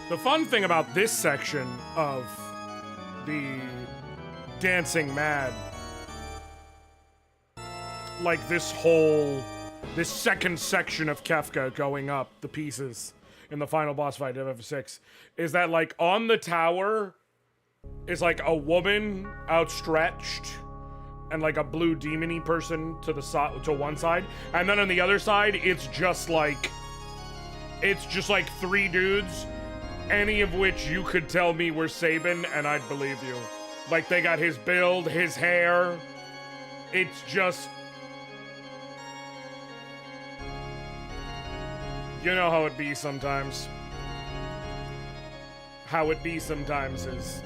The fun thing about this section of the Dancing Mad, like this second section of Kefka going up the pieces in the final boss fight of F6, is that like on the tower is like a woman outstretched and like a blue demon-y person to the side, to one side, and then on the other side it's just like three dudes, any of which you could tell me were Sabin and I'd believe you. Like they got his build, his hair. It's just, you know how it be sometimes. How it be sometimes is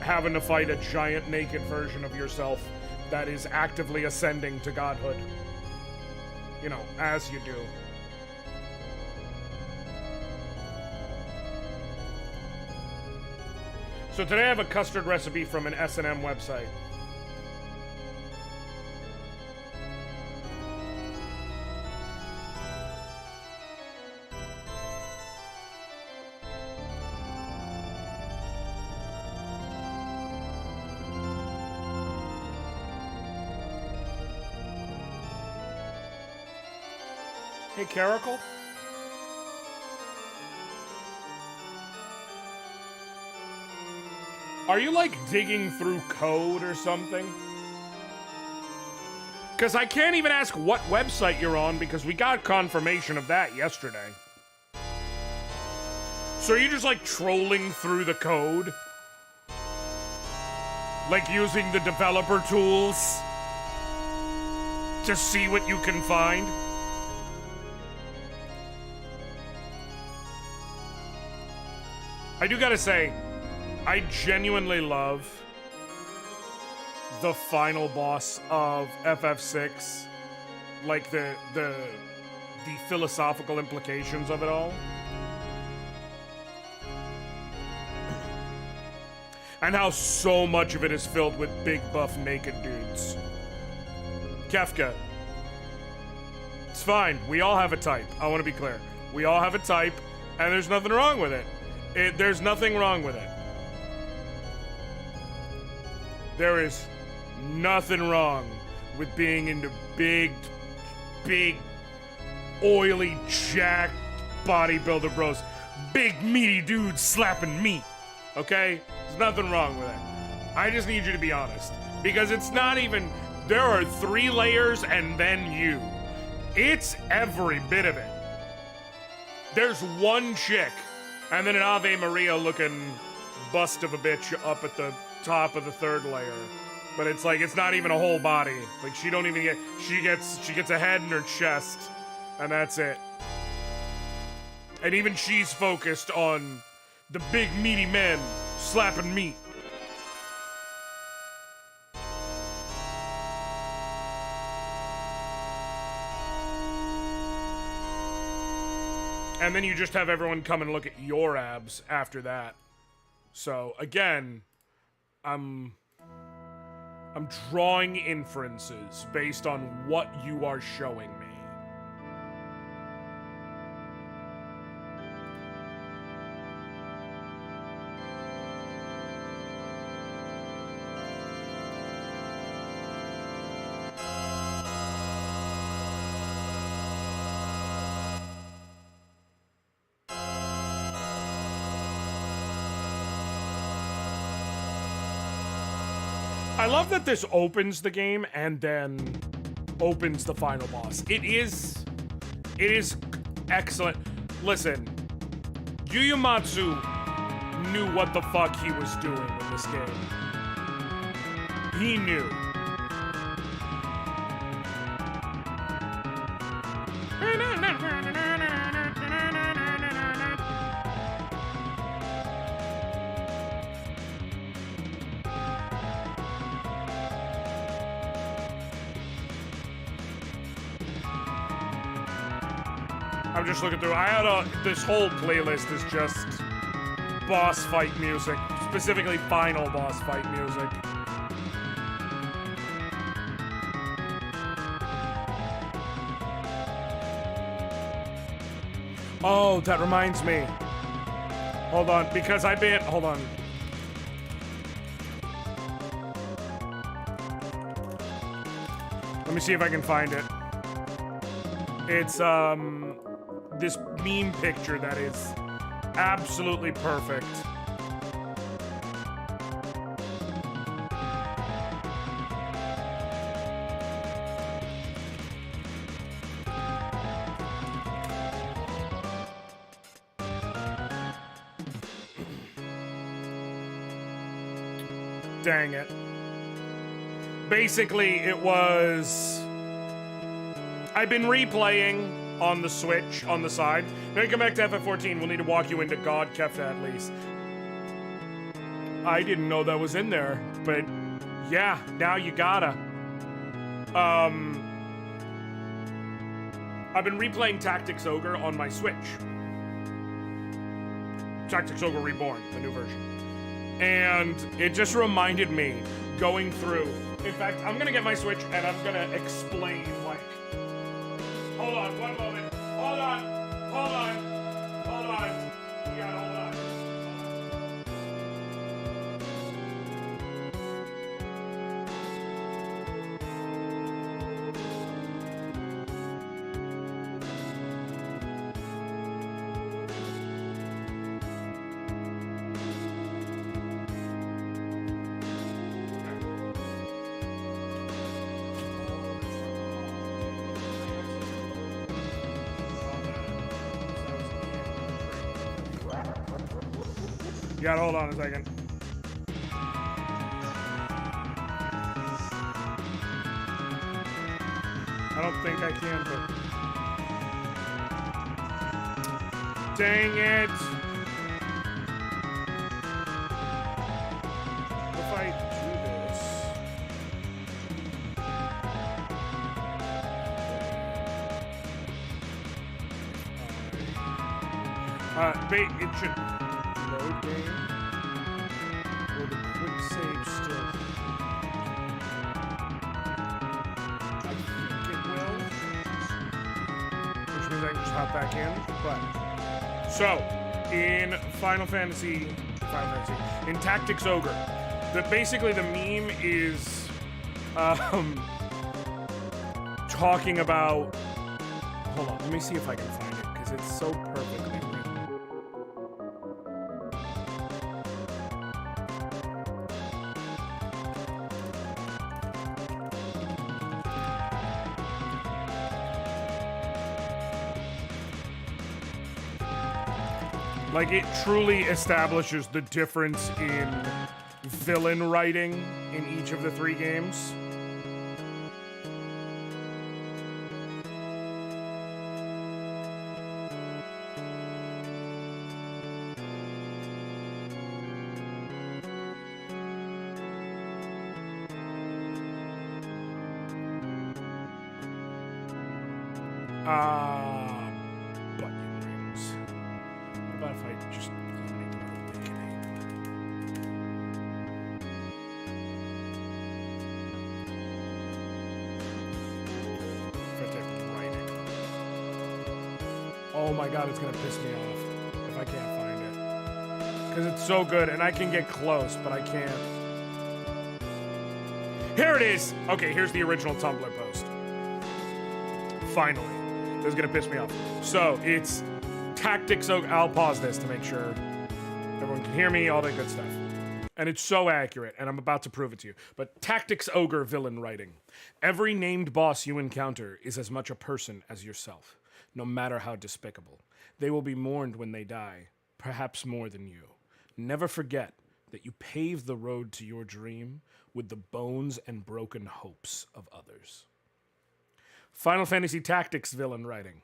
having to fight a giant naked version of yourself that is actively ascending to godhood. You know, as you do. So today I have a custard recipe from an S&M website. Hey, Caracal? Are you, like, digging through code or something? Because I can't even ask what website you're on because we got confirmation of that yesterday. So are you just, like, trolling through the code? Like, using the developer tools to see what you can find? I do gotta say, I genuinely love the final boss of FF6, like the philosophical implications of it all. And how so much of it is filled with big buff naked dudes. Kefka. It's fine, we all have a type, I want to be clear. We all have a type, and there's nothing wrong with it. There's nothing wrong with it. There is nothing wrong with being into big, oily, jacked bodybuilder bros. Big, meaty dudes slapping meat. Okay? There's nothing wrong with it. I just need you to be honest. Because it's not even... There are 3 layers and then you. It's every bit of it. There's one chick, and then an Ave Maria looking bust of a bitch up at the top of the 3rd layer. But it's like, it's not even a whole body. Like, she don't even get... She gets a head in her chest, and that's it. And even she's focused on the big meaty men slapping meat. And then you just have everyone come and look at your abs after that. So, again, I'm drawing inferences based on what you are showing me. I love that this opens the game and then opens the final boss. It is excellent. Listen, Yu Uematsu knew what the fuck he was doing in this game. He knew. I'm just looking through. I had this whole playlist is just boss fight music, specifically final boss fight music. Oh, that reminds me. Hold on, because I've been... Hold on. Let me see if I can find it. It's, this meme picture that is absolutely perfect. Dang it. Basically, it was... I've been replaying on the Switch, on the side. Now you come back to FF14, we'll need to walk you into God Kefta at least. I didn't know that was in there, but yeah, now you gotta. I've been replaying Tactics Ogre on my Switch. Tactics Ogre Reborn, the new version. And it just reminded me going through. In fact, I'm gonna get my Switch and I'm gonna explain, like, hold on, one moment. Hold on. Hold on. Hold on. You gotta hold on. You gotta hold on a second. I don't think I can, but... Dang it! If I do this... it should... Load game. Will the quick save still? I think it will. Which means I can just hop back in. But so in Final Fantasy, in Tactics Ogre, basically the meme is talking about. Hold on, let me see if I can find it because it's so perfectly written. Like, it truly establishes the difference in villain writing in each of the 3 games. Button rings. How about if I just eliminate the word awakening? If I type writing. Oh my god, it's gonna piss me off if I can't find it. Because it's so good, and I can get close, but I can't. Here it is! Okay, here's the original Tumblr post. Finally. This is gonna piss me off. So, it's Tactics Ogre. I'll pause this to make sure everyone can hear me, all that good stuff. And it's so accurate, and I'm about to prove it to you. But Tactics Ogre villain writing. Every named boss you encounter is as much a person as yourself, no matter how despicable. They will be mourned when they die, perhaps more than you. Never forget that you pave the road to your dream with the bones and broken hopes of others. Final Fantasy Tactics villain writing.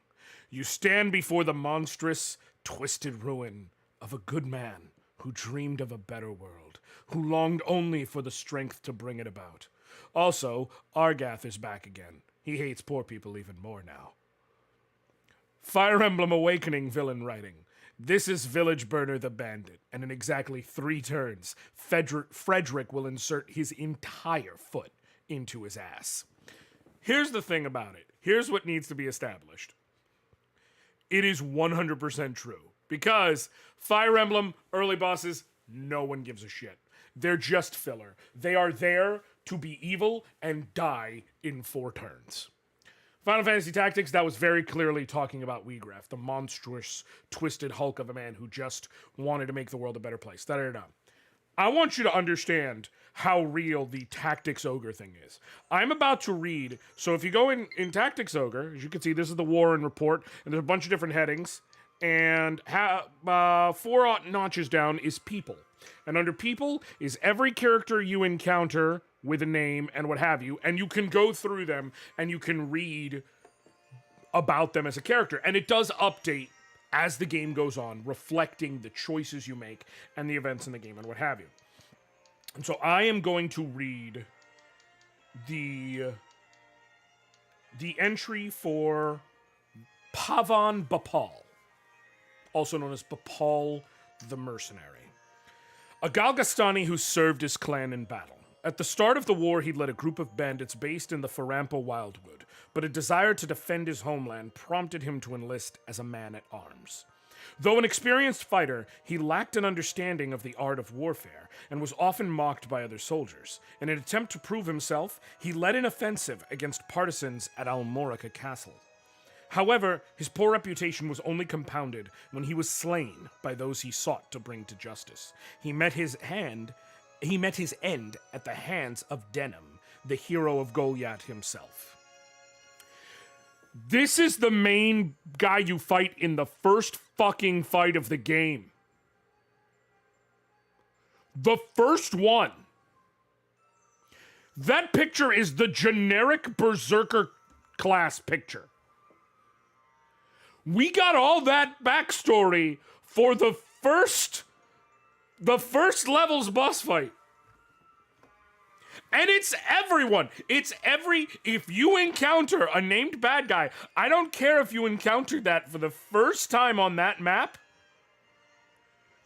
You stand before the monstrous, twisted ruin of a good man who dreamed of a better world, who longed only for the strength to bring it about. Also, Argath is back again. He hates poor people even more now. Fire Emblem Awakening villain writing. This is Village Burner the Bandit, and in exactly 3 turns, Frederick will insert his entire foot into his ass. Here's the thing about it. Here's what needs to be established. It is 100% true, Because Fire Emblem early bosses, no one gives a shit. They're just filler. They are there to be evil and die in 4 turns. Final Fantasy Tactics, that was very clearly talking about Wheatgraf, the monstrous, twisted hulk of a man who just wanted to make the world a better place. Da-da-da-da. I want you to understand how real the Tactics Ogre thing is. I'm about to read, so if you go in Tactics Ogre, as you can see, this is the War and Report, and there's a bunch of different headings, and 4 notches down is People. And under People is every character you encounter with a name and what have you, and you can go through them and you can read about them as a character. And it does update as the game goes on, reflecting the choices you make and the events in the game and what have you. And so I am going to read the entry for Pavan Bapal, also known as Bapal the Mercenary. A Galgastani who served his clan in battle. At the start of the war, he led a group of bandits based in the Farampa Wildwood, but a desire to defend his homeland prompted him to enlist as a man-at-arms. Though an experienced fighter, he lacked an understanding of the art of warfare and was often mocked by other soldiers. In an attempt to prove himself, he led an offensive against partisans at Almorica Castle. However, his poor reputation was only compounded when he was slain by those he sought to bring to justice. He met his end at the hands of Denim, the hero of Goliath himself. This is the main guy you fight in the first fucking fight of the game. The first one. That picture is the generic Berserker class picture. We got all that backstory for the first level's boss fight. And it's everyone. If you encounter a named bad guy, I don't care if you encountered that for the first time on that map,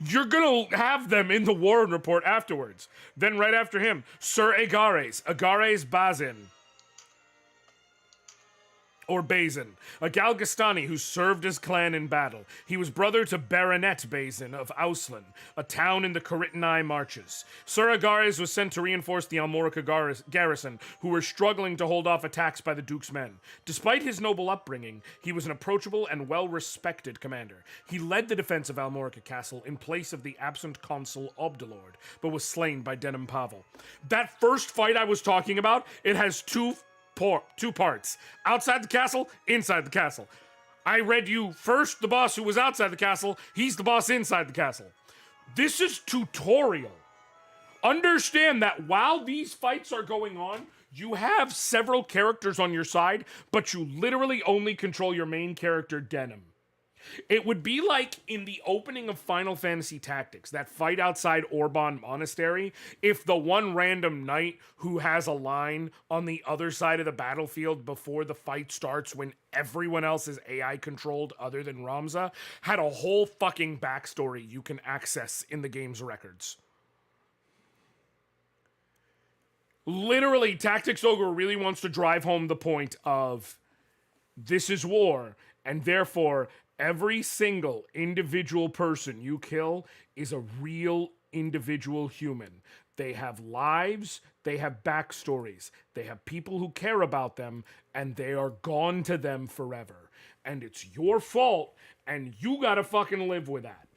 you're gonna have them in the War and Report afterwards. Then right after him, Sir Agares Bazin. Or Bazin, a Galgastani who served his clan in battle. He was brother to Baronet Bazin of Auslan, a town in the Karitanai Marches. Sir Agares was sent to reinforce the Almorica garrison, who were struggling to hold off attacks by the Duke's men. Despite his noble upbringing, he was an approachable and well-respected commander. He led the defense of Almorica Castle in place of the absent consul Obdelord, but was slain by Denim Pavel. That first fight I was talking about, it has two parts. Outside the castle, inside the castle. I read you first the boss who was outside the castle, he's the boss inside the castle. This is tutorial. Understand that while these fights are going on, you have several characters on your side, but you literally only control your main character, Denim. It would be like in the opening of Final Fantasy Tactics, that fight outside Orban Monastery, if the one random knight who has a line on the other side of the battlefield before the fight starts when everyone else is AI controlled other than Ramza, had a whole fucking backstory you can access in the game's records. Literally, Tactics Ogre really wants to drive home the point of this is war, and therefore every single individual person you kill is a real individual human. They have lives, they have backstories, they have people who care about them, and they are gone to them forever. And it's your fault, and you gotta fucking live with that.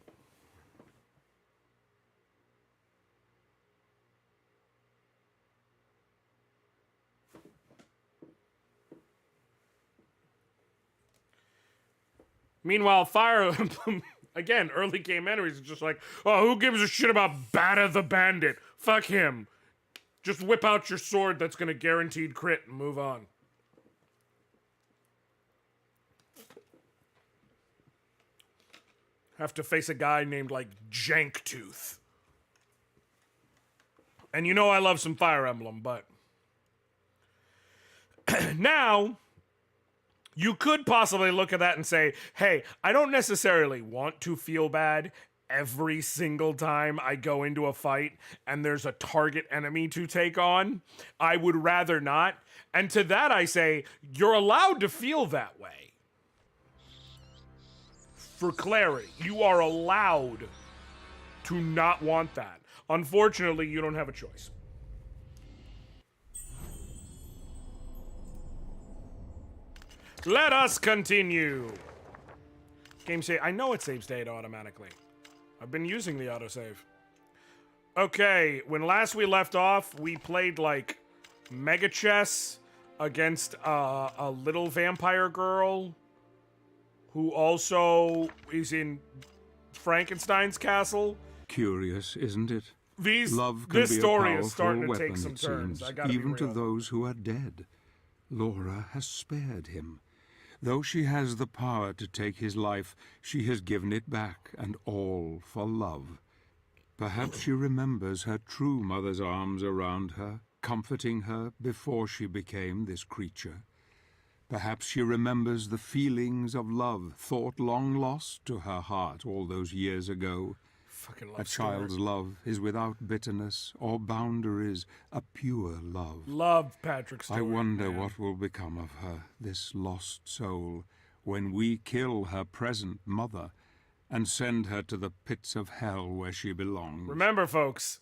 Meanwhile, Fire Emblem, again, early game enemies is just like, oh, who gives a shit about Bata the Bandit? Fuck him. Just whip out your sword that's gonna guaranteed crit and move on. Have to face a guy named, like, Janktooth. And you know I love some Fire Emblem, but... Now... you could possibly look at that and say, hey, I don't necessarily want to feel bad every single time I go into a fight and there's a target enemy to take on. I would rather not. And to that I say, you're allowed to feel that way. for clarity. You are allowed to not want that. Unfortunately, you don't have a choice. Let us continue. Game save. I know it saves data automatically. I've been using the autosave. Okay, when last we left off, we played like Mega Chess against a little vampire girl who also is in Frankenstein's castle. Curious, isn't it? Love can This be story a is starting to powerful take weapon, some it turns. seems, I gotta even be to real. those who are dead. Laura has spared him. Though she has the power to take his life, she has given it back, and all for love. Perhaps she remembers her true mother's arms around her, comforting her before she became this creature. Perhaps she remembers the feelings of love thought long lost to her heart all those years ago. Fucking love A child's love is without bitterness or boundaries, a pure love. Love Patrick Stewart. I wonder man. what will become of her, this lost soul, when we kill her present mother and send her to the pits of hell where she belongs. Remember, folks,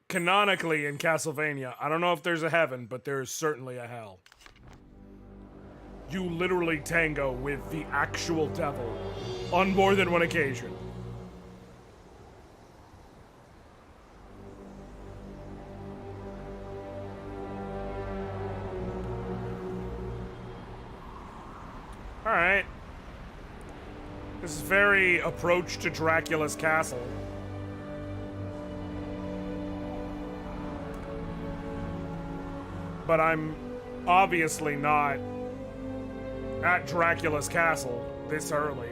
canonically in Castlevania, I don't know if there's a heaven, but there is certainly a hell. You literally tango with the actual devil on more than one occasion. Alright. This is very approach to Dracula's castle. But I'm obviously not at Dracula's castle this early.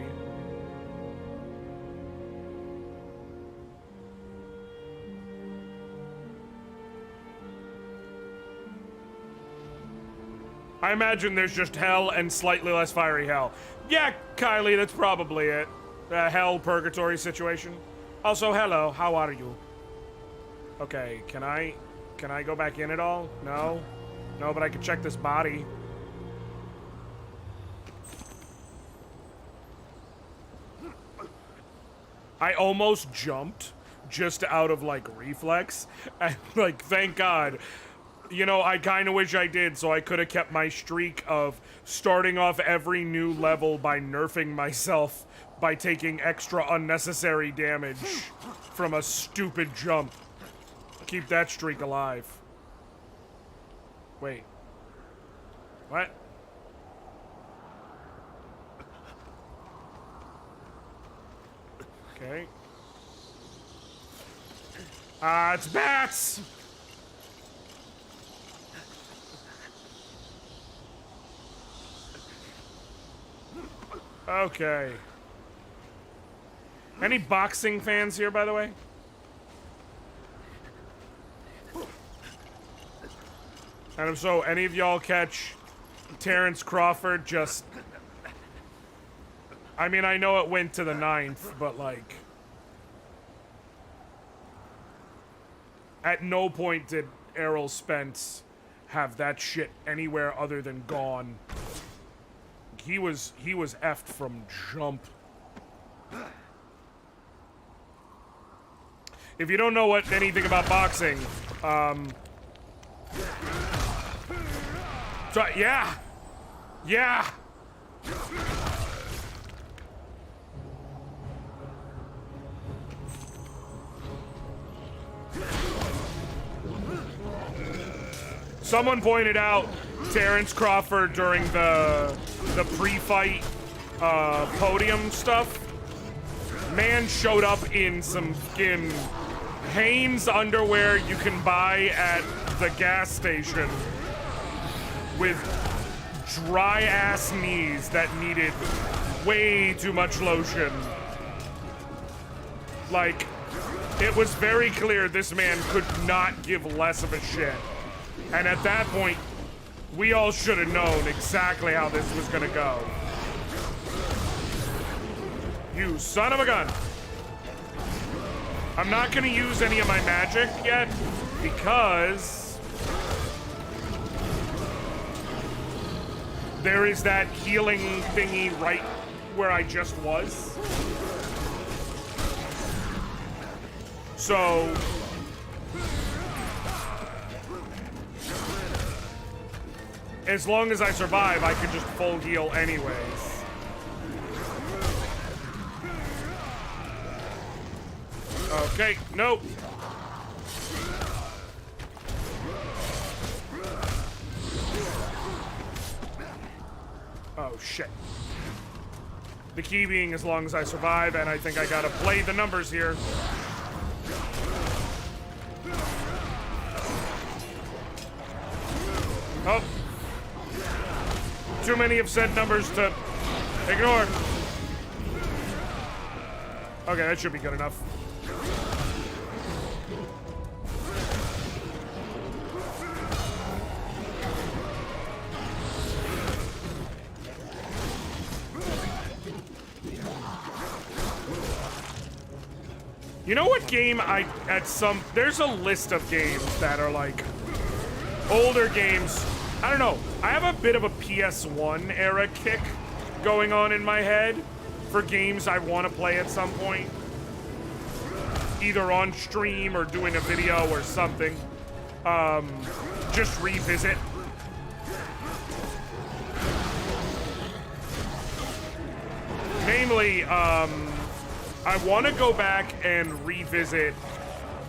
I imagine there's just hell and slightly less fiery hell. Yeah, Kylie, that's probably it. A hell purgatory situation. Also, hello, how are you? Okay, can I go back in at all? No? No, but I can check this body. I almost jumped just out of, like, reflex. And, like, thank God. You know, I kind of wish I did, so I could have kept my streak of starting off every new level by nerfing myself by taking extra unnecessary damage from a stupid jump. Keep that streak alive. Wait. What? Okay. It's bats! Okay. Any boxing fans here, by the way? And if so, any of y'all catch Terrence Crawford just... I mean, I know it went to the 9th, but like... At no point did Errol Spence have that shit anywhere other than gone. He was effed from jump. If you don't know anything about boxing, so, yeah. Someone pointed out Terrence Crawford during the pre-fight podium stuff. Man showed up in some fucking Hanes underwear you can buy at the gas station with dry ass knees that needed way too much lotion. Like, it was very clear this man could not give less of a shit. And at that point, we all should have known exactly how this was gonna go. You son of a gun. I'm not gonna use any of my magic yet because there is that healing thingy right where I just was. So as long as I survive, I can just full heal anyways. Okay, nope. Oh, shit. The key being as long as I survive, and I think I gotta play the numbers here. Oh. Too many have said numbers to ignore. Okay, that should be good enough. You know what game there's a list of games that are like older games. I don't know. I have a bit of a PS1 era kick going on in my head for games I want to play at some point. Either on stream or doing a video or something. Just revisit. Namely, I want to go back and revisit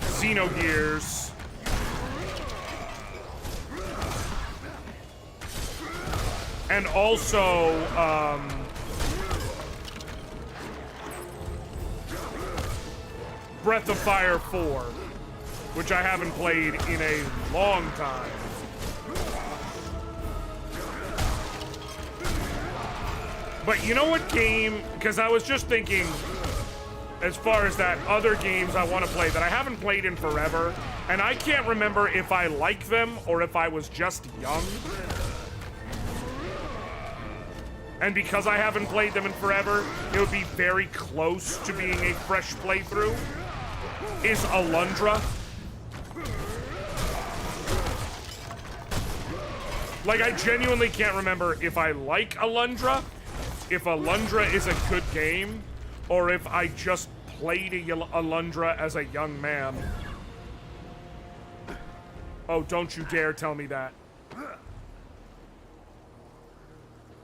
Xenogears. And also, Breath of Fire 4, which I haven't played in a long time. But you know what game, because I was just thinking, as far as that other games I want to play that I haven't played in forever, and I can't remember if I like them or if I was just young. And because I haven't played them in forever, it would be very close to being a fresh playthrough, is Alundra. Like, I genuinely can't remember if I like Alundra, if Alundra is a good game, or if I just played Alundra as a young man. Oh, don't you dare tell me that.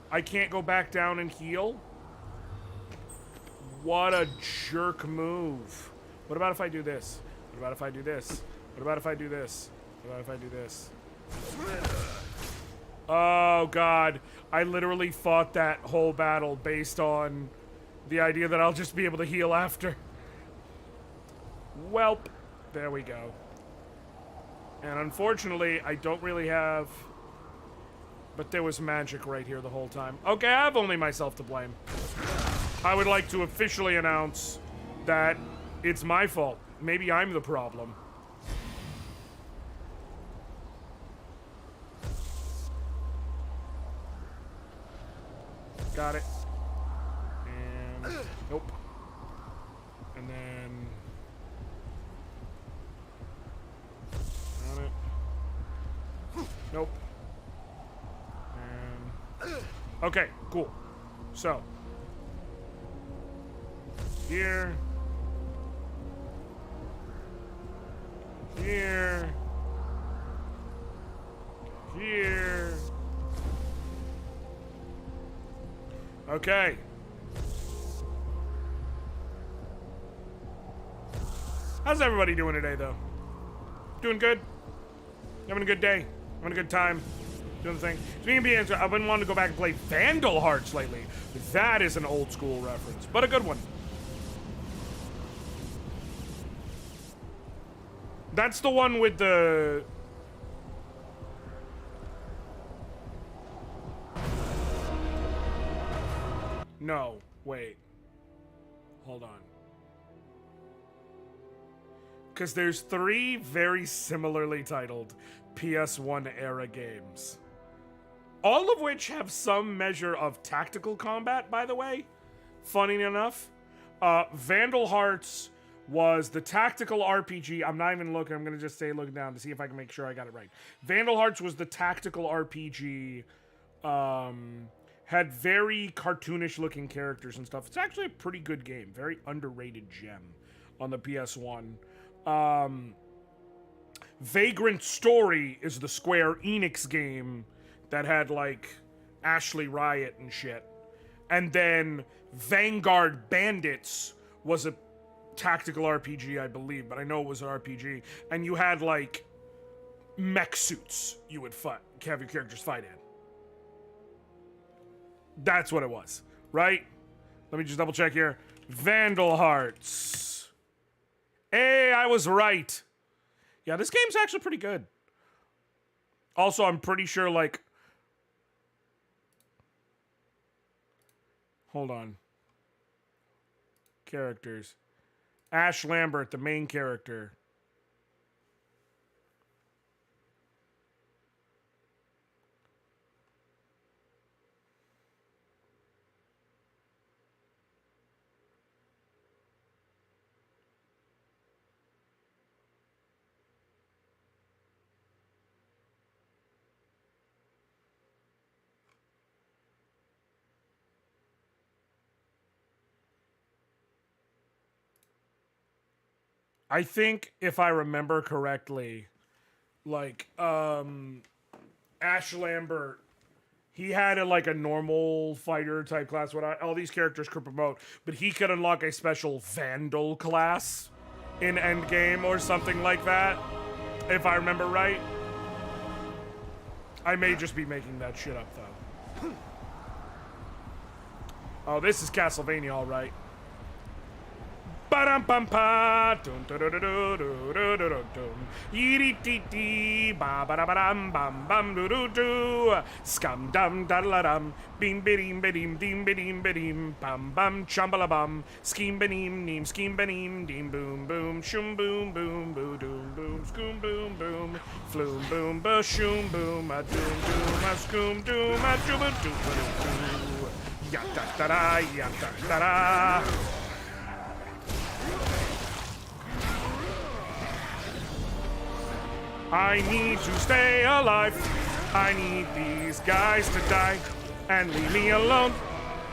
I can't go back down and heal? What a jerk move. What about if I do this? What about if I do this? What about if I do this? What about if I do this? Oh, God. I literally fought that whole battle based on the idea that I'll just be able to heal after. Welp. There we go. And unfortunately, I don't really have... But there was magic right here the whole time. Okay, I have only myself to blame. I would like to officially announce that it's my fault. Maybe I'm the problem. Got it. And... Nope. And then... Got it. Nope. Okay, cool. So, here, here, here. Okay. How's everybody doing today, though? Doing good? Having a good day? Having a good time? Doing the thing. Speaking of being, I've been wanting to go back and play Vandal Hearts lately. That is an old school reference, but a good one. That's the one with the... No, wait. Hold on. Because there's 3 very similarly titled PS1 era games. All of which have some measure of tactical combat, by the way. Funny enough. Vandal Hearts was the tactical RPG. I'm not even looking. I'm going to just say look down to see if I can make sure I got it right. Vandal Hearts was the tactical RPG. Had very cartoonish looking characters and stuff. It's actually a pretty good game. Very underrated gem on the PS1. Vagrant Story is the Square Enix game that had like Ashley Riot and shit. And then Vanguard Bandits was a tactical RPG, I believe, but I know it was an RPG. And you had like mech suits you would have your characters fight in. That's what it was, right? Let me just double check here. Vandal Hearts. Hey, I was right. Yeah, this game's actually pretty good. Also, I'm pretty sure, like... Hold on. Characters. Ash Lambert, the main character. I think, if I remember correctly, like, Ash Lambert, he had like a normal fighter type class. What all these characters could promote, but he could unlock a special Vandal class in Endgame or something like that, if I remember right. I may just be making that shit up, though. Oh, this is Castlevania, all right. Ba-dum-bum-pa, dum-da-da-da-da-da-da-da-dum. Yee-dee-dee-dee, ba-ba-da-ba-dum-bum-bum-doo-doo-doo. Scum-dum-da-da-dum, beam-ba-deem-ba-deem, bam-bam, chum-ba-la-bum, scheme-ba-deem-neem, scheme-ba-deem, deem-boom-boom, shum-boom-boom-boo-doom-boom, scoom-boom-boom, floom-boom-ba-shoom-boom, a-doom-doom, a-scoom-doom, a-dooba-doom-ba-doo-doo. Ya-da-da-da, ya-da-da-da. I need to stay alive. I need these guys to die and leave me alone.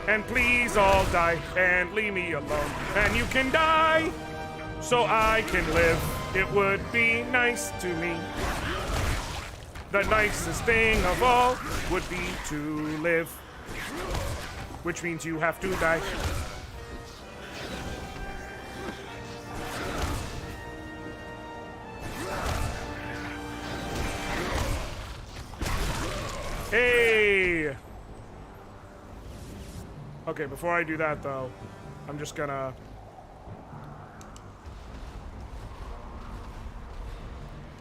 And please all die and leave me alone. And you can die so I can live. It would be nice to me. The nicest thing of all would be to live, which means you have to die. Hey! Okay, before I do that, though, I'm just gonna...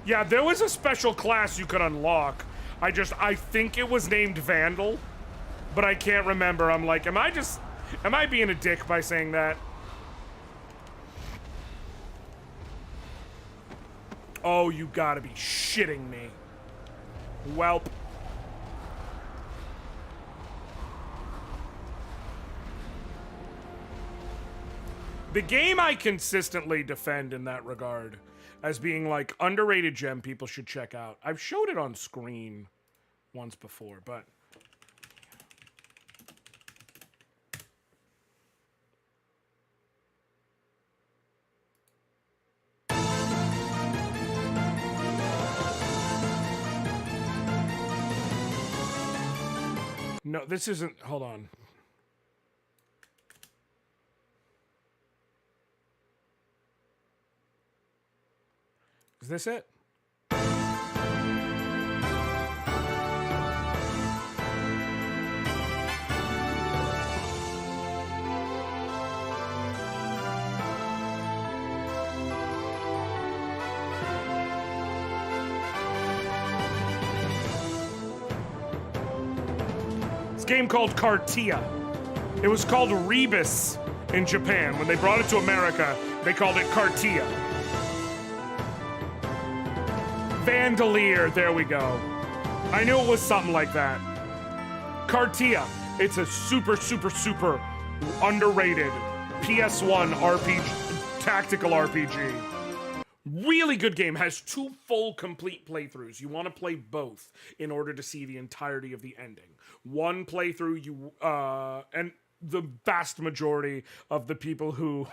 Yeah, there was a special class you could unlock. I think it was named Vandal, but I can't remember. I'm like, am I being a dick by saying that? Oh, you gotta be shitting me. Welp. The game I consistently defend in that regard as being like underrated gem people should check out. I've showed it on screen once before, but no, this isn't. Hold on. Is this it? This game called Cartia. It was called Rebus in Japan. When they brought it to America, they called it Cartia. Vandalier, there we go. I knew it was something like that. Cartia. It's a super, super, super underrated PS1 RPG, tactical RPG. Really good game. Has 2 full complete playthroughs. You want to play both in order to see the entirety of the ending. One playthrough, and the vast majority of the people who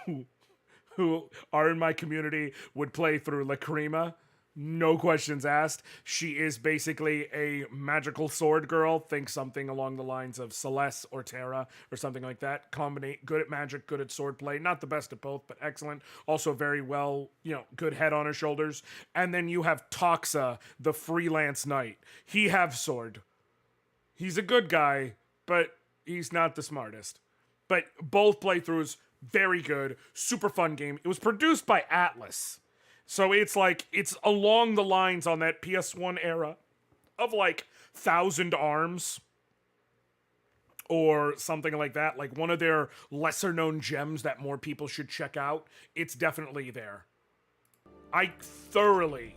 who are in my community would play through Lacrima. No questions asked. She is basically a magical sword girl. Think something along the lines of Celeste or Terra or something like that. Good at magic, good at swordplay. Not the best at both, but excellent. Also very well, good head on her shoulders. And then you have Toxa, the freelance knight. He have sword. He's a good guy, but he's not the smartest. But both playthroughs, very good. Super fun game. It was produced by Atlas. So it's along the lines on that PS1 era of like Thousand Arms or something like that. Like one of their lesser known gems that more people should check out. It's definitely there. I thoroughly,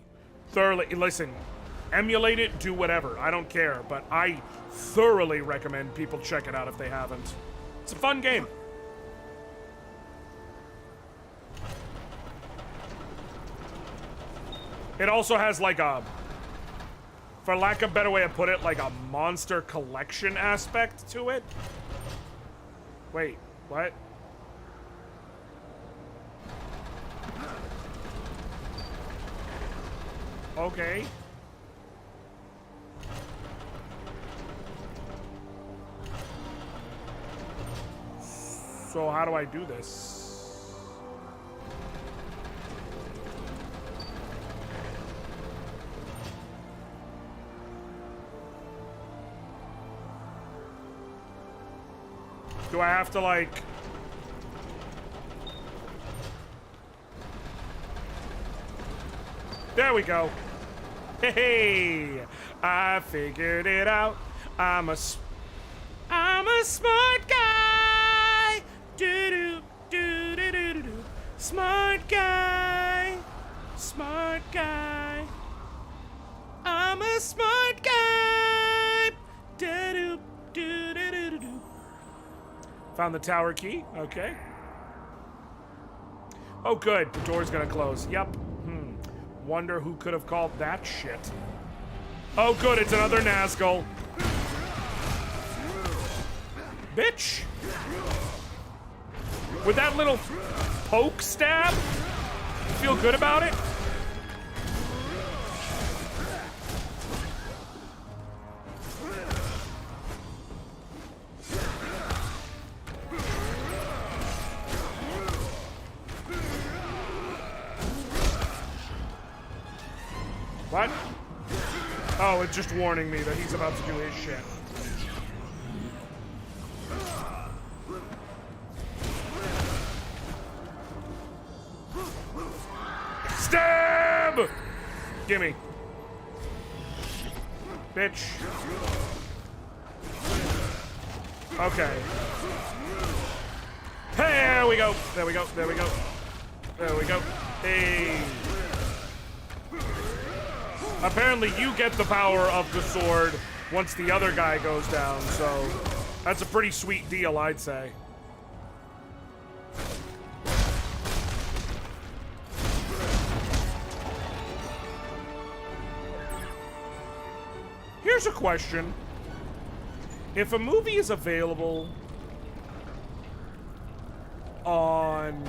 listen, emulate it, do whatever. I don't care, but I thoroughly recommend people check it out if they haven't. It's a fun game. It also has like for lack of a better way to put it, like a monster collection aspect to it. Wait, what? Okay. So how do I do this? Do I have to like... There we go. Hey, I figured it out. I'm a smart guy. Do do do do do do. Smart guy. Smart guy. I'm a smart guy. Do do do do do do. Found the tower key. Okay. Oh, good. The door's gonna close. Yep. Wonder who could have called that shit. Oh, good. It's another Nazgul. Bitch. With that little poke stab, feel good about it? What? Oh, it's just warning me that he's about to do his shit. Stab! Gimme. Bitch. Okay. There we go. There we go. There we go. There we go. Hey. Apparently you get the power of the sword once the other guy goes down, so that's a pretty sweet deal, I'd say. Here's a question. If a movie is available on...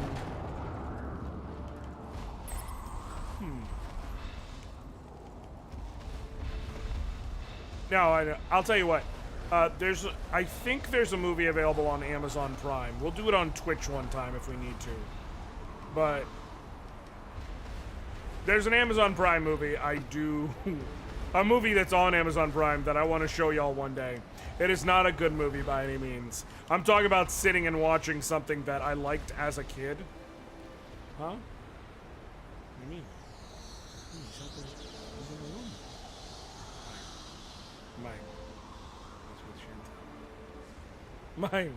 No, I'll tell you what. I think there's a movie available on Amazon Prime. We'll do it on Twitch one time if we need to. But there's an Amazon Prime movie a movie that's on Amazon Prime that I want to show y'all one day. It is not a good movie by any means. I'm talking about sitting and watching something that I liked as a kid. Huh? What do you mean? Something's in the room. Mine. That's with Chantal.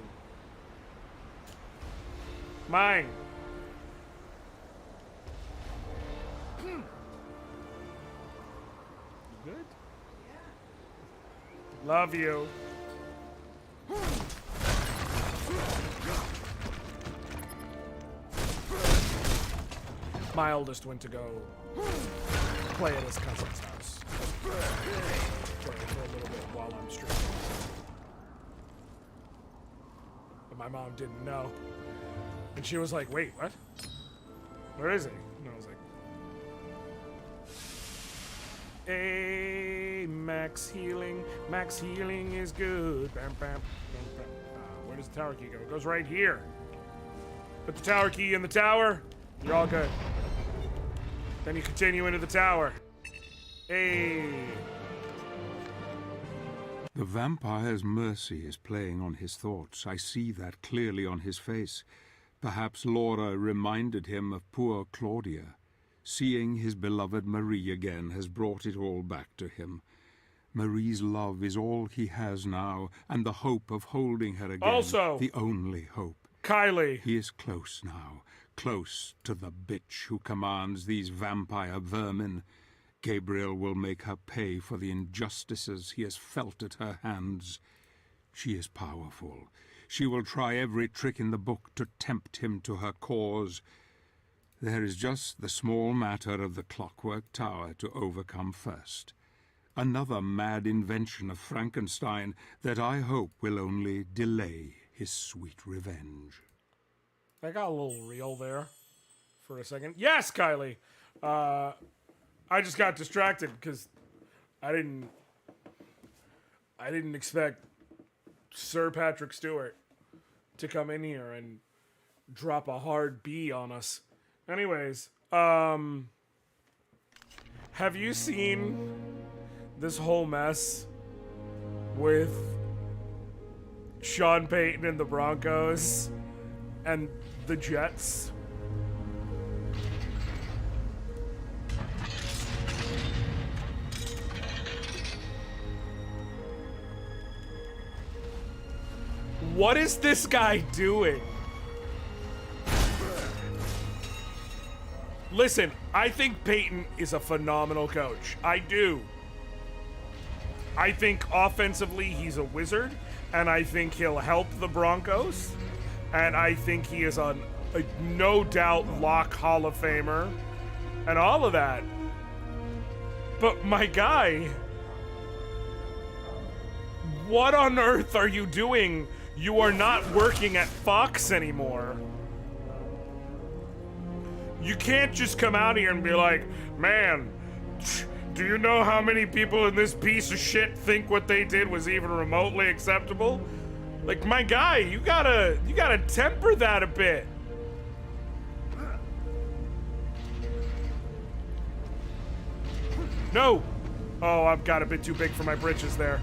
Mine. You good? Yeah. Love you. My oldest went to go play at his cousin's house. For a little bit while I'm streaming. But my mom didn't know. And she was like, wait, what? Where is he? No, I was like, hey, max healing. Max healing is good. Bam, bam, bam, bam. Where does the tower key go? It goes right here. Put the tower key in the tower. You're all good. Then you continue into the tower. Hey. The vampire's mercy is playing on his thoughts. I see that clearly on his face. Perhaps Laura reminded him of poor Claudia. Seeing his beloved Marie again has brought it all back to him. Marie's love is all he has now, and the hope of holding her again. Also, the only hope. Kylie. He is close now, close to the bitch who commands these vampire vermin. Gabriel will make her pay for the injustices he has felt at her hands. She is powerful. She will try every trick in the book to tempt him to her cause. There is just the small matter of the clockwork tower to overcome first. Another mad invention of Frankenstein that I hope will only delay his sweet revenge. I got a little real there for a second. Yes, Kylie. I just got distracted because I didn't expect Sir Patrick Stewart to come in here and drop a hard B on us. Anyways, have you seen this whole mess with Sean Payton and the Broncos and the Jets? What is this guy doing? Listen, I think Peyton is a phenomenal coach. I do. I think offensively he's a wizard, and I think he'll help the Broncos, and I think he is a no doubt lock Hall of Famer, and all of that. But my guy, what on earth are you doing? You are not working at Fox anymore. You can't just come out here and be like, man, do you know how many people in this piece of shit think what they did was even remotely acceptable? Like, my guy, you gotta temper that a bit. No. Oh, I've got a bit too big for my britches there.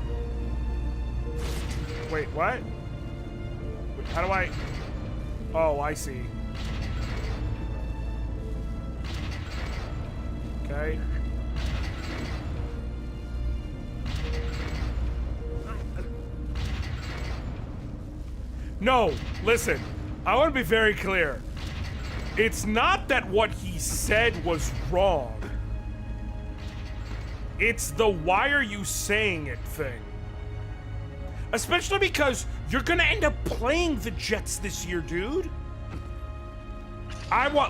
Wait, what? How do I... Oh, I see. Okay. No, listen. I want to be very clear. It's not that what he said was wrong. It's the why are you saying it thing. Especially because you're gonna end up playing the Jets this year, dude.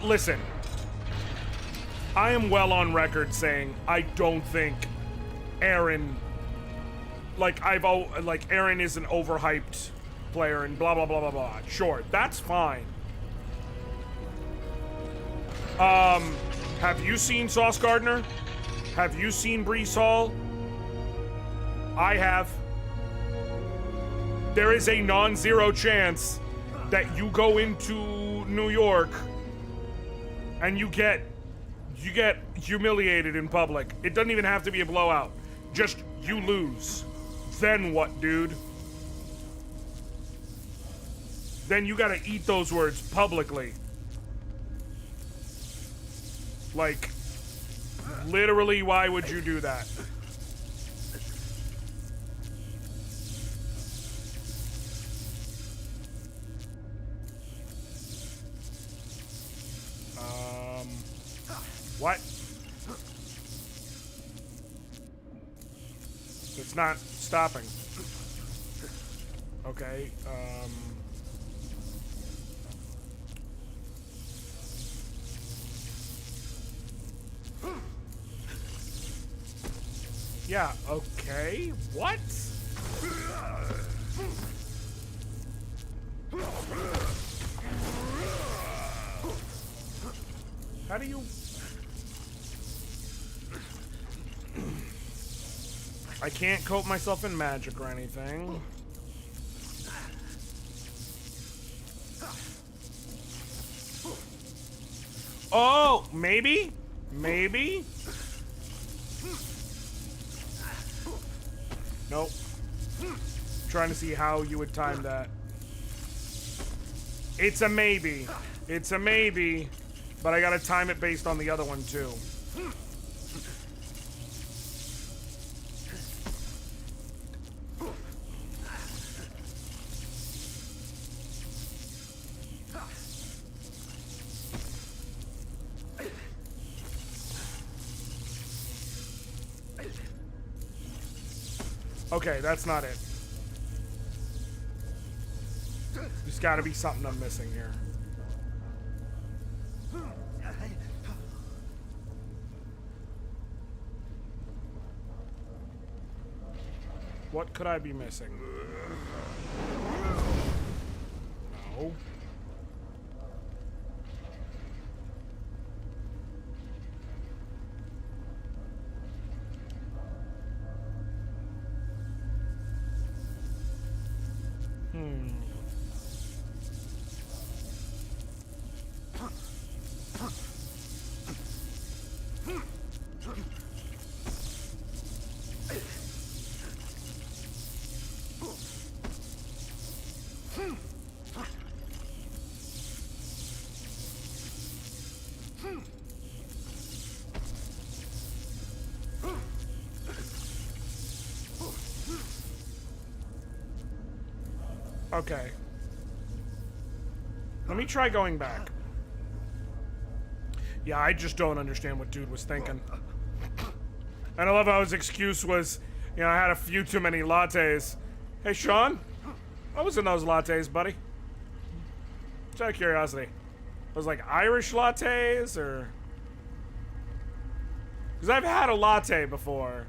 Listen. I am well on record saying I don't think Aaron, Aaron is an overhyped player and blah, blah, blah, blah, blah. Sure, that's fine. Have you seen Sauce Gardner? Have you seen Breece Hall? I have. There is a non-zero chance that you go into New York and you get humiliated in public. It doesn't even have to be a blowout. Just you lose. Then what, dude? Then you gotta eat those words publicly. Like, literally, why would you do that? What? It's not stopping. Okay, yeah, okay. What? How do you... I can't coat myself in magic or anything. Oh, maybe? Maybe? Nope. Trying to see how you would time that. It's a maybe. It's a maybe. But I gotta time it based on the other one, too. Okay, that's not it. There's gotta be something I'm missing here. What could I be missing? No. Okay. Let me try going back. Yeah, I just don't understand what dude was thinking. And I love how his excuse was, you know, I had a few too many lattes. Hey, Sean, what was in those lattes, buddy? Just out of curiosity. Was like Irish lattes or... Because I've had a latte before.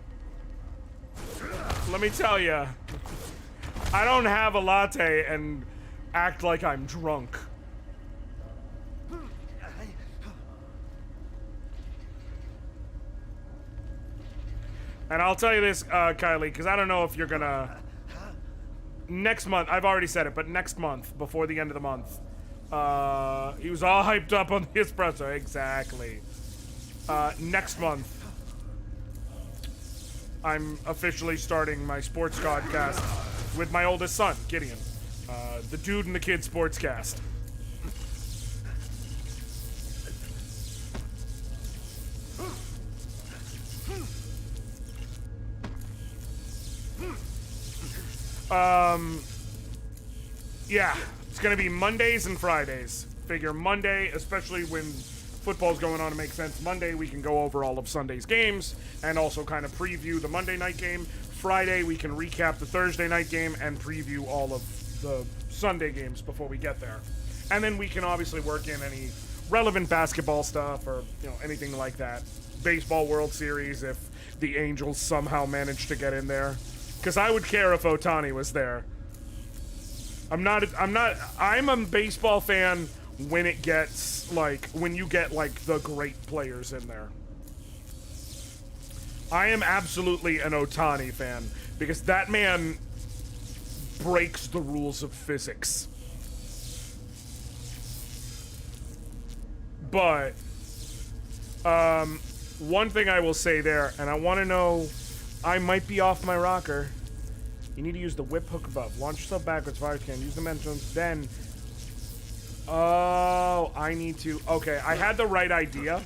Let me tell you. I don't have a latte and act like I'm drunk. And I'll tell you this, Kylie, because I don't know if you're gonna... Next month, I've already said it, but next month, before the end of the month, he was all hyped up on the espresso. Exactly. Next month, I'm officially starting my sports podcast with my oldest son, Gideon. The Dude and the Kid Sportscast. Yeah, it's gonna be Mondays and Fridays. Figure Monday, especially when football's going on, to make sense. Monday, we can go over all of Sunday's games and also kind of preview the Monday night game. Friday, we can recap the Thursday night game and preview all of the Sunday games before we get there. And then we can obviously work in any relevant basketball stuff or, you know, anything like that. Baseball World Series, if the Angels somehow managed to get in there. Because I would care if Ohtani was there. I'm a baseball fan when it gets, like, when you get, like, the great players in there. I am absolutely an Ohtani fan, because that man breaks the rules of physics. But, one thing I will say there, and I want to know, I might be off my rocker. You need to use the whip hook above. Launch yourself backwards, fire can. Use the momentum, then... Oh, I need to... Okay, I had the right idea.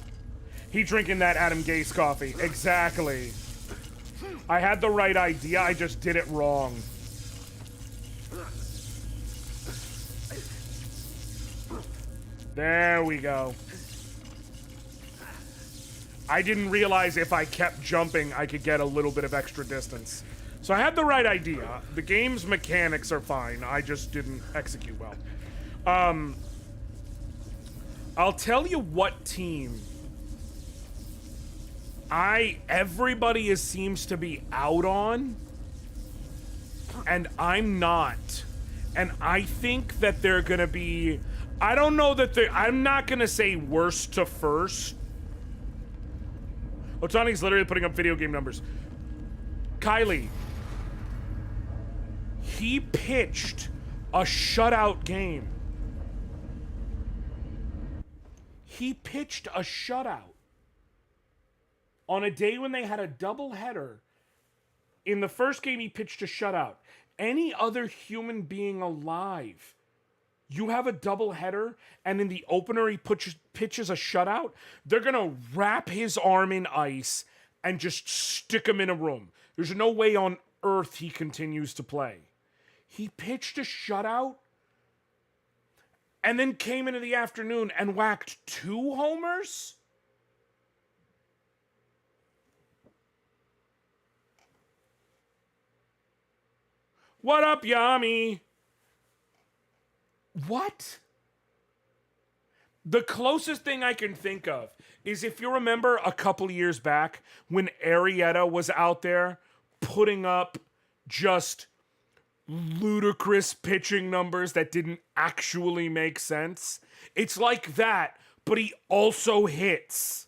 He drinking that Adam Gase coffee. Exactly. I had the right idea, I just did it wrong. There we go. I didn't realize if I kept jumping, I could get a little bit of extra distance. So I had the right idea. The game's mechanics are fine. I just didn't execute well. I'll tell you what team everybody seems to be out on, and I'm not. And I think that they're gonna be I don't know that I'm not gonna say worst to first. Otani's literally putting up video game numbers. Kylie, he pitched a shutout game. He pitched a shutout on a day when they had a doubleheader. In the first game, he pitched a shutout. Any other human being alive, you have a doubleheader, and in the opener, he pitches a shutout, they're going to wrap his arm in ice and just stick him in a room. There's no way on earth he continues to play. He pitched a shutout and then came into the afternoon and whacked 2 homers? What up, Yami? What? The closest thing I can think of is if you remember a couple years back when Arrieta was out there putting up just ludicrous pitching numbers that didn't actually make sense. It's like that, but he also hits.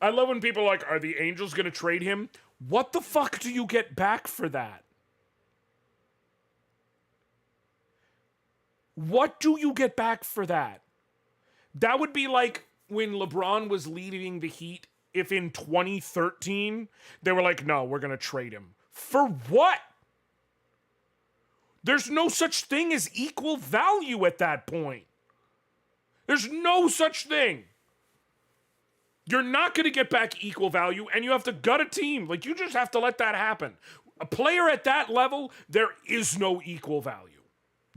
I love when people are like, are the Angels going to trade him? What the fuck do you get back for that? What do you get back for that? That would be like when LeBron was leading the Heat, if in 2013, they were like, no, we're going to trade him. For what? There's no such thing as equal value at that point. There's no such thing. You're not going to get back equal value, and you have to gut a team. Like, you just have to let that happen. A player at that level, there is no equal value.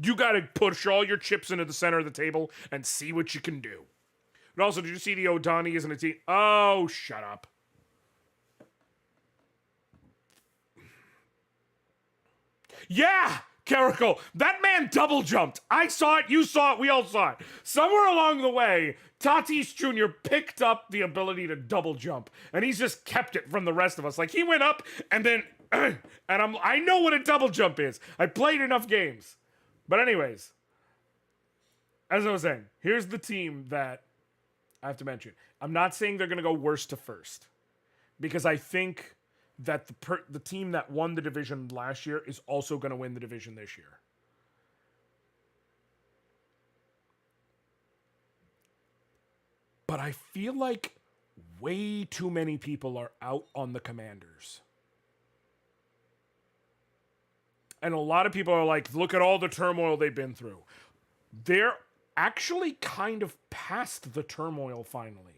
You got to push all your chips into the center of the table and see what you can do. And also, did you see the O'Donnell isn't a team? Oh, shut up. Yeah, Caracal, that man double jumped. I saw it, you saw it, we all saw it. Somewhere along the way, Tatis Jr. picked up the ability to double jump, and he's just kept it from the rest of us. Like, he went up, and then, and I know what a double jump is. I played enough games. But anyways, as I was saying, here's the team that I have to mention. I'm not saying they're going to go worst to first, because I think that the team that won the division last year is also going to win the division this year. But I feel like way too many people are out on the Commanders. And a lot of people are like, look at all the turmoil they've been through. They're actually kind of past the turmoil finally.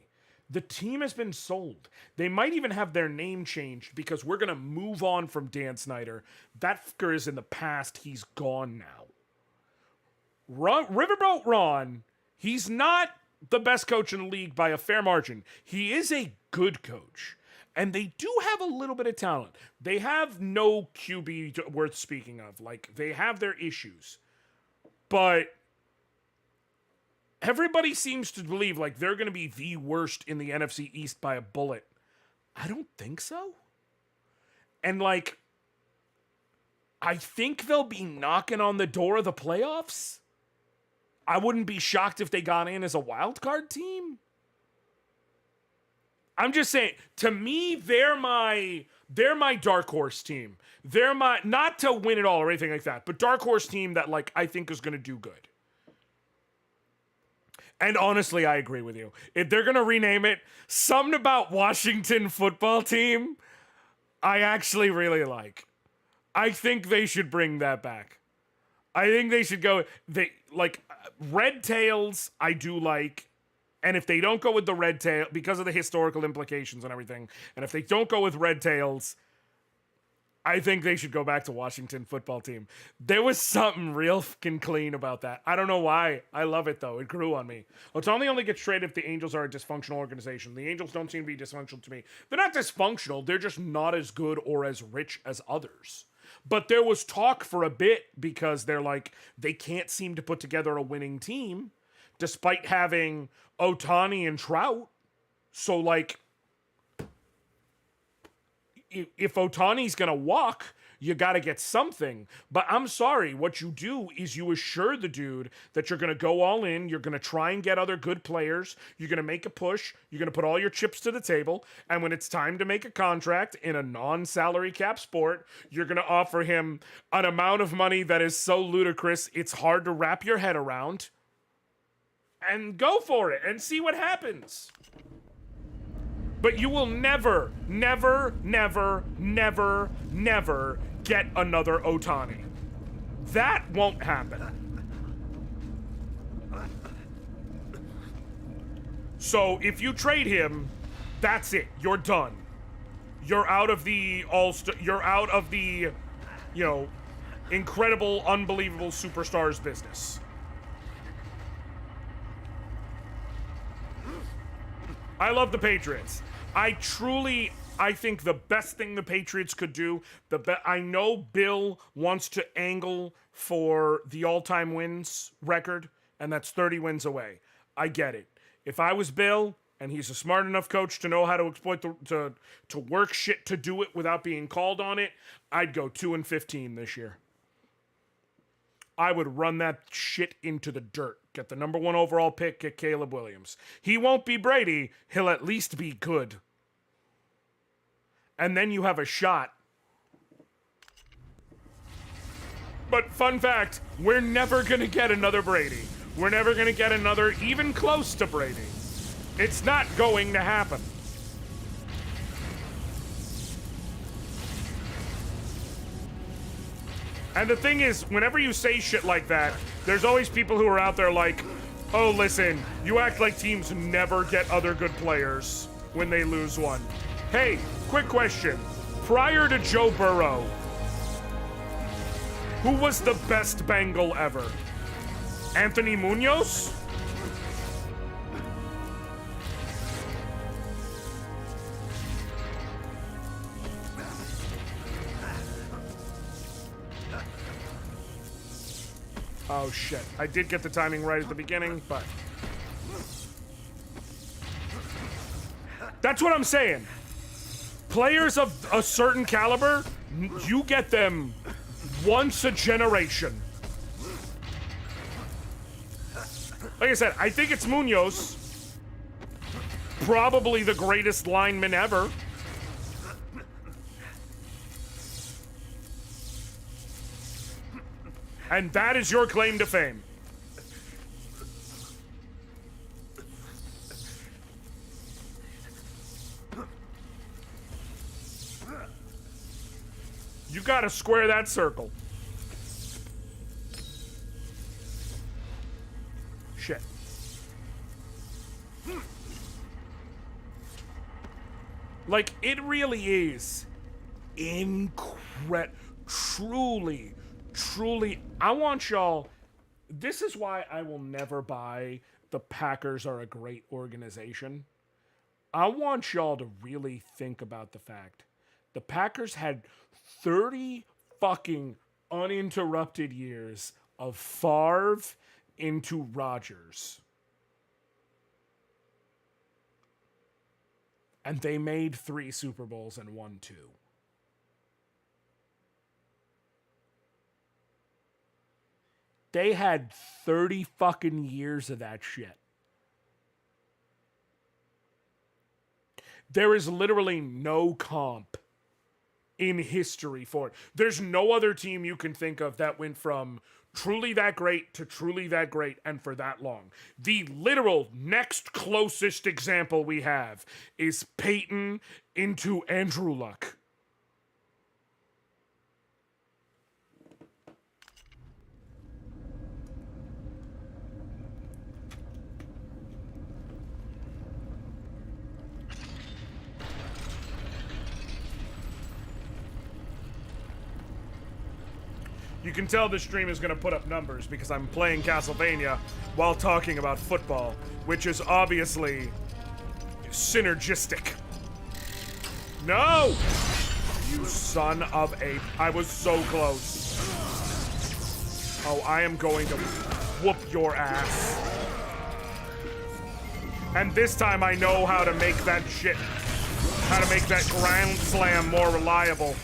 The team has been sold. They might even have their name changed because we're going to move on from Dan Snyder. That fucker is in the past. He's gone now. Riverboat Ron, he's not the best coach in the league by a fair margin. He is a good coach. And they do have a little bit of talent. They have no QB worth speaking of. Like, they have their issues. But everybody seems to believe, like, they're going to be the worst in the NFC East by a bullet. I don't think so. And, like, I think they'll be knocking on the door of the playoffs. I wouldn't be shocked if they got in as a wild card team. I'm just saying, to me, they're my dark horse team. They're my, not to win it all or anything like that, but dark horse team that, like, I think is going to do good. And honestly, I agree with you. If they're going to rename it, something about Washington football team, I actually really like. I think they should bring that back. I think they should go, Red Tails, I do like. And if they don't go with the red tail, because of the historical implications and everything, and if they don't go with red tails, I think they should go back to Washington football team. There was something real fucking clean about that. I don't know why. I love it, though. It grew on me. Otani only gets traded if the Angels are a dysfunctional organization. The Angels don't seem to be dysfunctional to me. They're not dysfunctional. They're just not as good or as rich as others. But there was talk for a bit because they're like, they can't seem to put together a winning team despite having Otani and Trout. So, like, if Otani's going to walk, you got to get something. But I'm sorry, what you do is you assure the dude that you're going to go all in, you're going to try and get other good players, you're going to make a push, you're going to put all your chips to the table, and when it's time to make a contract in a non-salary cap sport, you're going to offer him an amount of money that is so ludicrous it's hard to wrap your head around. And go for it and see what happens. But you will never, never, never, never, never get another Otani. That won't happen. So if you trade him, that's it. You're done. You're out of the you're out of the, you know, incredible, unbelievable superstars business. I love the Patriots. I think the best thing the Patriots could do, I know Bill wants to angle for the all-time wins record, and that's 30 wins away. I get it. If I was Bill, and he's a smart enough coach to know how to exploit to work shit to do it without being called on it, I'd go 2-15 this year. I would run that shit into the dirt. Get the number 1 overall pick, get Caleb Williams. He won't be Brady, he'll at least be good. And then you have a shot. But fun fact, we're never gonna get another Brady. We're never gonna get another even close to Brady. It's not going to happen. And the thing is, whenever you say shit like that, there's always people who are out there like, oh, listen, you act like teams never get other good players when they lose one. Hey, quick question. Prior to Joe Burrow, who was the best Bengal ever? Anthony Munoz? Oh shit, I did get the timing right at the beginning, but... That's what I'm saying. Players of a certain caliber, you get them once a generation. Like I said, I think it's Munoz. Probably the greatest lineman ever. And that is your claim to fame. You gotta square that circle. Shit. Like, it really is truly, I want y'all, this is why I will never buy the Packers are a great organization. I want y'all to really think about the fact the Packers had 30 fucking uninterrupted years of Favre into Rodgers. And they made 3 Super Bowls and won 2. They had 30 fucking years of that shit. There is literally no comp in history for it. There's no other team you can think of that went from truly that great to truly that great and for that long. The literal next closest example we have is Peyton into Andrew Luck. You can tell this stream is going to put up numbers because I'm playing Castlevania while talking about football, which is obviously synergistic. No! You son of a... I was so close. Oh, I am going to whoop your ass. And this time I know how to make that shit... How to make that Grand Slam more reliable.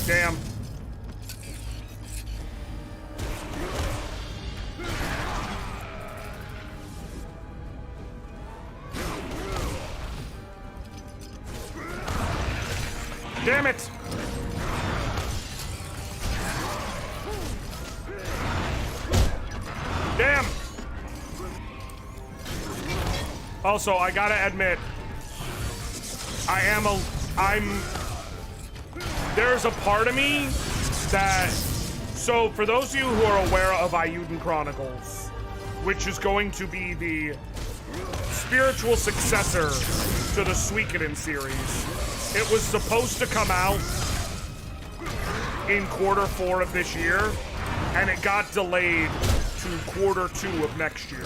Damn. Damn it! Damn! Also, I gotta admit, there's a part of me that, so for those of you who are aware of Ayuden Chronicles, which is going to be the spiritual successor to the Suikoden series, it was supposed to come out in Q4 of this year, and it got delayed to Q2 of next year.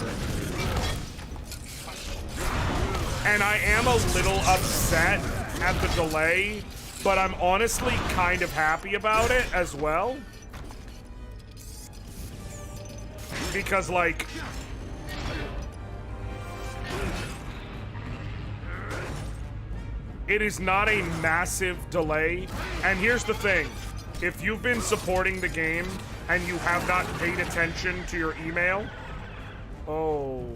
And I am a little upset at the delay, but I'm honestly kind of happy about it as well. Because, like, it is not a massive delay. And here's the thing. If you've been supporting the game and you have not paid attention to your email, oh,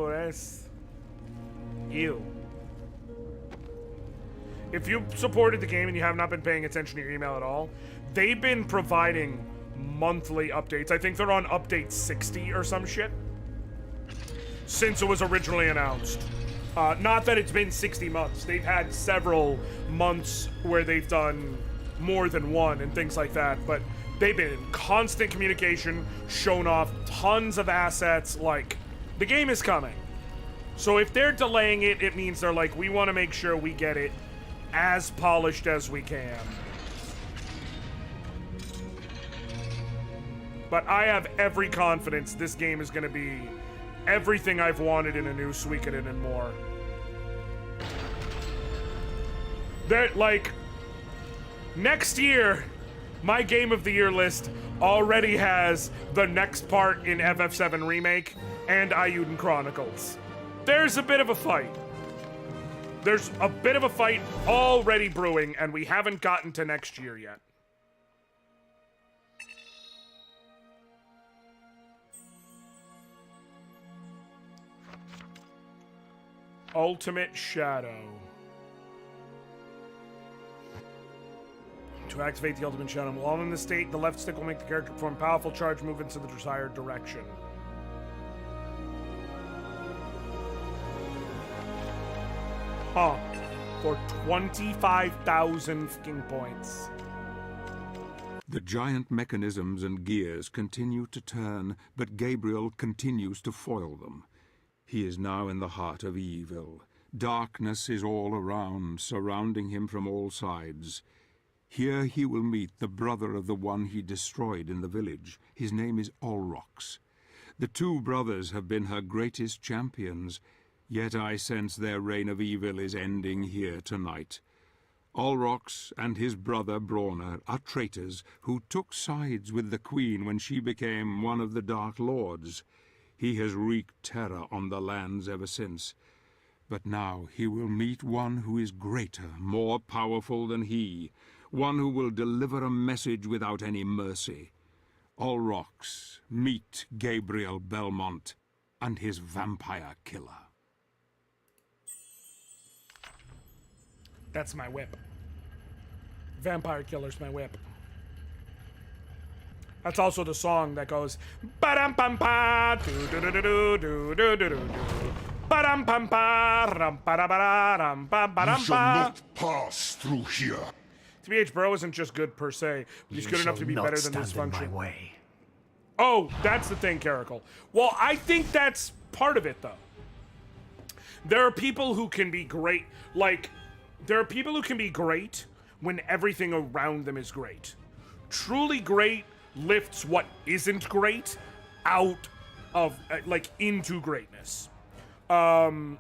that's ew. If you've supported the game and you have not been paying attention to your email at all, they've been providing monthly updates. I think they're on update 60 or some shit since it was originally announced. Not that it's been 60 months. They've had several months where they've done more than one and things like that, but they've been in constant communication, shown off tons of assets, like, the game is coming. So if they're delaying it, it means they're like, we want to make sure we get it as polished as we can. But I have every confidence this game is going to be everything I've wanted in a new Suikoden and more. That, like, next year, my Game of the Year list already has the next part in FF7 Remake and Ayuden Chronicles. There's a bit of a fight. There's a bit of a fight already brewing, and we haven't gotten to next year yet. Ultimate Shadow. To activate the Ultimate Shadow, while in this state, the left stick will make the character perform powerful charge movements in the desired direction. Huh. For 25,000 fucking points. The giant mechanisms and gears continue to turn, but Gabriel continues to foil them. He is now in the heart of evil. Darkness is all around, surrounding him from all sides. Here he will meet the brother of the one he destroyed in the village. His name is Olrox. The two brothers have been her greatest champions, yet I sense their reign of evil is ending here tonight. Olrox and his brother Brawner are traitors who took sides with the Queen when she became one of the Dark Lords. He has wreaked terror on the lands ever since. But now he will meet one who is greater, more powerful than he, one who will deliver a message without any mercy. Olrox, meet Gabriel Belmont and his vampire killer. That's my whip. Vampire Killer's my whip. That's also the song that goes ba-dum pam pa do do do do do do do do ba-dum pam pa ram ba da ba da ram ba ba dum You shall pa. not pass through here. TBH Bro isn't just good per se, but he's good enough to be better than this stand in function. my way. Oh, that's the thing, Caracal. Well, I think that's part of it, though. There are people who can be great, like, there are people who can be great when everything around them is great. Truly great lifts what isn't great out of, like, into greatness. I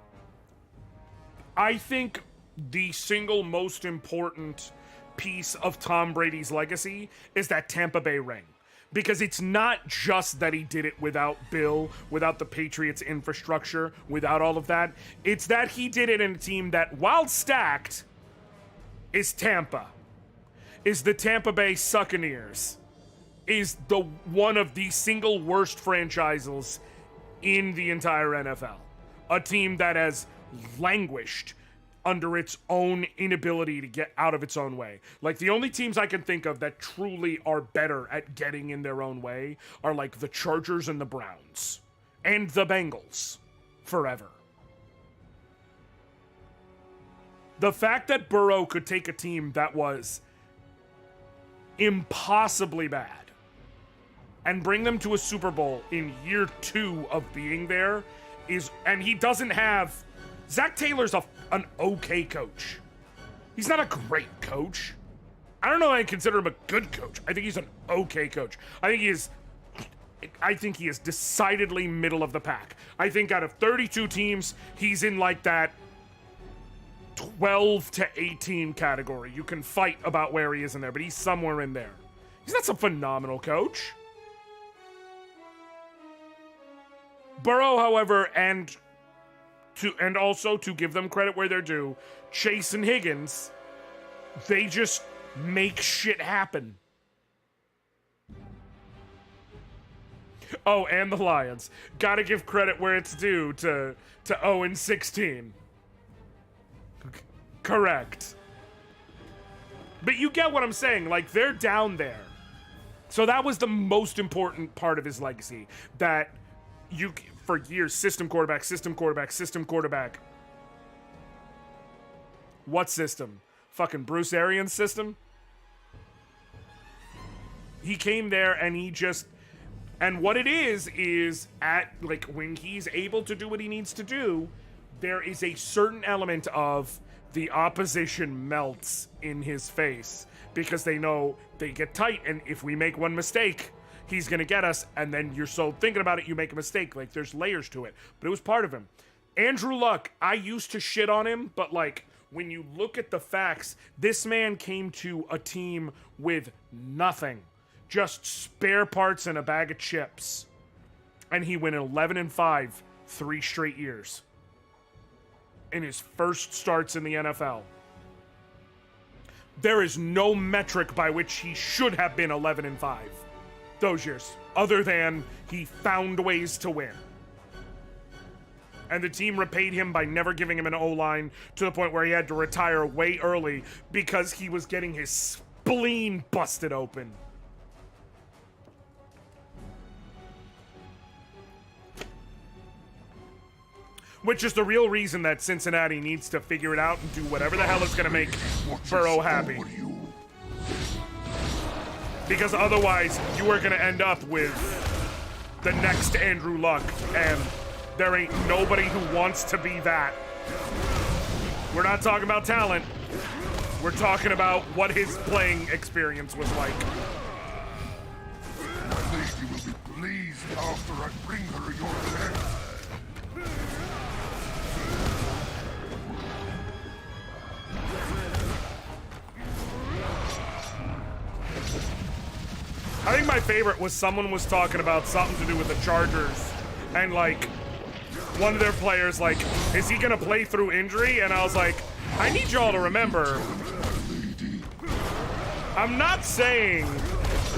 think the single most important piece of Tom Brady's legacy is that Tampa Bay ring. Because it's not just that he did it without Bill, without the Patriots infrastructure, without all of that. It's that he did it in a team that, while stacked, is Tampa. Is the Tampa Bay Buccaneers. Is the one of the single worst franchises in the entire NFL. A team that has languished under its own inability to get out of its own way. Like, the only teams I can think of that truly are better at getting in their own way are like the Chargers and the Browns. And the Bengals. Forever. The fact that Burrow could take a team that was impossibly bad and bring them to a Super Bowl in year 2 of being there is, and he doesn't have, Zach Taylor's an okay coach. He's not a great coach. I don't know if I consider him a good coach. I think he's an okay coach. I think he is decidedly middle of the pack. I think out of 32 teams, he's in like that 12 to 18 category. You can fight about where he is in there, but he's somewhere in there. He's not some phenomenal coach. Burrow, however, and also to give them credit where they're due, Chase and Higgins, they just make shit happen. Oh, and the Lions. Gotta give credit where it's due to 0-16. Correct. But you get what I'm saying. Like, they're down there. So that was the most important part of his legacy. That you, for years, system quarterback. What system? Fucking Bruce Arians' system? He came there and he just... And what it is at, like, when he's able to do what he needs to do, there is a certain element of the opposition melts in his face because they know they get tight, and if we make one mistake, he's gonna get us, and then you're so thinking about it, you make a mistake. Like, there's layers to it, but it was part of him. Andrew Luck, I used to shit on him, but like, when you look at the facts, this man came to a team with nothing. Just spare parts and a bag of chips. And he went 11-5 3 straight years. In his first starts in the NFL. There is no metric by which he should have been 11-5 those years, other than he found ways to win. And the team repaid him by never giving him an O-line to the point where he had to retire way early because he was getting his spleen busted open. Which is the real reason that Cincinnati needs to figure it out and do whatever the hell is going to make Burrow happy. Because otherwise, you are going to end up with the next Andrew Luck, and there ain't nobody who wants to be that. We're not talking about talent. We're talking about what his playing experience was like. My lady will be pleased after I bring her your death. I think my favorite was someone was talking about something to do with the Chargers, and like, one of their players, like, is he gonna play through injury? And I was like, I need y'all to remember, I'm not saying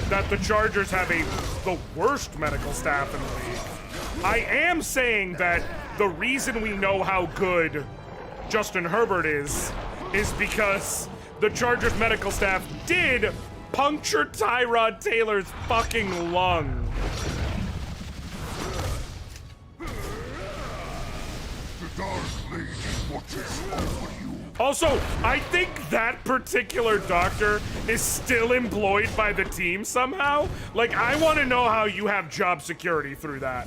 that the Chargers have the worst medical staff in the league. I am saying that the reason we know how good Justin Herbert is because the Chargers medical staff did puncture Tyrod Taylor's fucking lung. The Dark Lady watches over you. Also, I think that particular doctor is still employed by the team somehow. Like, I want to know how you have job security through that.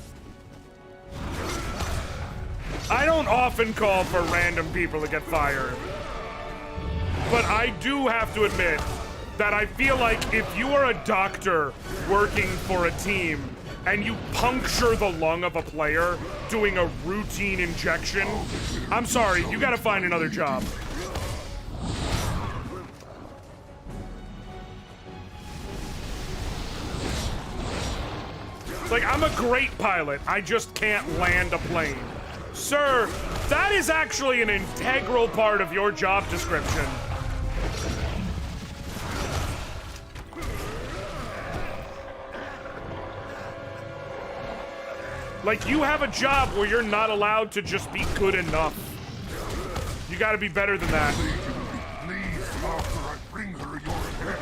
I don't often call for random people to get fired. But I do have to admit that I feel like if you are a doctor working for a team and you puncture the lung of a player doing a routine injection, I'm sorry, you gotta find another job. It's like, I'm a great pilot, I just can't land a plane. Sir, that is actually an integral part of your job description. Like, you have a job where you're not allowed to just be good enough. You gotta be better than that. Please, after I bring her your head.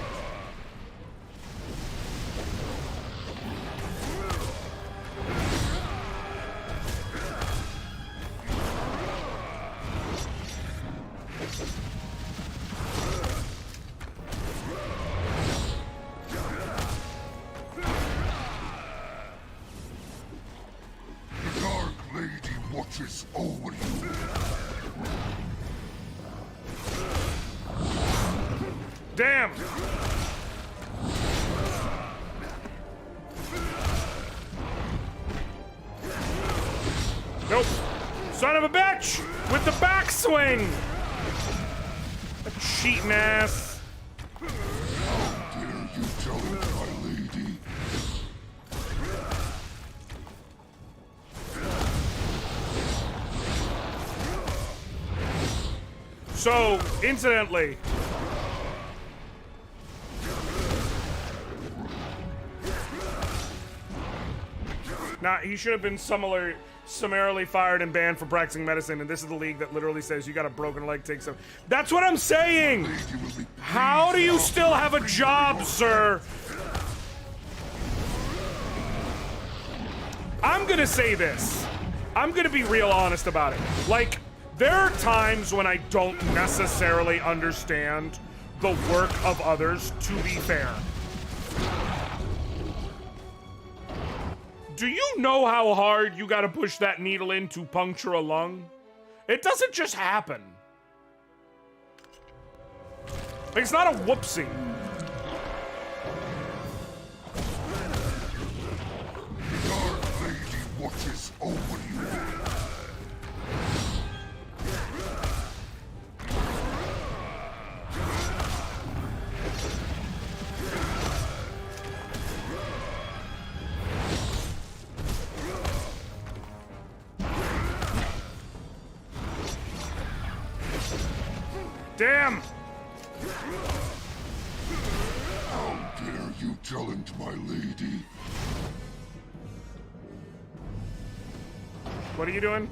The Dark Lady watches over you. Damn! Nope. Son of a bitch! With the backswing! A cheating ass. How dare you challenge my lady? So, incidentally, nah, he should have been summarily fired and banned for practicing medicine, and this is the league that literally says you got a broken leg, take some. That's what I'm saying! How do you still have a job, sir? I'm gonna say this. I'm gonna be real honest about it. Like, there are times when I don't necessarily understand the work of others, to be fair. Do you know how hard you gotta push that needle in to puncture a lung? It doesn't just happen. Like, it's not a whoopsie. The Dark Lady watches over you. Damn! How dare you challenge my lady? What are you doing?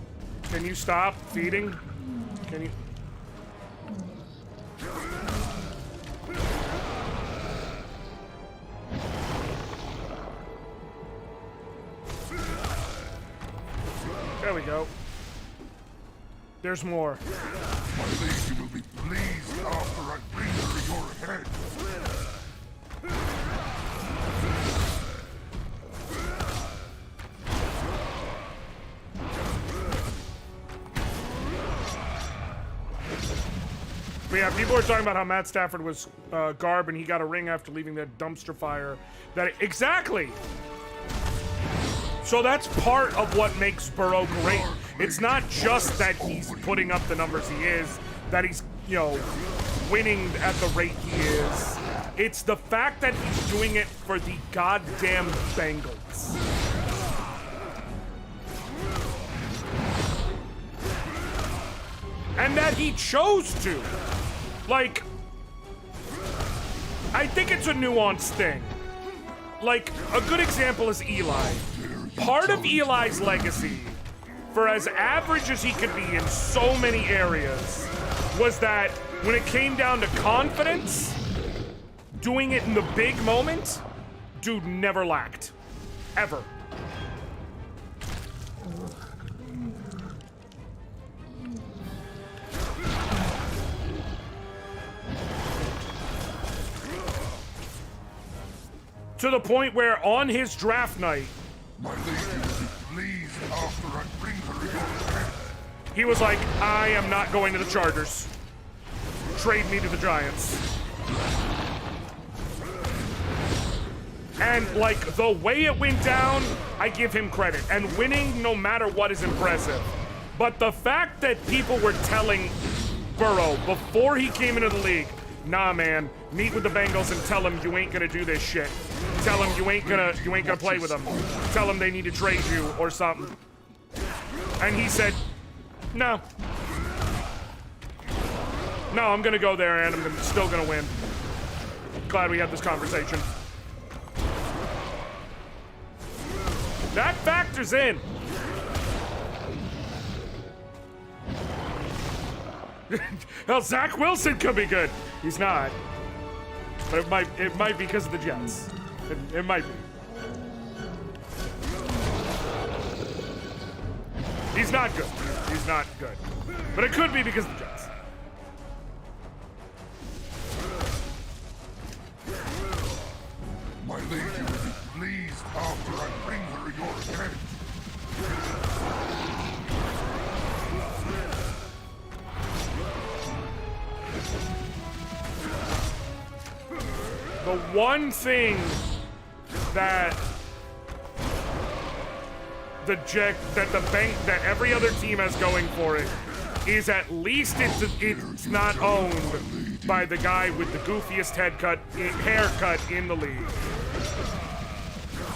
Can you stop feeding? Can you? There we go. There's more. My lady will be pleased after I bring her your head. But yeah, people are talking about how Matt Stafford was garb and he got a ring after leaving that dumpster fire. Exactly! So that's part of what makes Burrow great. It's not just that he's putting up the numbers he is, that he's, you know, winning at the rate he is. It's the fact that he's doing it for the goddamn Bengals. And that he chose to. Like, I think it's a nuanced thing. Like, a good example is Eli. Part of Eli's legacy, for as average as he could be in so many areas, was that when it came down to confidence, doing it in the big moment, dude never lacked. Ever. To the point where on his draft night, My lady will be pleased after I bring her your head. he was like, I am not going to the Chargers. Trade me to the Giants. And, like, the way it went down, I give him credit. And winning, no matter what, is impressive. But the fact that people were telling Burrow before he came into the league Nah, man. Meet with the Bengals and tell them you ain't gonna do this shit. Tell them you ain't gonna play with them. Tell them they need to trade you or something. And he said, no. No, I'm gonna go there and I'm still gonna win. Glad we had this conversation. That factors in. Well, Zach Wilson could be good. He's not. But it might be because of the Jets. It might be. He's not good. He's not good. But it could be because of the Jets. My lady will be pleased after I bring her your head. The one thing that that every other team has going for it is at least it's not owned by the guy with the goofiest haircut in the league.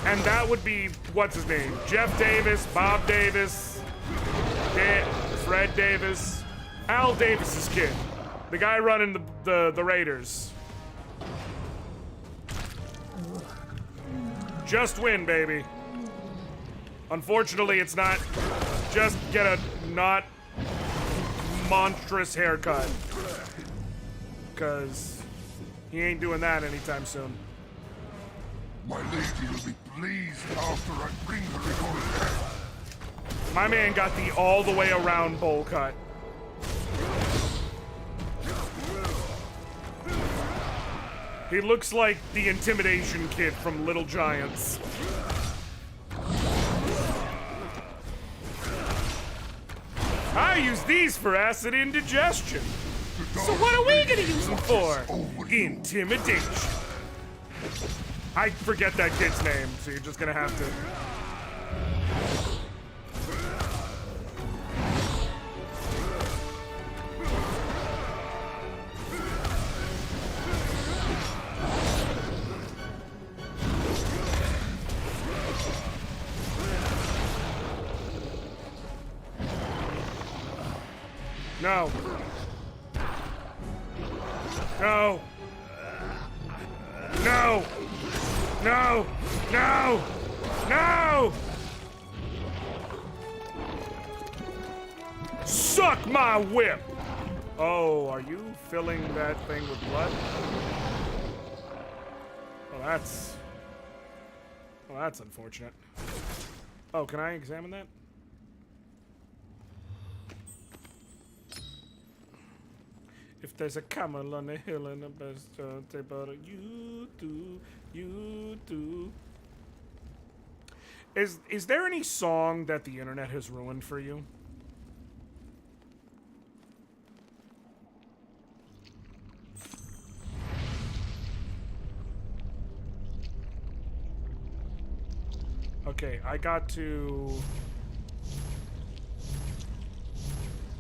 And that would be, what's his name? Jeff Davis, Bob Davis, Fred Davis, Al Davis's kid. The guy running the Raiders. Just win, baby. Unfortunately, it's not just get a not monstrous haircut. Because he ain't doing that anytime soon. My lady will be pleased after I bring her your head. My man got the all the way around bowl cut. He looks like the intimidation kid from Little Giants. I use these for acid indigestion. So what are we gonna use them for? Intimidation. I forget that kid's name, so you're just gonna have to. No. No. No. No. No. No. Suck my whip. Oh, are you filling that thing with blood? Oh, that's unfortunate. Oh, can I examine that? If there's a camel on the hill and the best but you do. Is there any song that the internet has ruined for you? Okay, I got to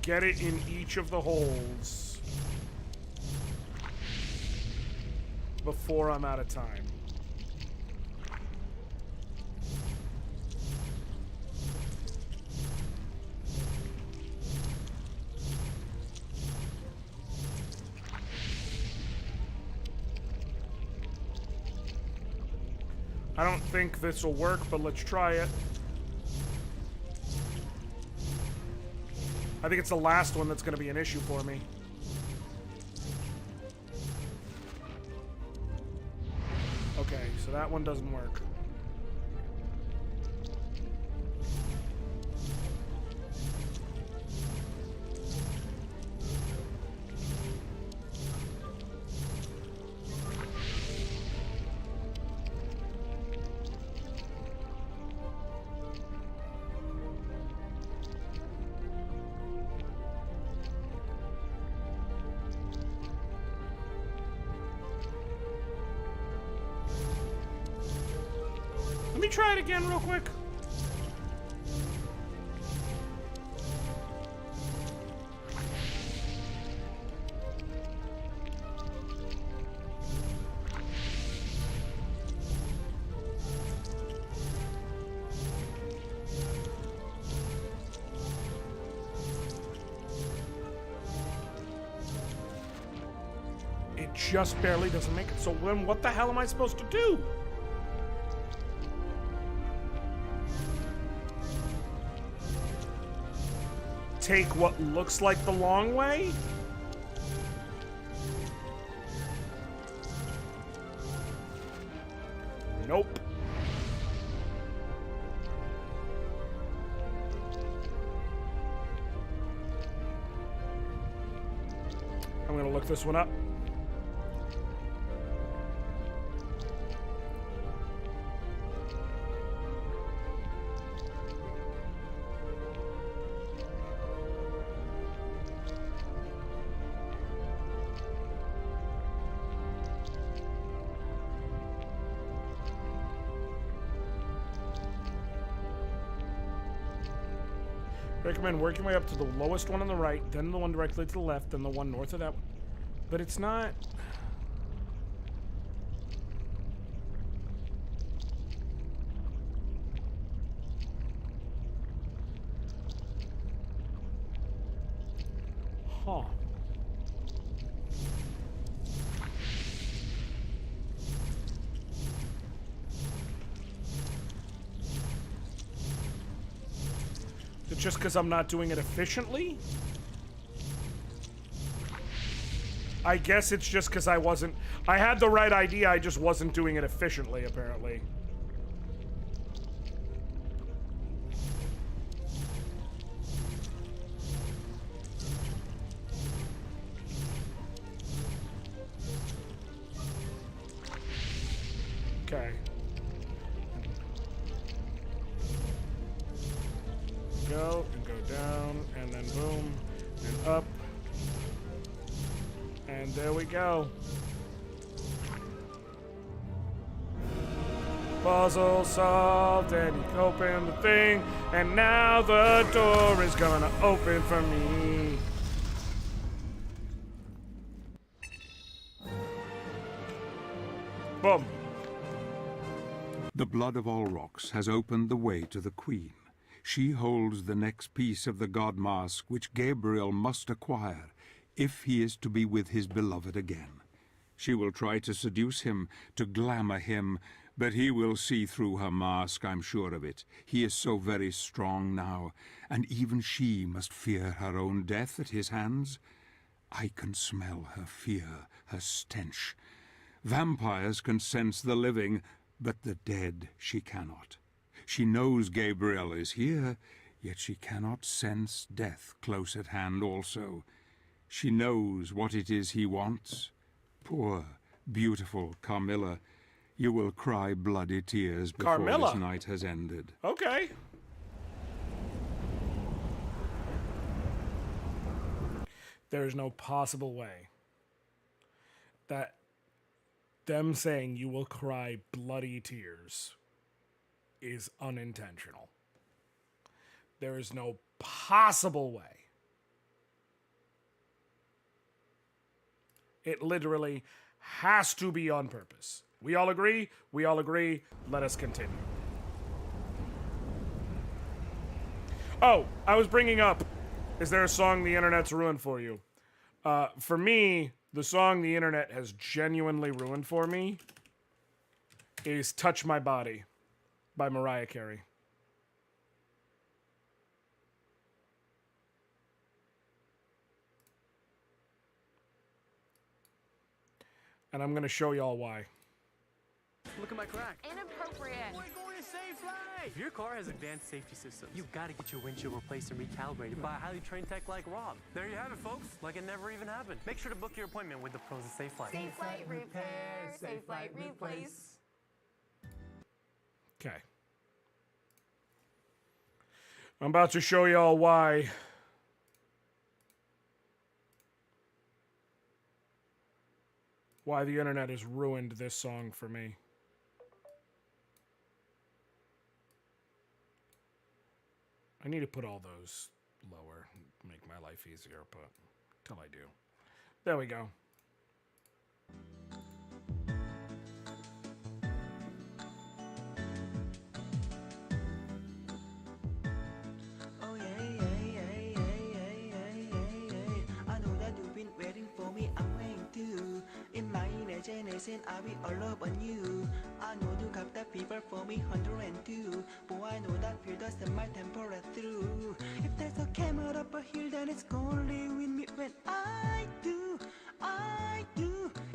get it in each of the holes before I'm out of time. I don't think this will work, but let's try it. I think it's the last one that's going to be an issue for me. Okay, so that one doesn't work. Let me try it again real quick. just barely doesn't make it. So then what the hell am I supposed to do? Take what looks like the long way? Nope. I'm gonna look this one up. Recommend working my way up to the lowest one on the right, then the one directly to the left, then the one north of that one. But it's not... Huh. Is it just because I'm not doing it efficiently? I guess it's just because I wasn't... I had the right idea, I just wasn't doing it efficiently, apparently. Okay. Go, and go down, and then boom, and up. And there we go. Puzzle solved, and you can open the thing, and now the door is gonna open for me. Boom. The blood of Olrox has opened the way to the Queen. She holds the next piece of the god mask which Gabriel must acquire if he is to be with his beloved again. She will try to seduce him, to glamour him, but he will see through her mask, I'm sure of it. He is so very strong now, and even she must fear her own death at his hands. I can smell her fear, her stench. Vampires can sense the living, but the dead she cannot. She knows Gabriel is here, yet she cannot sense death close at hand also. She knows what it is he wants. Poor, beautiful Carmilla, you will cry bloody tears before this night has ended. Okay. There is no possible way that them saying you will cry bloody tears is unintentional. There is no possible way. It literally has to be on purpose. We all agree? We all agree. Let us continue. Oh, I was bringing up, is there a song the internet's ruined for you? For me, the song the internet has genuinely ruined for me is Touch My Body by Mariah Carey. And I'm going to show y'all why. Look at my crack. Inappropriate. We're going to save life. If your car has advanced safety systems, you've got to get your windshield replaced and recalibrated by a highly trained tech like Rob. There you have it, folks. Like it never even happened. Make sure to book your appointment with the pros of Safe Flight. Safe Flight repair, Safe Flight replace. Okay. I'm about to show y'all why. Why the internet has ruined this song for me. I need to put all those lower, make my life easier, but until I do. There we go. Oh yeah, yeah, yeah, yeah, yeah, yeah, yeah, yeah. I know that you've been waiting for me. I'm waiting too. In my poison, I will all up on you. I know you got that fever for me, 102. But I know that fear doesn't my temperature through. If there's a camera up a hill, then it's gonna live with me when I do.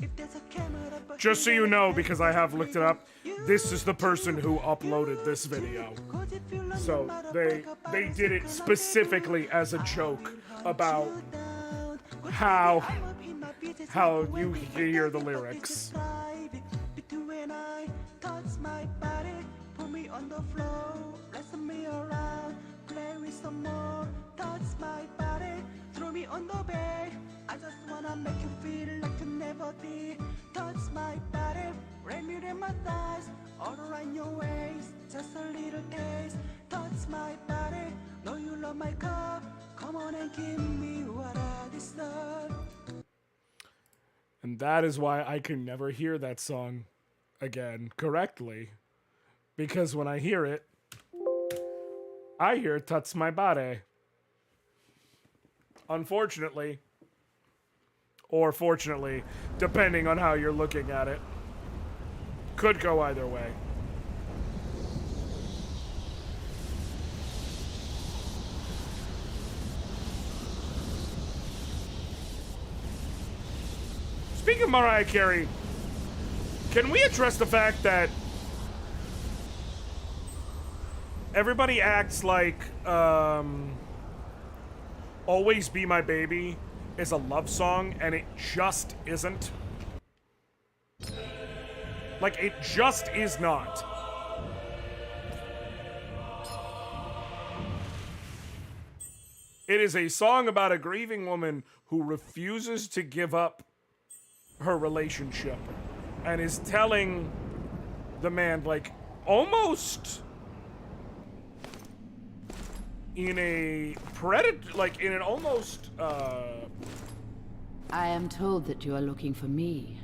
If there's a camera up a Just so hill, you then know, it's because I have looked it up, this is the person who uploaded this video. So they did it specifically as a joke about how you hear the lyrics. When I touch my body, put me on the floor, wrestle me around, play with some more, touch my body, throw me on the bed. I just wanna make you feel like you never did. Touch my body, rain me in my thighs, all around your waist, just a little taste. Touch my body, know you love my cup, come on and give me what I deserve. And that is why I can never hear that song again correctly. Because when I hear it touch my body. Unfortunately. Or fortunately, depending on how you're looking at it. Could go either way. Speaking of Mariah Carey, can we address the fact that everybody acts like Always Be My Baby is a love song, and it just isn't? Like, it just is not. It is a song about a grieving woman who refuses to give up her relationship and is telling the man, like, almost in a in an almost I am told that you are looking for me.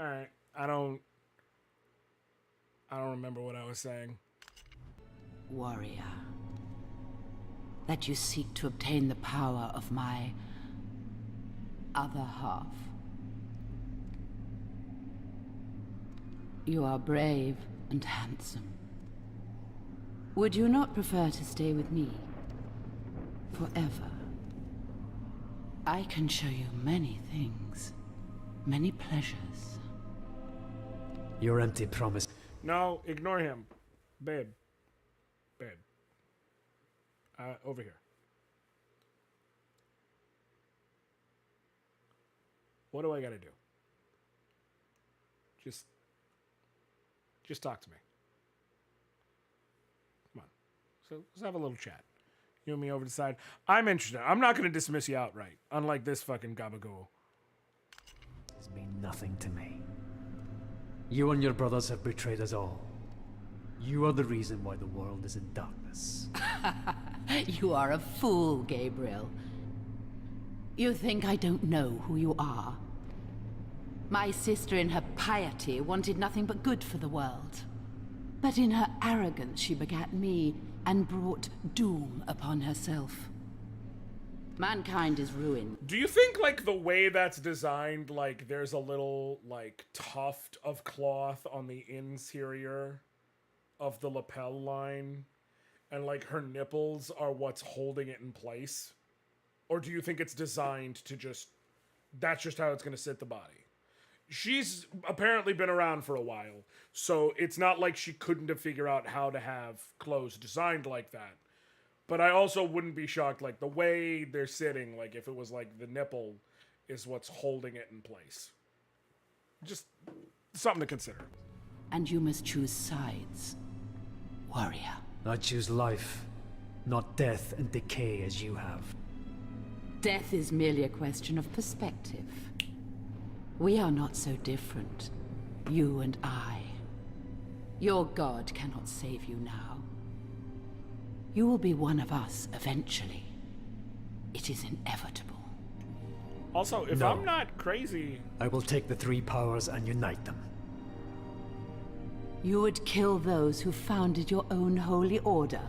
all right, I don't remember what I was saying. Warrior. That you seek to obtain the power of my other half. You are brave and handsome. Would you not prefer to stay with me forever? I can show you many things, many pleasures. Your empty promise. No, ignore him. Babe. Over here. What do I gotta do? Just talk to me. Come on. So let's have a little chat. You and me over the side. I'm interested. I'm not gonna dismiss you outright, unlike this fucking gabagool. It's mean nothing to me. You and your brothers have betrayed us all. You are the reason why the world is in darkness. You are a fool, Gabriel. You think I don't know who you are? My sister in her piety wanted nothing but good for the world. But in her arrogance she begat me and brought doom upon herself. Mankind is ruined. Do you think, like, the way that's designed, like, there's a little, like, tuft of cloth on the interior of the lapel line, and, like, her nipples are what's holding it in place? Or do you think it's designed to just... that's just how it's going to sit the body? She's apparently been around for a while, so it's not like she couldn't have figured out how to have clothes designed like that. But I also wouldn't be shocked, like, the way they're sitting, like, if it was, like, the nipple is what's holding it in place. Just something to consider. And you must choose sides, warrior. I choose life, not death and decay as you have. Death is merely a question of perspective. We are not so different, you and I. Your god cannot save you now. You will be one of us eventually. It is inevitable. Also, if No. I'm not crazy... I will take the three powers and unite them. You would kill those who founded your own holy order.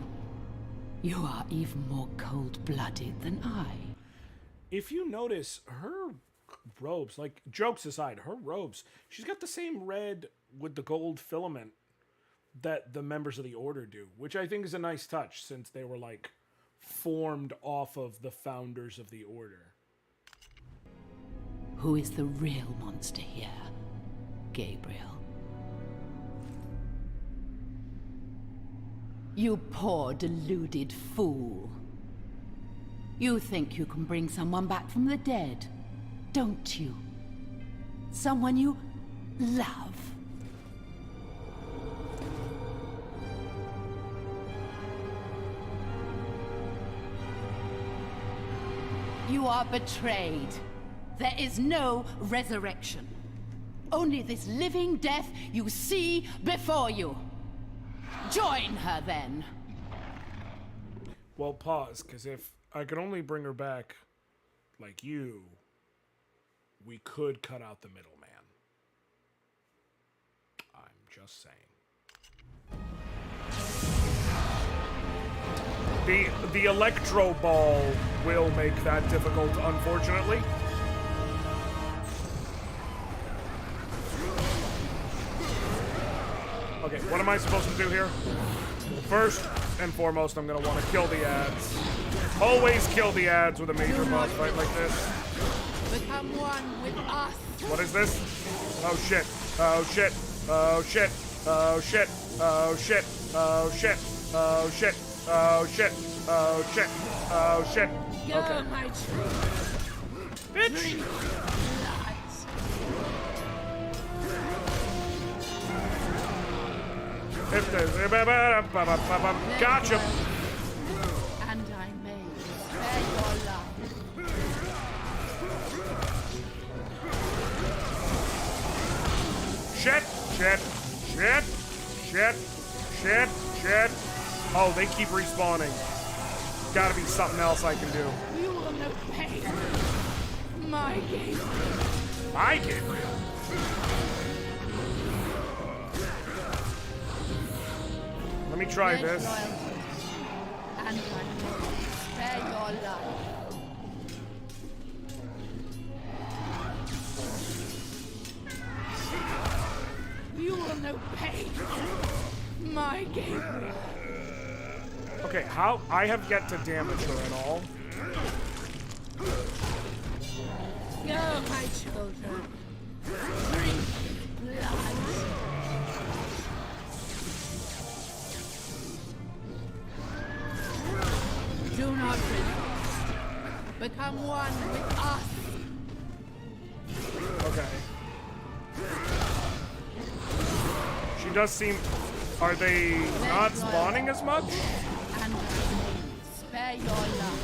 You are even more cold-blooded than I. If you notice, her robes, like, jokes aside, her robes, she's got the same red with the gold filament that the members of the Order do, which I think is a nice touch, since they were, like, formed off of the founders of the Order. Who is the real monster here, Gabriel? You poor, deluded fool. You think you can bring someone back from the dead, don't you? Someone you love. You are betrayed. There is no resurrection. Only this living death you see before you. Join her, then. Well, pause, because if I could only bring her back like you, we could cut out the middleman. I'm just saying. The electro ball will make that difficult, unfortunately. Okay, what am I supposed to do here? First and foremost, I'm going to want to kill the ads. Always kill the ads with a major boss fight like this. Become one with us. What is this? Oh shit. Oh shit. Oh shit. Oh shit. Oh shit. Oh shit. Oh shit. Oh shit. Oh shit. Oh shit. Go, Okay. my true. Bitch! If there's gotcha. And I may spare your love. Shit, shit, shit, shit, shit, shit. Oh, they keep respawning. Gotta be something else I can do. You will know pain. My Gabriel. My Gabriel. Let me try Pledge this. loyalty, and I may spare your life. You will know pain. My Gabriel. Okay, how? I have yet to damage her at all. Go, my children. Drink blood. Do not resist. Become one with us. Okay. She does seem... Are they not spawning as much? And spare your love.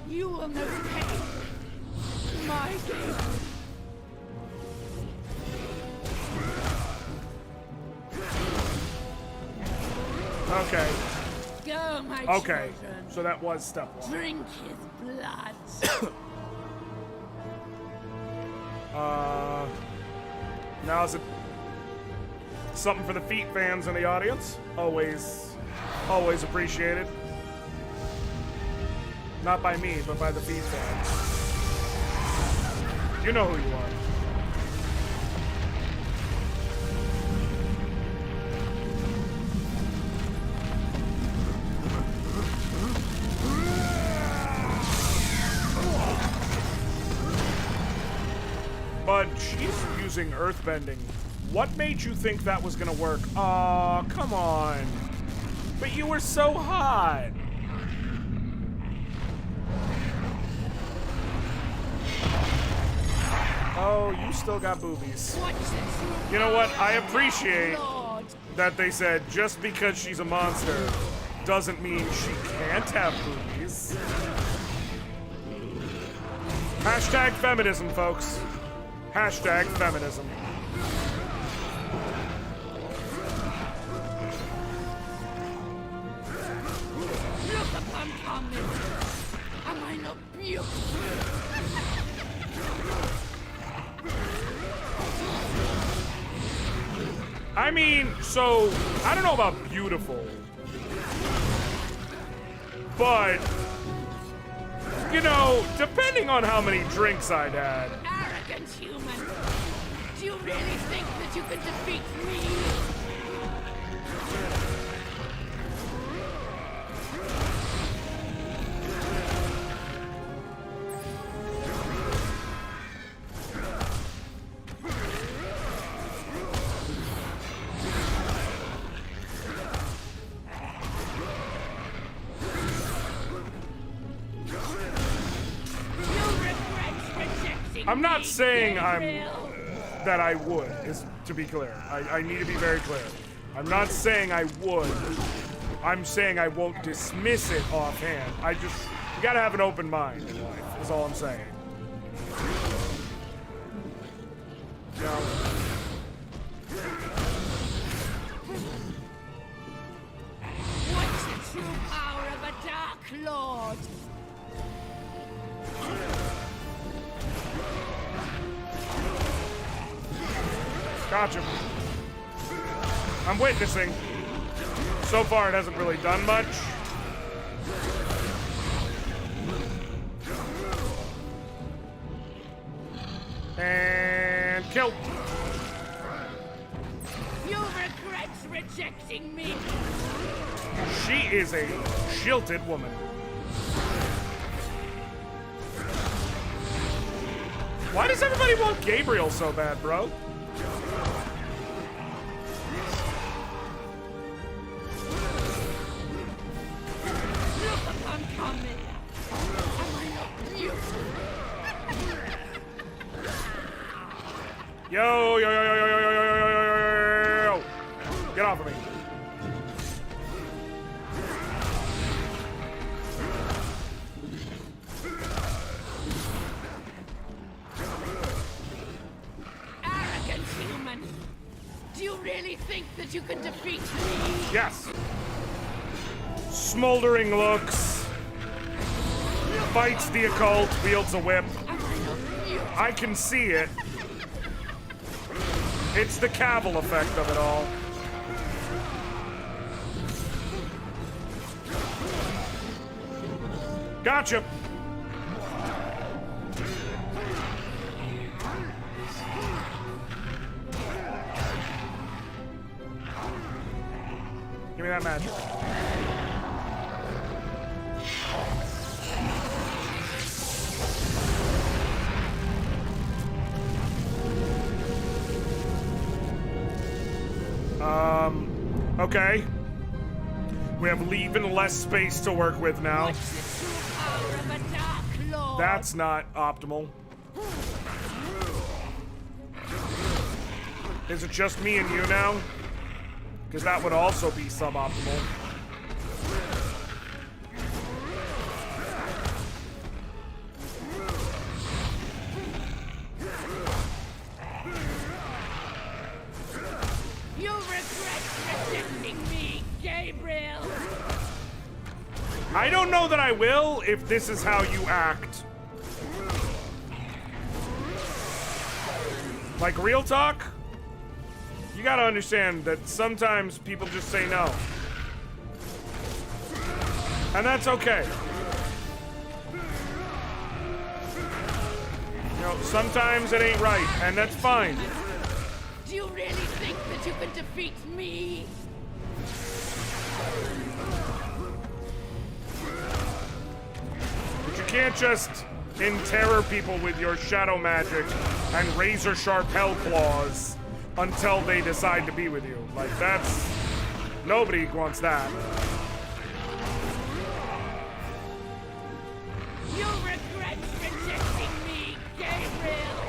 You will know pain. My Gabriel. Okay. Go, my Okay. children. So that was step one. Drink his blood. Now is it something for the feet fans in the audience? Always appreciated. Not by me, but by the feet fans. You know who you are. But she's using earthbending. What made you think that was gonna work? Aw, come on. But you were so hot. Oh, you still got boobies. You know what? I appreciate that they said just because she's a monster doesn't mean she can't have boobies. Hashtag feminism, folks. Hashtag feminism. Look upon coming. Am I not beautiful? I mean, so, I don't know about beautiful, but, you know, depending on how many drinks I'd had. Arrogant human! Do you really think that you can defeat me? I'm not saying that I would, is to be clear. I need to be very clear. I'm not saying I would. I'm saying I won't dismiss it offhand. You gotta have an open mind in life, is all I'm saying. You know? What's the true power of a Dark Lord? Gotcha. I'm witnessing. So far, it hasn't really done much. And kill. You regret rejecting me. She is a jilted woman. Why does everybody want Gabriel so bad, bro? Yo, yo, yo, yo, yo, yo, yo, yo, yo, yo, yo, yo. Get off of me. Arrogant human. Do you really think that you can defeat me? Yes. Smoldering looks. Fights the occult, wields a whip. I can see it. It's the Cavill effect of it all. Gotcha. Give me that magic. Okay. We have even less space to work with now. What's the true power of a Dark Lord? That's not optimal. Is it just me and you now? Because that would also be suboptimal. You regret rejecting me, Gabriel. I don't know that I will if this is how you act. Like, real talk? You gotta understand that sometimes people just say no. And that's okay. You know, sometimes it ain't right, and that's fine. Do you really think that you can defeat me? But you can't just terror people with your shadow magic and razor sharp hell claws until they decide to be with you. Like, that's... Nobody wants that. You regret rejecting me, Gabriel.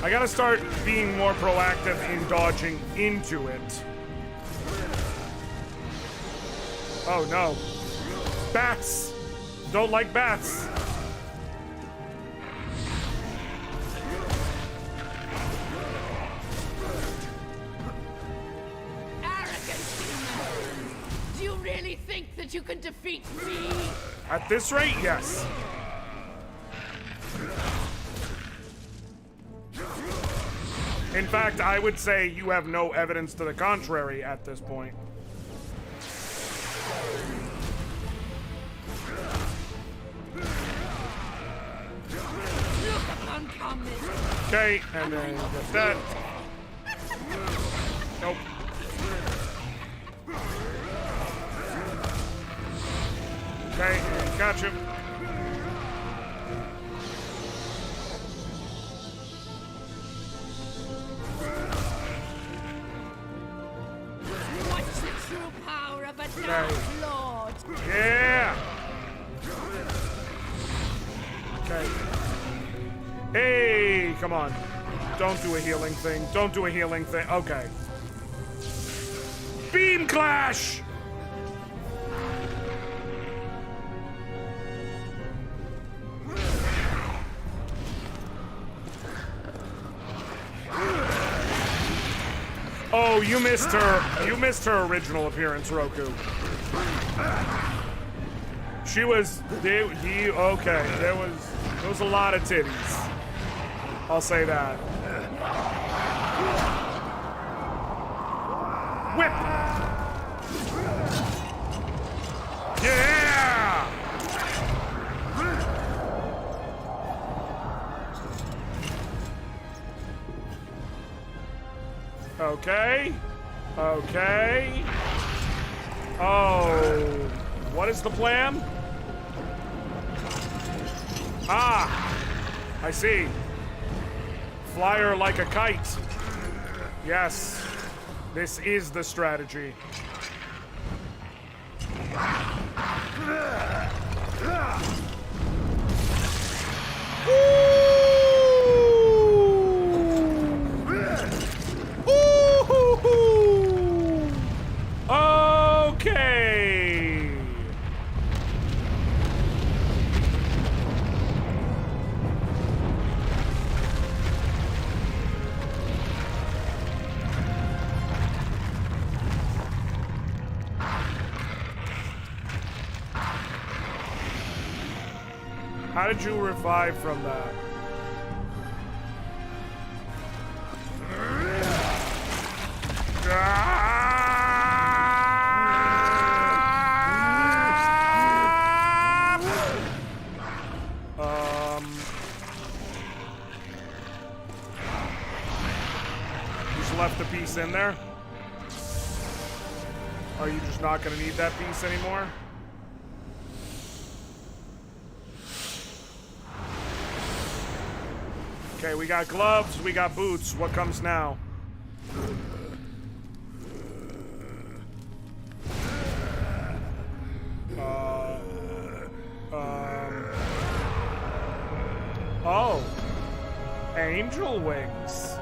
I gotta start being more proactive in dodging into it. Oh no. Bats! Don't like bats. Arrogant human. Do you really think that you can defeat me? At this rate, yes. In fact, I would say you have no evidence to the contrary at this point. Okay, and then get that. Nope. Okay, gotcha. What's the true power of a Dark Lord? Yeah! Okay. Hey, come on. Don't do a healing thing. Don't do a healing thing. Okay. Beam Clash! Oh, you missed her. You missed her original appearance, Roku. She was. Okay. There was a lot of titties. I'll say that. Whip. Yeah. Okay. Okay. Oh. What is the plan? Ah. I see. Flyer like a kite. Yes. This is the strategy. Okay. How did you revive from that? Just left the piece in there? Are you just not gonna need that piece anymore? Okay, we got gloves, we got boots. What comes now? Oh. Angel wings.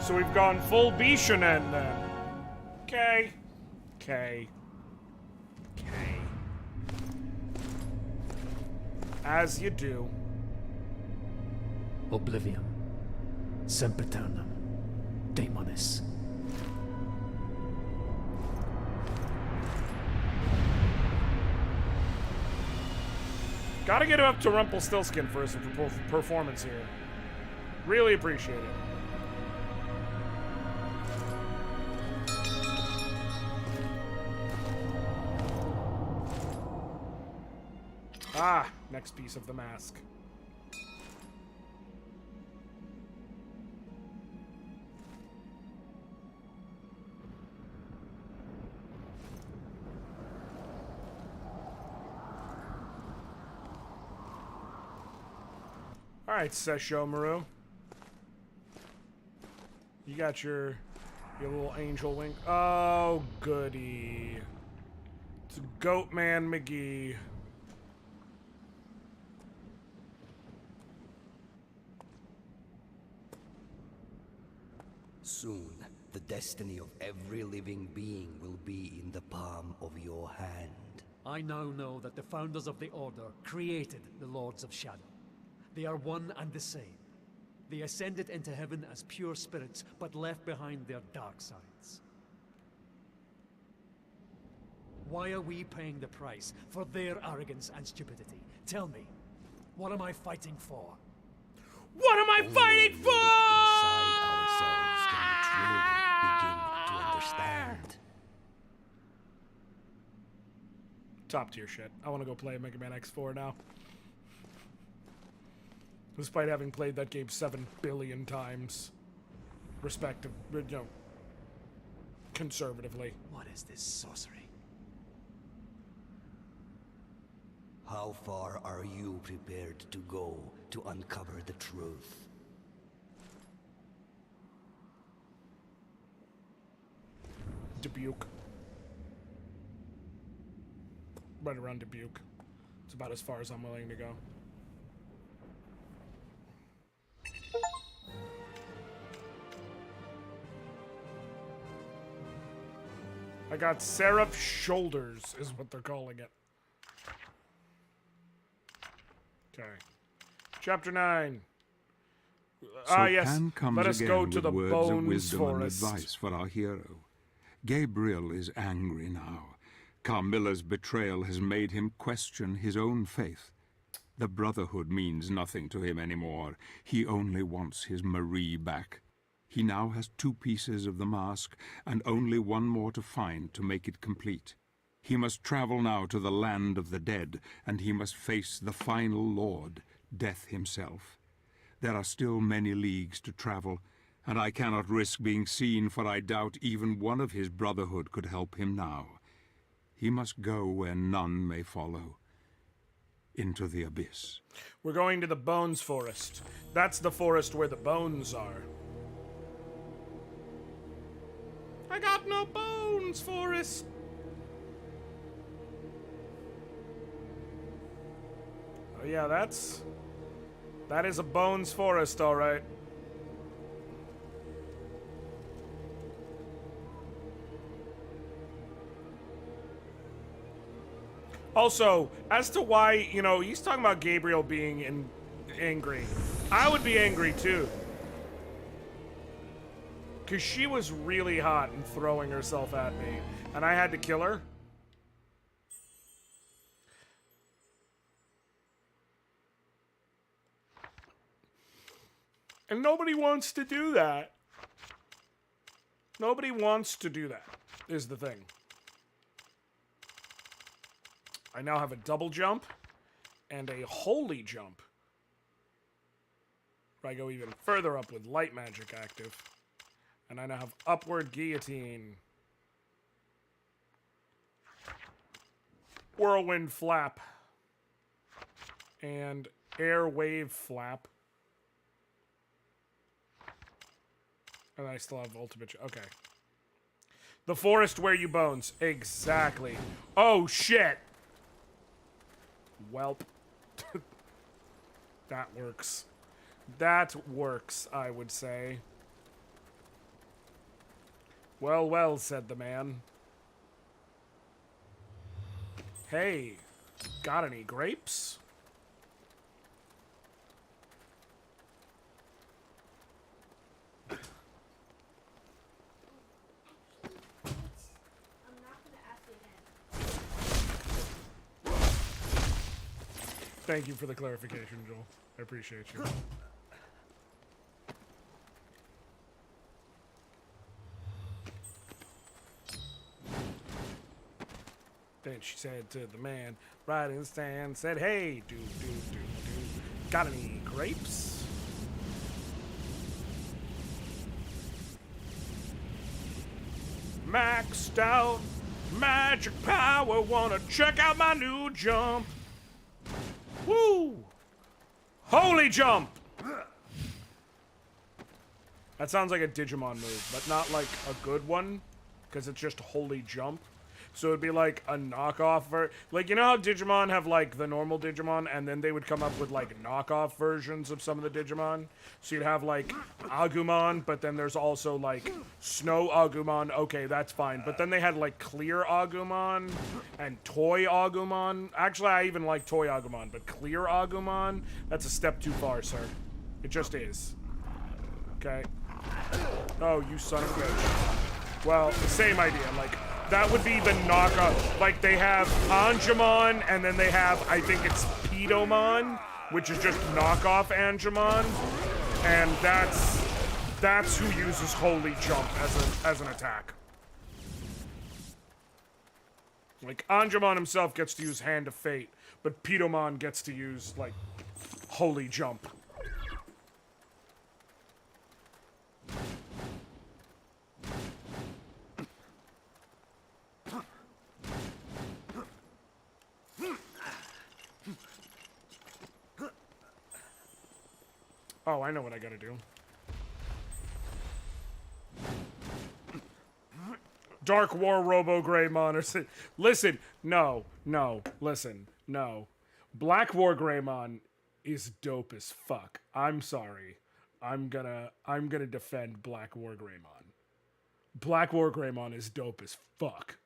So we've gone full Bishonen then. Okay. Okay. Okay. As you do. Oblivion. Sempiternum. Daemonis. Gotta get up to Rumpelstiltskin for his performance here. Really appreciate it. Ah, next piece of the mask. All right, Sesho Maru. You got your little angel wing. Oh, goody. It's Goatman McGee. Soon, the destiny of every living being will be in the palm of your hand. I now know that the founders of the Order created the Lords of Shadow. They are one and the same. They ascended into heaven as pure spirits, but left behind their dark sides. Why are we paying the price for their arrogance and stupidity? Tell me, what am I fighting for? What am I fighting for? Inside ourselves can we truly begin to understand. Top tier shit. I want to go play Mega Man X4 now. Despite having played that game 7 billion times. Conservatively. What is this sorcery? How far are you prepared to go to uncover the truth? Dubuque. Right around Dubuque. It's about as far as I'm willing to go. I got Seraph Shoulders, is what they're calling it. Okay. Chapter 9. So Yes. Pan comes Let us again go to with the words of Bones wisdom Forest. and advice for our hero. Gabriel is angry now. Carmilla's betrayal has made him question his own faith. The Brotherhood means nothing to him anymore. He only wants his Marie back. He now has 2 pieces of the mask, and only 1 more to find to make it complete. He must travel now to the land of the dead, and he must face the final Lord, Death himself. There are still many leagues to travel, and I cannot risk being seen, for I doubt even one of his Brotherhood could help him now. He must go where none may follow. Into the abyss. We're going to the Bones Forest. That's the forest where the bones are. I got no bones, Forest. Oh yeah, that is a Bones Forest, all right. Also, as to why, he's talking about Gabriel being angry. I would be angry too. Because she was really hot and throwing herself at me, and I had to kill her. And nobody wants to do that. Nobody wants to do that, is the thing. I now have a double jump and a holy jump. I go even further up with light magic active. And I now have upward guillotine. Whirlwind flap. And air wave flap. And I still have ultimate. Okay. The forest where you bones. Exactly. Oh, shit. Welp. That works. That works, I would say. Well, well, said the man. Hey, got any grapes? Thank you for the clarification, Joel. I appreciate you. Then she said to the man right in the stand, said, hey, do. Got any grapes? Maxed out magic power, wanna check out my new jump. Woo! Holy jump! That sounds like a Digimon move, but not like a good one, because it's just holy jump. So it'd be like a knockoff like, you know how Digimon have like the normal Digimon, and then they would come up with like knockoff versions of some of the Digimon? So you'd have like Agumon, but then there's also like Snow Agumon. Okay, that's fine. But then they had like Clear Agumon and Toy Agumon. Actually, I even like Toy Agumon, but Clear Agumon, that's a step too far, sir. It just is. Okay. Oh, you son of a bitch. Well, the same idea, like That would be the knockoff. Like, they have Angemon, and then they have, I think it's Pedomon, which is just knockoff Angemon. And that's who uses Holy Jump as an attack. Like, Angemon himself gets to use Hand of Fate, but Pedomon gets to use, like, Holy Jump. Oh, I know what I gotta do. Dark War Robo Greymon. Listen, no, listen, no. Black War Greymon is dope as fuck. I'm sorry. I'm gonna defend Black War Greymon. Black War Greymon is dope as fuck.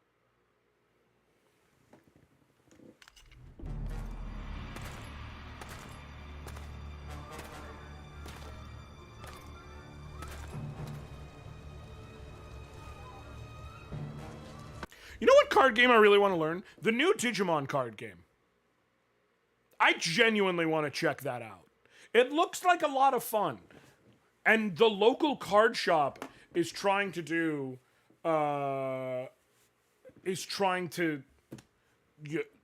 You know what card game I really want to learn? The new Digimon card game. I genuinely want to check that out. It looks like a lot of fun. And the local card shop is trying to do...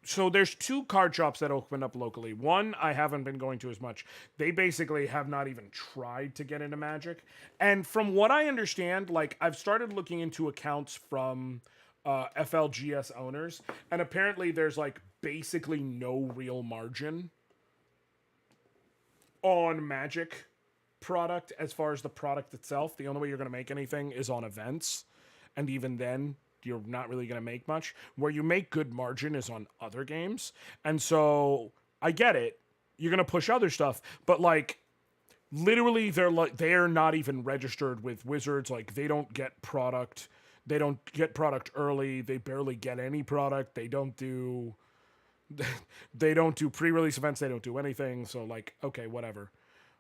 So there's 2 card shops that opened up locally. One I haven't been going to as much. They basically have not even tried to get into Magic. And from what I understand, like, I've started looking into accounts from... FLGS owners, and apparently there's like basically no real margin on Magic product as far as the product itself. The only way you're going to make anything is on events, and even then you're not really going to make much. Where you make good margin is on other games. And so I get it, you're going to push other stuff, but like literally they're not even registered with Wizards. Like, they don't get product. They don't get product early. They barely get any product. They don't do pre-release events. They don't do anything. So, like, okay, whatever.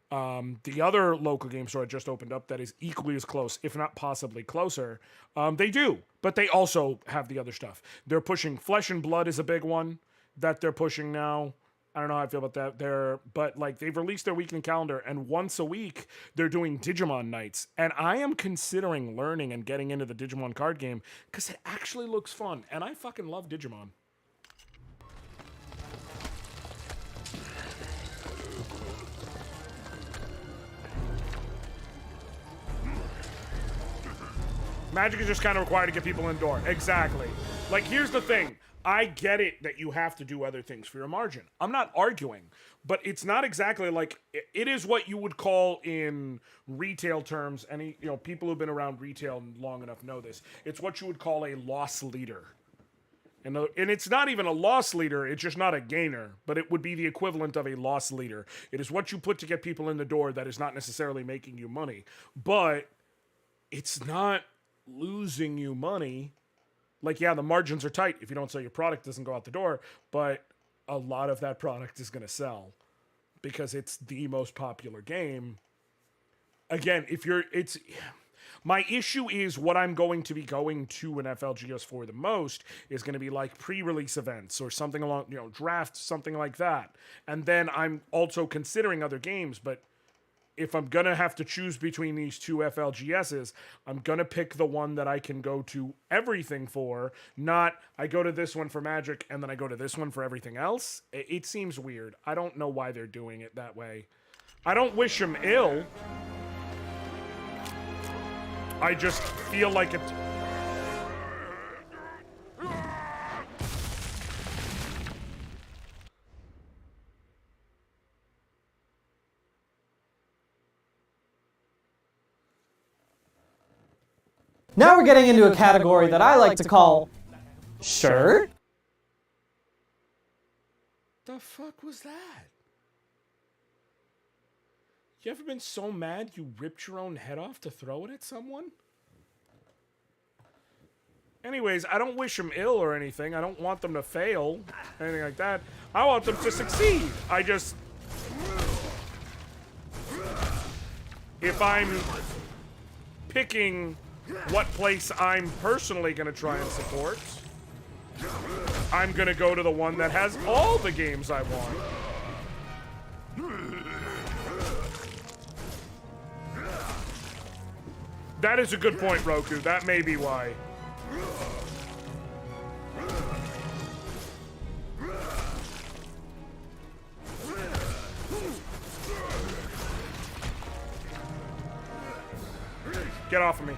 The other local game store I just opened up that is equally as close, if not possibly closer, they do. But they also have the other stuff. They're pushing Flesh and Blood is a big one that they're pushing now. I don't know how I feel about that. But like, they've released their weekly calendar, and once a week they're doing Digimon nights. And I am considering learning and getting into the Digimon card game because it actually looks fun, and I fucking love Digimon. Magic is just kind of required to get people indoor. Exactly. Like, here's the thing. I get it that you have to do other things for your margin. I'm not arguing, but it's not exactly like, it is what you would call in retail terms, and people who've been around retail long enough know this. It's what you would call a loss leader. And it's not even a loss leader, it's just not a gainer, but it would be the equivalent of a loss leader. It is what you put to get people in the door that is not necessarily making you money, but it's not losing you money. Like, yeah, the margins are tight if you don't sell your product, doesn't go out the door, but a lot of that product is going to sell because it's the most popular game. Again, my issue is what I'm going to be going to an FLGS for the most is going to be like pre-release events or something along, drafts, something like that. And then I'm also considering other games, but if I'm going to have to choose between these 2 FLGSs, I'm going to pick the one that I can go to everything for, not I go to this one for Magic and then I go to this one for everything else. It seems weird. I don't know why they're doing it that way. I don't wish them ill. I just feel like it's... Now we're getting into a category that I like to call shirt. The fuck was that? You ever been so mad you ripped your own head off to throw it at someone? Anyways, I don't wish them ill or anything. I don't want them to fail, anything like that. I want them to succeed. I just... If I'm picking what place I'm personally going to try and support, I'm going to go to the one that has all the games I want. That is a good point, Roku. That may be why. Get off of me.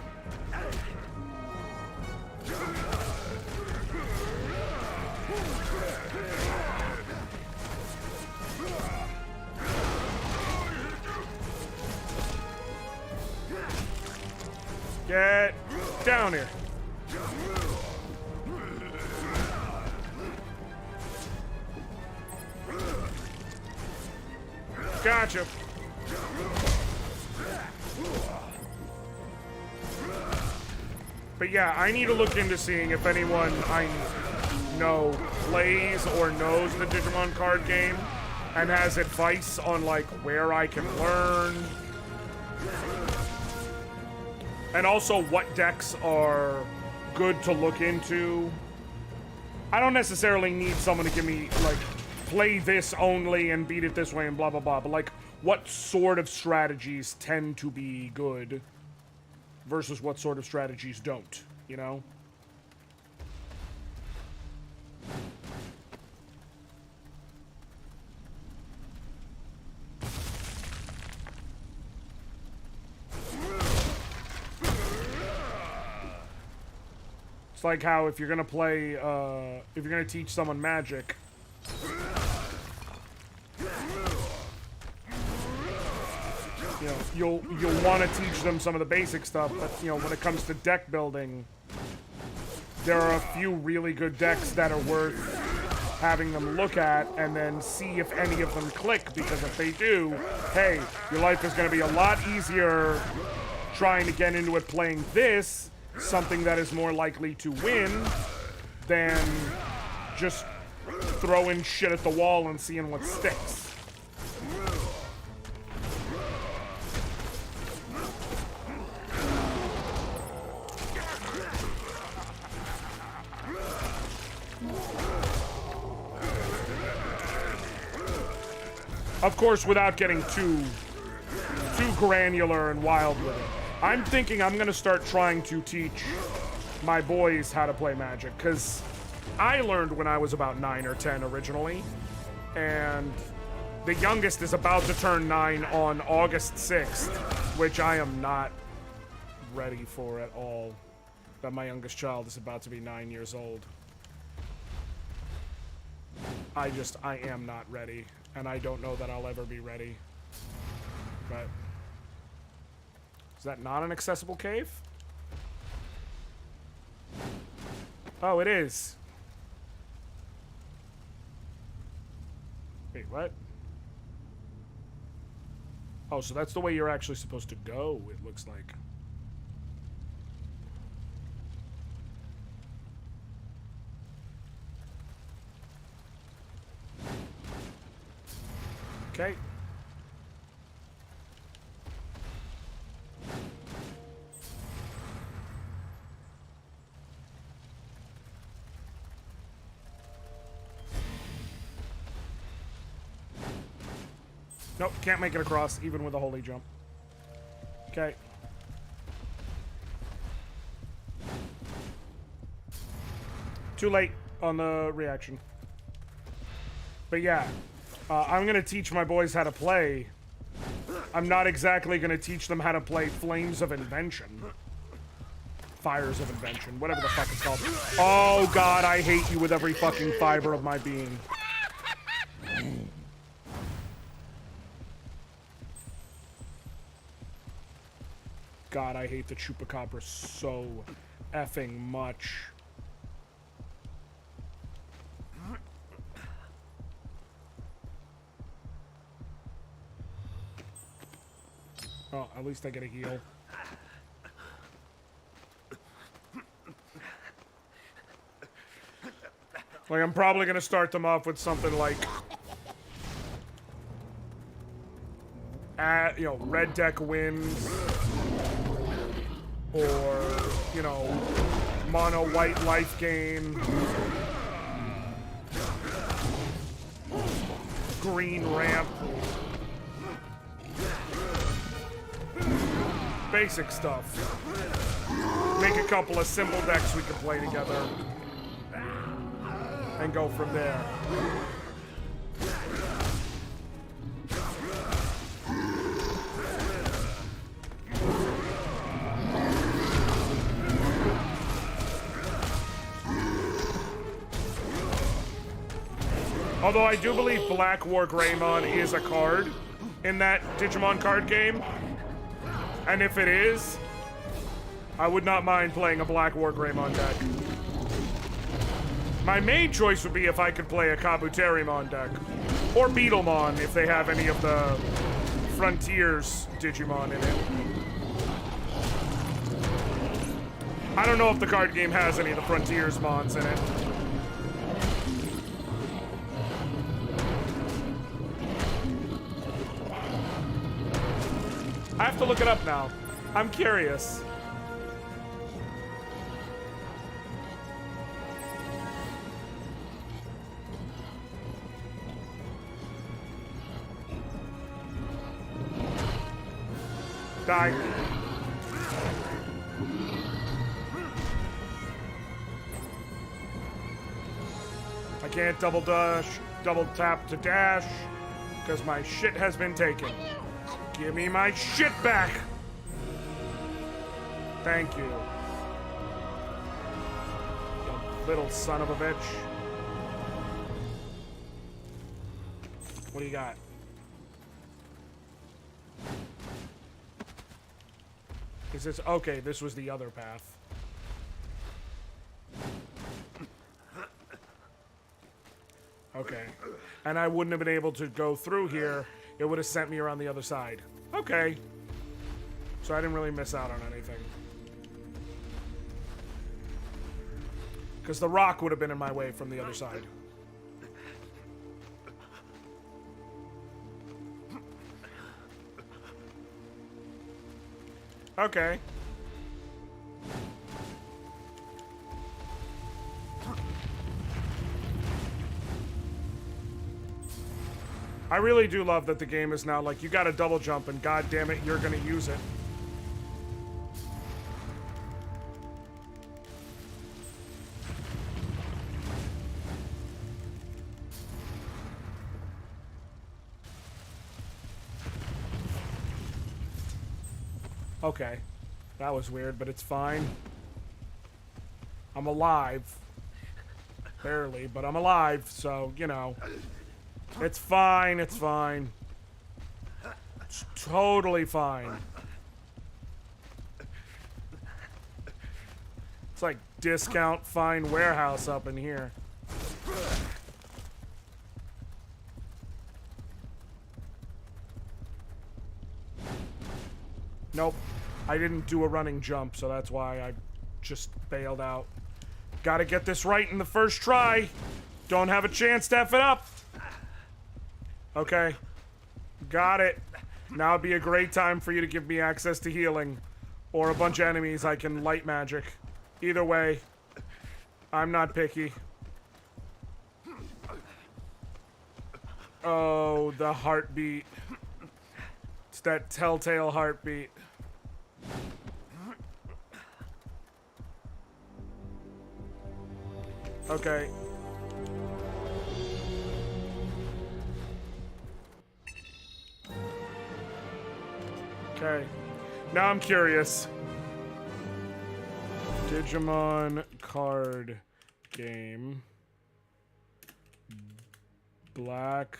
Get down here. Gotcha. But yeah, I need to look into seeing if anyone I know plays or knows the Digimon card game and has advice on like where I can learn. And also what decks are good to look into. I don't necessarily need someone to give me like play this only and beat it this way and blah blah blah, but like what sort of strategies tend to be good versus what sort of strategies don't, you know? It's like how if you're gonna play, if you're gonna teach someone magic, you know, you'll want to teach them some of the basic stuff, but you know, when it comes to deck building, there are a few really good decks that are worth having them look at and then see if any of them click, because if they do, hey, your life is going to be a lot easier trying to get into it playing this, something that is more likely to win, than just throwing shit at the wall and seeing what sticks. Of course, without getting too granular and wild with it. I'm thinking I'm gonna start trying to teach my boys how to play Magic, because I learned when I was about 9 or 10 originally, and the youngest is about to turn 9 on August 6th, which I am not ready for at all. That my youngest child is about to be 9 years old. I am not ready, and I don't know that I'll ever be ready. But is that not an accessible cave? Oh, it is. Wait, what? Oh, so that's the way you're actually supposed to go, it looks like. Okay. Nope, can't make it across, even with a holy jump. Okay. Too late on the reaction. But yeah, I'm gonna teach my boys how to play. I'm not exactly gonna teach them how to play Flames of Invention. Fires of Invention, whatever the fuck it's called. Oh god, I hate you with every fucking fiber of my being. God, I hate the Chupacabra so effing much. Oh, at least I get a heal. Like, I'm probably gonna start them off with something like, you know, red deck wins. or, you know, mono white life gain, green ramp, basic stuff. Make a couple of simple decks we can play together and go from there. Although I do believe Black War Greymon is a card in that Digimon card game. And if it is, I would not mind playing a Black War Greymon deck. My main choice would be if I could play a Kabuterimon deck. Or Beetlemon if they have any of the Frontiers Digimon in it. I don't know if the card game has any of the Frontiers Mons in it. I have to look it up now. I'm curious. Die. I can't double tap to dash because my shit has been taken. Give me my shit back! Thank you. You little son of a bitch. What do you got? Is this... Okay, this was the other path. Okay. And I wouldn't have been able to go through here. It would have sent me around the other side. Okay. So I didn't really miss out on anything. Because the rock would have been in my way from the other side. Okay. I really do love that the game is now like, you gotta double jump and god damn it, you're gonna use it. Okay. That was weird, but it's fine. I'm alive. Barely, but I'm alive, so, you know. It's fine, it's fine. It's totally fine. It's like discount fine warehouse up in here. Nope. I didn't do a running jump, so that's why I just bailed out. Gotta get this right in the first try. Don't have a chance to F it up. Okay. Got it. Now would be a great time for you to give me access to healing. Or a bunch of enemies I can light magic. Either way, I'm not picky. Oh, the heartbeat. It's that telltale heartbeat. Okay. Okay. Now I'm curious. Digimon card game. Black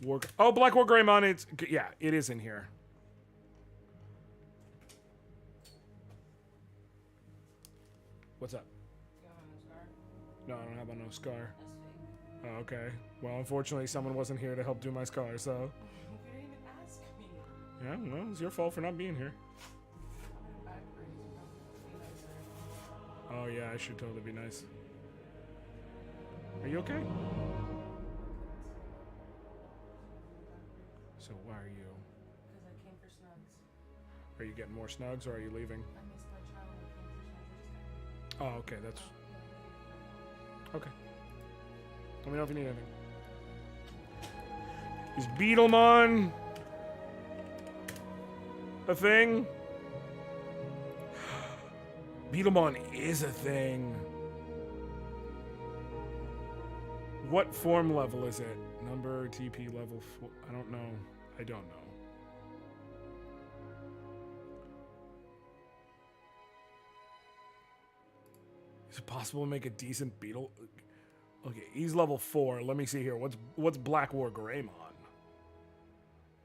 War... Oh, Black War Greymon. It's... Yeah, it is in here. What's up? No, I don't have no scar. Oh, okay. Well, unfortunately, someone wasn't here to help do my scar, so... You didn't even ask me. Yeah, well, it's your fault for not being here. Oh, yeah, I should totally be nice. Are you okay? So, why are you... Because I came for snugs. Are you getting more snugs, or are you leaving? I missed my child. Oh, okay, that's... Okay. Let me know if you need anything. Is Beetlemon a thing? Beetlemon is a thing. What form level is it? Number, TP level 4. I don't know. I don't know. Is it possible to make a decent beetle? Okay, he's level 4. Let me see here. What's Black War Greymon?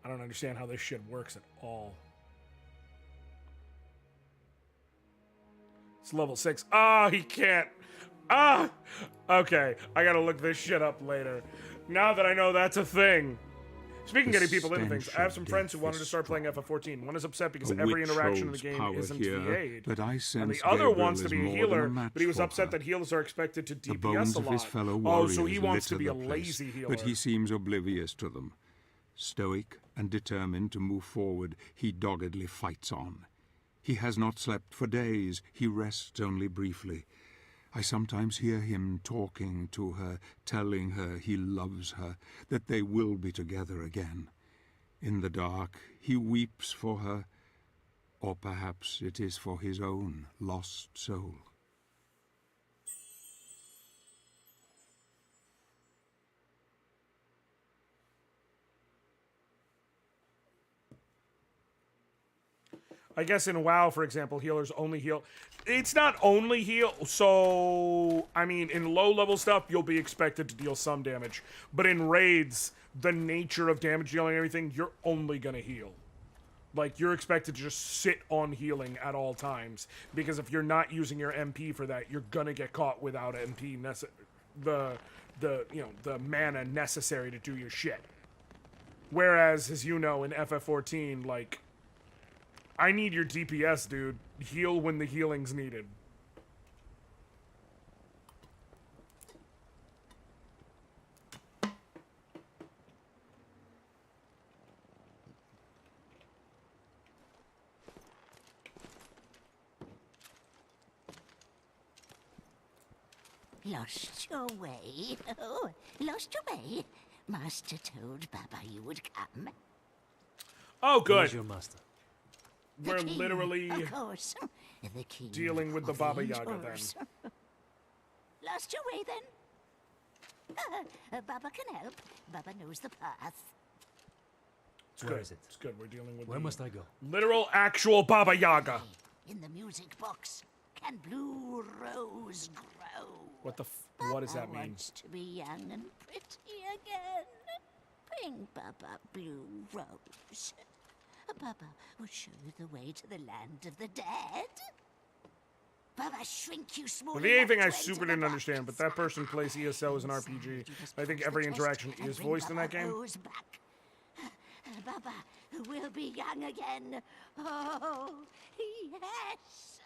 I don't understand how this shit works at all. It's level 6. Ah, he can't. Ah! Okay, I gotta look this shit up later. Now that I know that's a thing. Speaking of getting people into things, I have some friends who wanted to start playing FF14. One is upset because every interaction in the game isn't the aid. But I And the sense other Gabriel wants to is be a more healer, than a match but he was for upset her. that healers are expected to The DPS bones a of his lot. fellow Oh, warriors so he wants to litter be a the place, lazy healer. but he seems oblivious to them. Stoic and determined to move forward, he doggedly fights on. He has not slept for days. He rests only briefly. I sometimes hear him talking to her, telling her he loves her, that they will be together again. In the dark, he weeps for her, or perhaps it is for his own lost soul. I guess in WoW, for example, healers only heal. It's not only heal, so... I mean, in low-level stuff, you'll be expected to deal some damage. But in raids, the nature of damage dealing and everything, you're only gonna heal. Like, you're expected to just sit on healing at all times. Because if you're not using your MP for that, you're gonna get caught without MP, the mana necessary to do your shit. Whereas, as you know, in FF14, like... I need your DPS, dude. Heal when the healing's needed. Lost your way? Oh, lost your way? Master told Baba you would come. Oh, good. Who's your master? We're King, literally of course. The king dealing with the of Baba Yaga then. Endors. Lost your way then? Baba can help. Baba knows the path. It's Where good. is it? It's good. We're dealing with Where must I go? literal, actual Baba Yaga. In the music box, can blue rose grow? What does that mean? Wants to be young and pretty again. Bring Baba blue rose. Baba will show you the way to the land of the dead. Baba shrink you small. Well, the A thing I super didn't understand, but that person plays ESO as an RPG. I think every interaction is voiced in that game. Back. Baba will be young again. Oh, yes.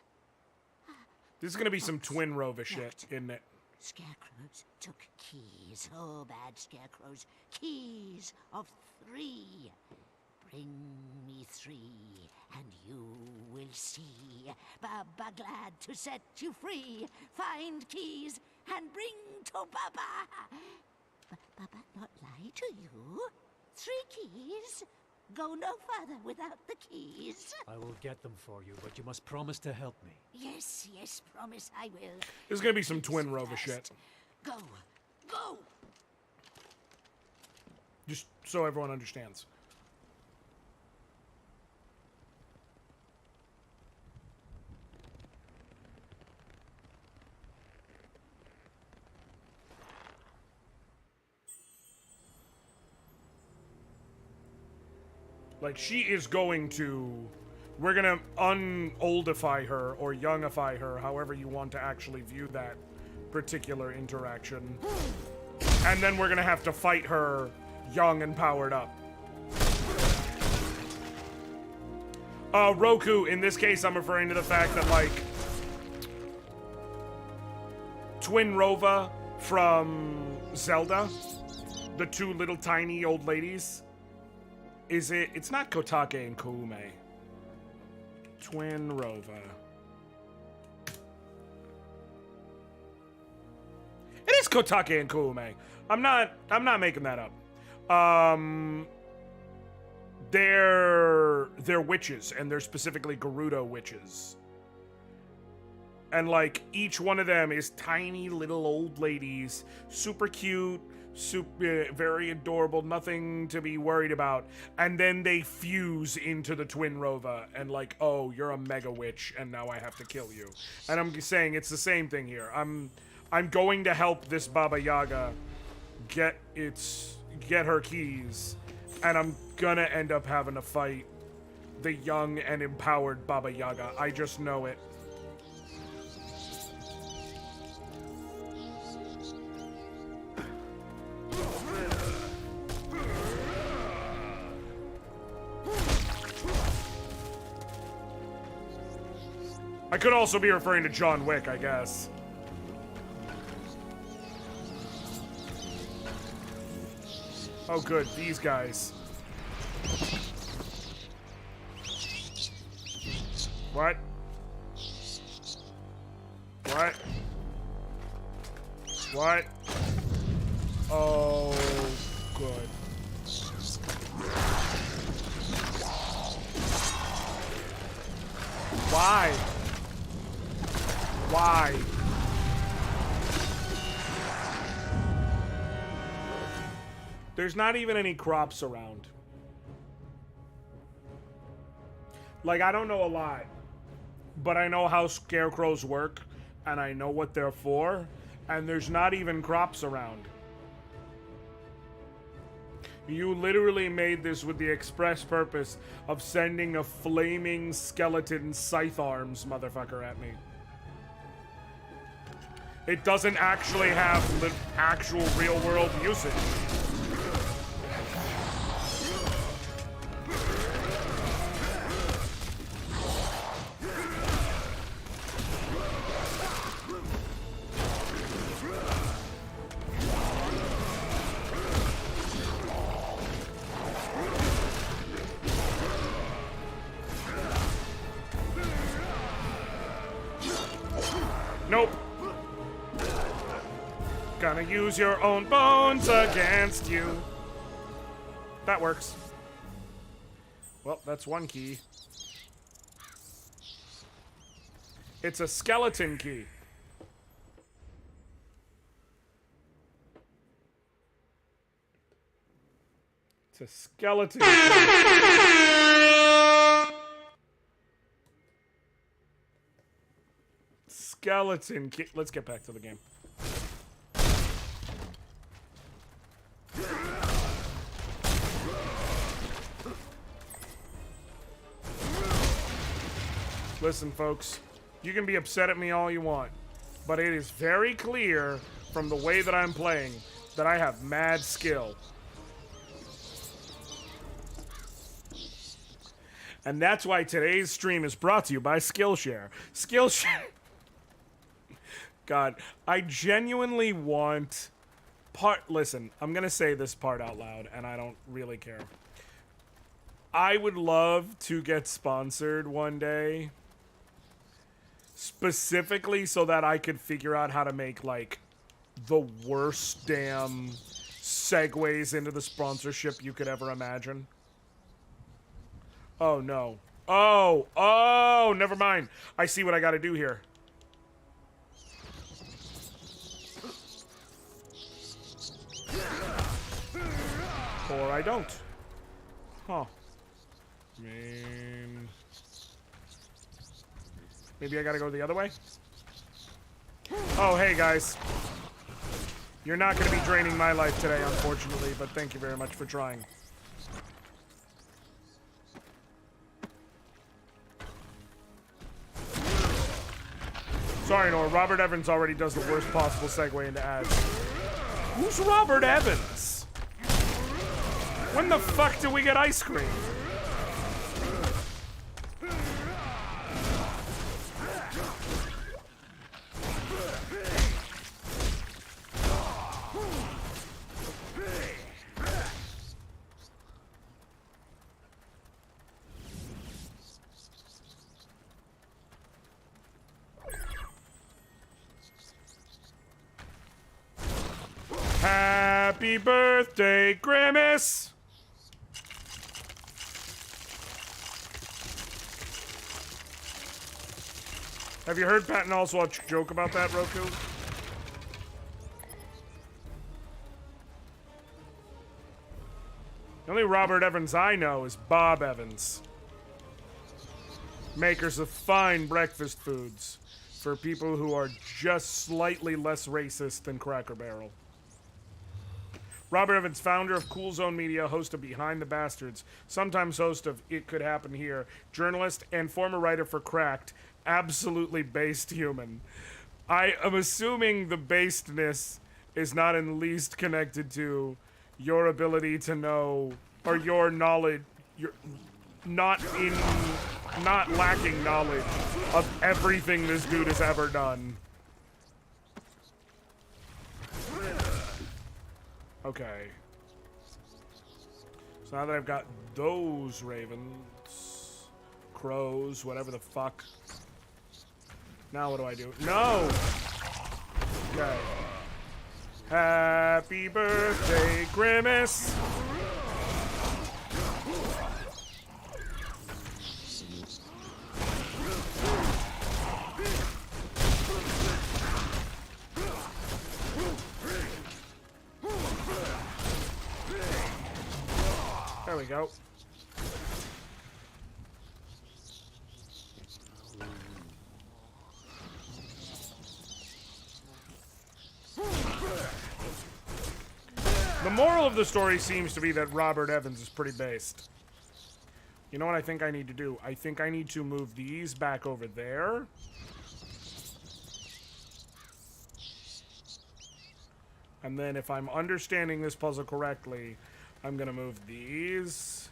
This is gonna be some Twin Rova shit, isn't it? Scarecrows took keys. Oh, bad scarecrows. Keys of 3. Bring me 3, and you will see. Baba glad to set you free. Find keys and bring to Baba. Baba not lie to you. 3 keys. Go no further without the keys. I will get them for you, but you must promise to help me. Yes, promise I will. This is gonna be some Twin Rova shit. Go. Just so everyone understands. Like, she is going to... We're gonna un-oldify her, or youngify her, however you want to actually view that particular interaction. And then we're gonna have to fight her young and powered up. Roku, in this case, I'm referring to the fact that, like... Twin Rova from Zelda, the 2 little tiny old ladies... It's not Kotake and Koume. Twin Rova. Kotake and Kuume. I'm not making that up. They're witches, and they're specifically Gerudo witches. And like each one of them is tiny little old ladies, super cute, super very adorable, nothing to be worried about. And then they fuse into the Twin Rova and like, oh, you're a mega witch, and now I have to kill you. And I'm saying it's the same thing here. I'm going to help this Baba Yaga get her keys, and I'm gonna end up having to fight the young and empowered Baba Yaga. I just know it. I could also be referring to John Wick, I guess. Oh good, these guys. What? What? What? Oh, good. Why? Why? There's not even any crops around. Like, I don't know a lot, but I know how scarecrows work, and I know what they're for, and there's not even crops around. You literally made this with the express purpose of sending a flaming skeleton scythe arms motherfucker at me. It doesn't actually have actual real world usage. Nope. Gonna use your own bones against you. That works. Well, that's one key. It's a skeleton key. It's a skeleton key. Skeleton key. Let's get back to the game. Listen, folks, you can be upset at me all you want, but it is very clear from the way that I'm playing that I have mad skill. And that's why today's stream is brought to you by Skillshare. Skillshare. God, I genuinely want listen, I'm gonna say this part out loud, and I don't really care. I would love to get sponsored one day, specifically so that I could figure out how to make, like, the worst damn segues into the sponsorship you could ever imagine. Oh, no. Oh, never mind. I see what I gotta do here. Or I don't. Huh. Man. Maybe I gotta go the other way? Oh, hey, guys. You're not gonna be draining my life today, unfortunately, but thank you very much for trying. Sorry, Nora. Robert Evans already does the worst possible segue into ads. Who's Robert Evans? When the fuck do we get ice cream? Happy birthday, Grimace! Have you heard Patton Oswalt joke about that, Roku? The only Robert Evans I know is Bob Evans. Makers of fine breakfast foods for people who are just slightly less racist than Cracker Barrel. Robert Evans, founder of Cool Zone Media, host of Behind the Bastards, sometimes host of It Could Happen Here, journalist and former writer for Cracked, absolutely based human. I am assuming the basedness is not in the least connected to your ability to know, or your knowledge, your not lacking knowledge of everything this dude has ever done. Okay. So now that I've got those ravens, crows, whatever the fuck. Now what do I do? No! Okay. Happy birthday, Grimace! There we go. The moral of the story seems to be that Robert Evans is pretty based. You know what I think I need to do? I think I need to move these back over there. And then if I'm understanding this puzzle correctly, I'm gonna move these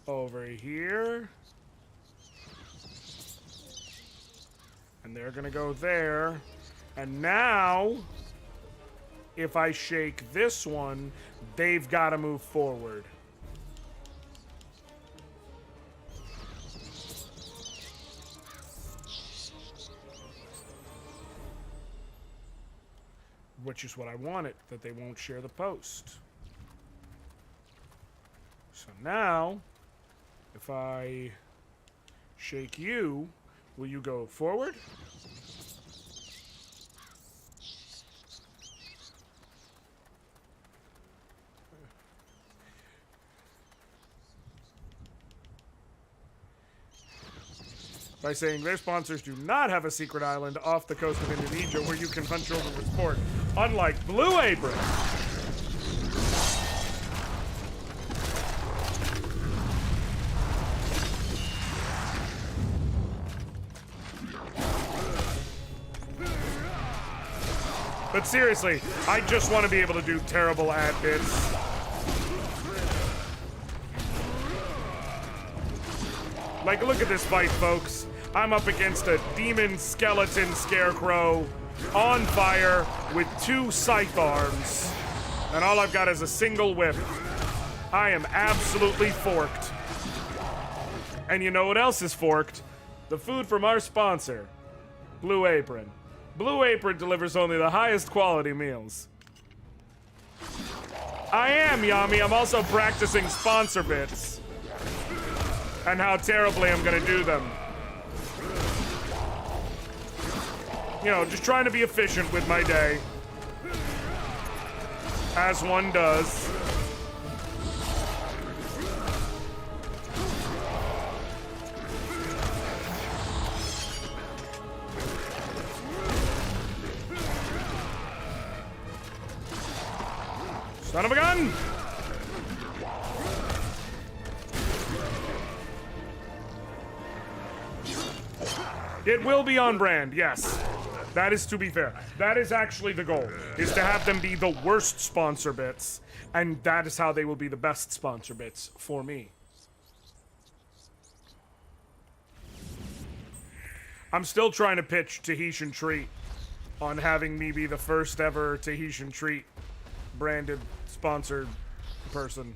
over here. And they're gonna go there. And now, if I shake this one, they've gotta move forward. Which is what I wanted, that they won't share the post. So now, if I shake you, will you go forward? By saying their sponsors do not have a secret island off the coast of Indonesia where you can hunt children with sport, unlike Blue Apron. But seriously, I just want to be able to do terrible ad bits. Like, look at this fight, folks. I'm up against a demon skeleton scarecrow on fire with 2 scythe arms. And all I've got is a single whip. I am absolutely forked. And you know what else is forked? The food from our sponsor, Blue Apron. Blue Apron delivers only the highest quality meals. I am, Yami. I'm also practicing sponsor bits. And how terribly I'm gonna do them. You know, just trying to be efficient with my day. As one does. Son of a gun! It will be on brand, yes. That is to be fair. That is actually the goal, is to have them be the worst sponsor bits, and that is how they will be the best sponsor bits for me. I'm still trying to pitch Tahitian Treat on having me be the first ever Tahitian Treat branded sponsored person.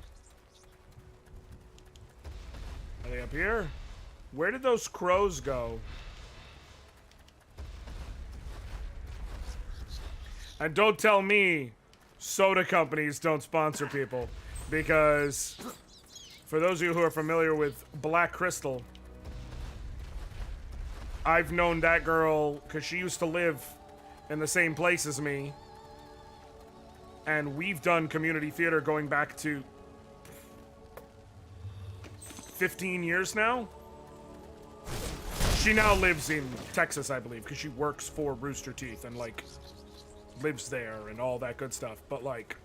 Are they up here? Where did those crows go? And don't tell me soda companies don't sponsor people. Because, for those of you who are familiar with Black Crystal, I've known that girl because she used to live in the same place as me. And we've done community theater going back to 15 years now. She now lives in Texas, I believe, because she works for Rooster Teeth and, like, lives there and all that good stuff. But, like,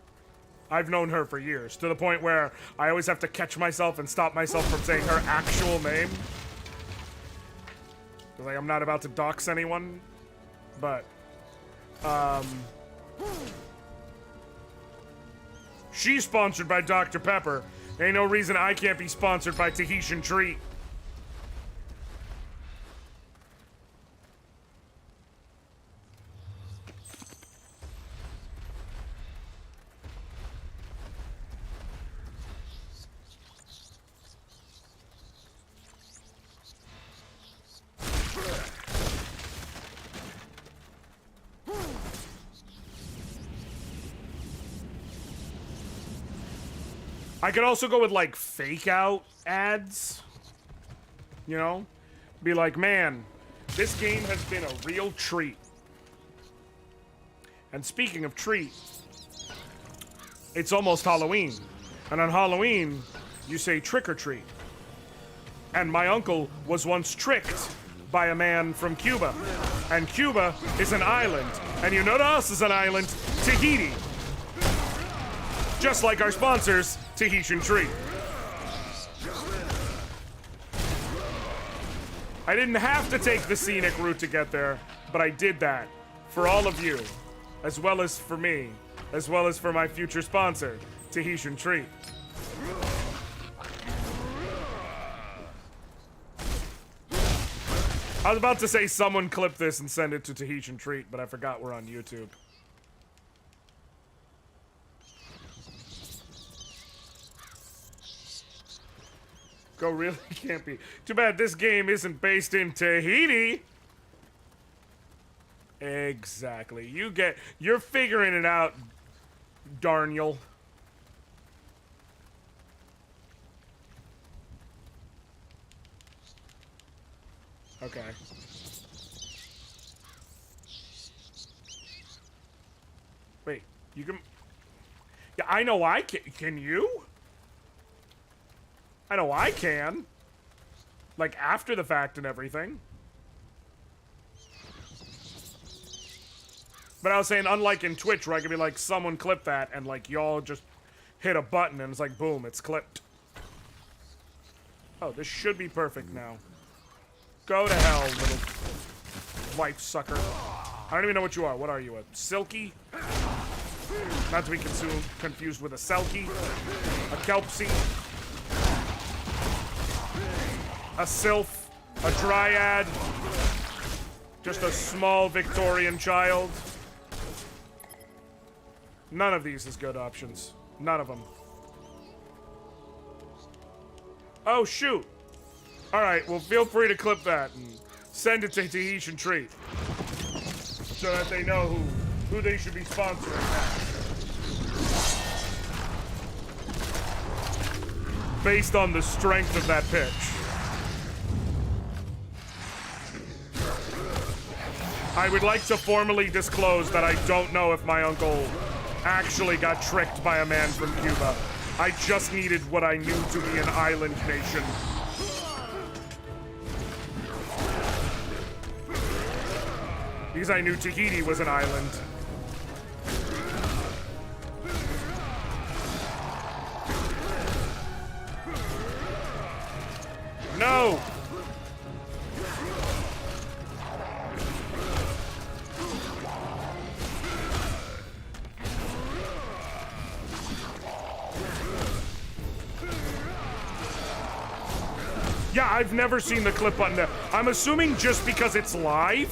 I've known her for years, to the point where I always have to catch myself and stop myself from saying her actual name. Because, like, I'm not about to dox anyone, but, she's sponsored by Dr. Pepper. Ain't no reason I can't be sponsored by Tahitian Treat. I could also go with, like, fake out ads. You know? Be like, man, this game has been a real treat. And speaking of treat, it's almost Halloween. And on Halloween, you say trick or treat. And my uncle was once tricked by a man from Cuba. And Cuba is an island. And you know what else is an island? Tahiti. Just like our sponsors, Tahitian Treat. I didn't have to take the scenic route to get there, but I did that for all of you, as well as for me, as well as for my future sponsor, Tahitian Treat. I was about to say someone clip this and send it to Tahitian Treat, but I forgot we're on YouTube. Go really can't be. Too bad this game isn't based in Tahiti. Exactly. You're figuring it out, Darniel. Okay. Wait, you can... Yeah, I know I can. Can you? I know I can. Like, after the fact and everything. But I was saying, unlike in Twitch, where I could be like, someone clip that, and, like, y'all just hit a button, and it's like, boom, it's clipped. Oh, this should be perfect now. Go to hell, little wife sucker. I don't even know what you are. What are you, a Silky? Not to be confused with a Selkie. A Kelpsie. A sylph, a dryad, just a small Victorian child. None of these is good options. None of them. Oh, shoot. All right, well, feel free to clip that and send it to Tahitian Treat so that they know who they should be sponsoring now. Based on the strength of that pitch. I would like to formally disclose that I don't know if my uncle actually got tricked by a man from Cuba. I just needed what I knew to be an island nation. Because I knew Tahiti was an island. No! Yeah, I've never seen the clip button there. I'm assuming just because it's live?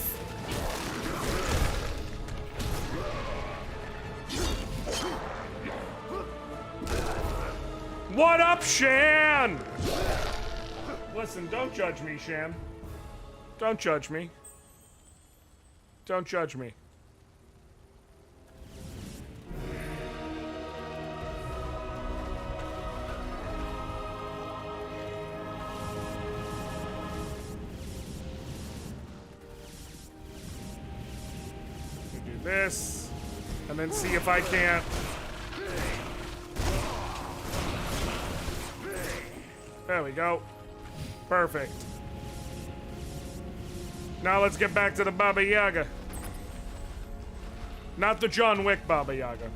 What up, Shan? Listen, don't judge me, Shan. Don't judge me. Don't judge me. this, and then see if I can't. There we go. Perfect. Now let's get back to the Baba Yaga. Not the John Wick Baba Yaga.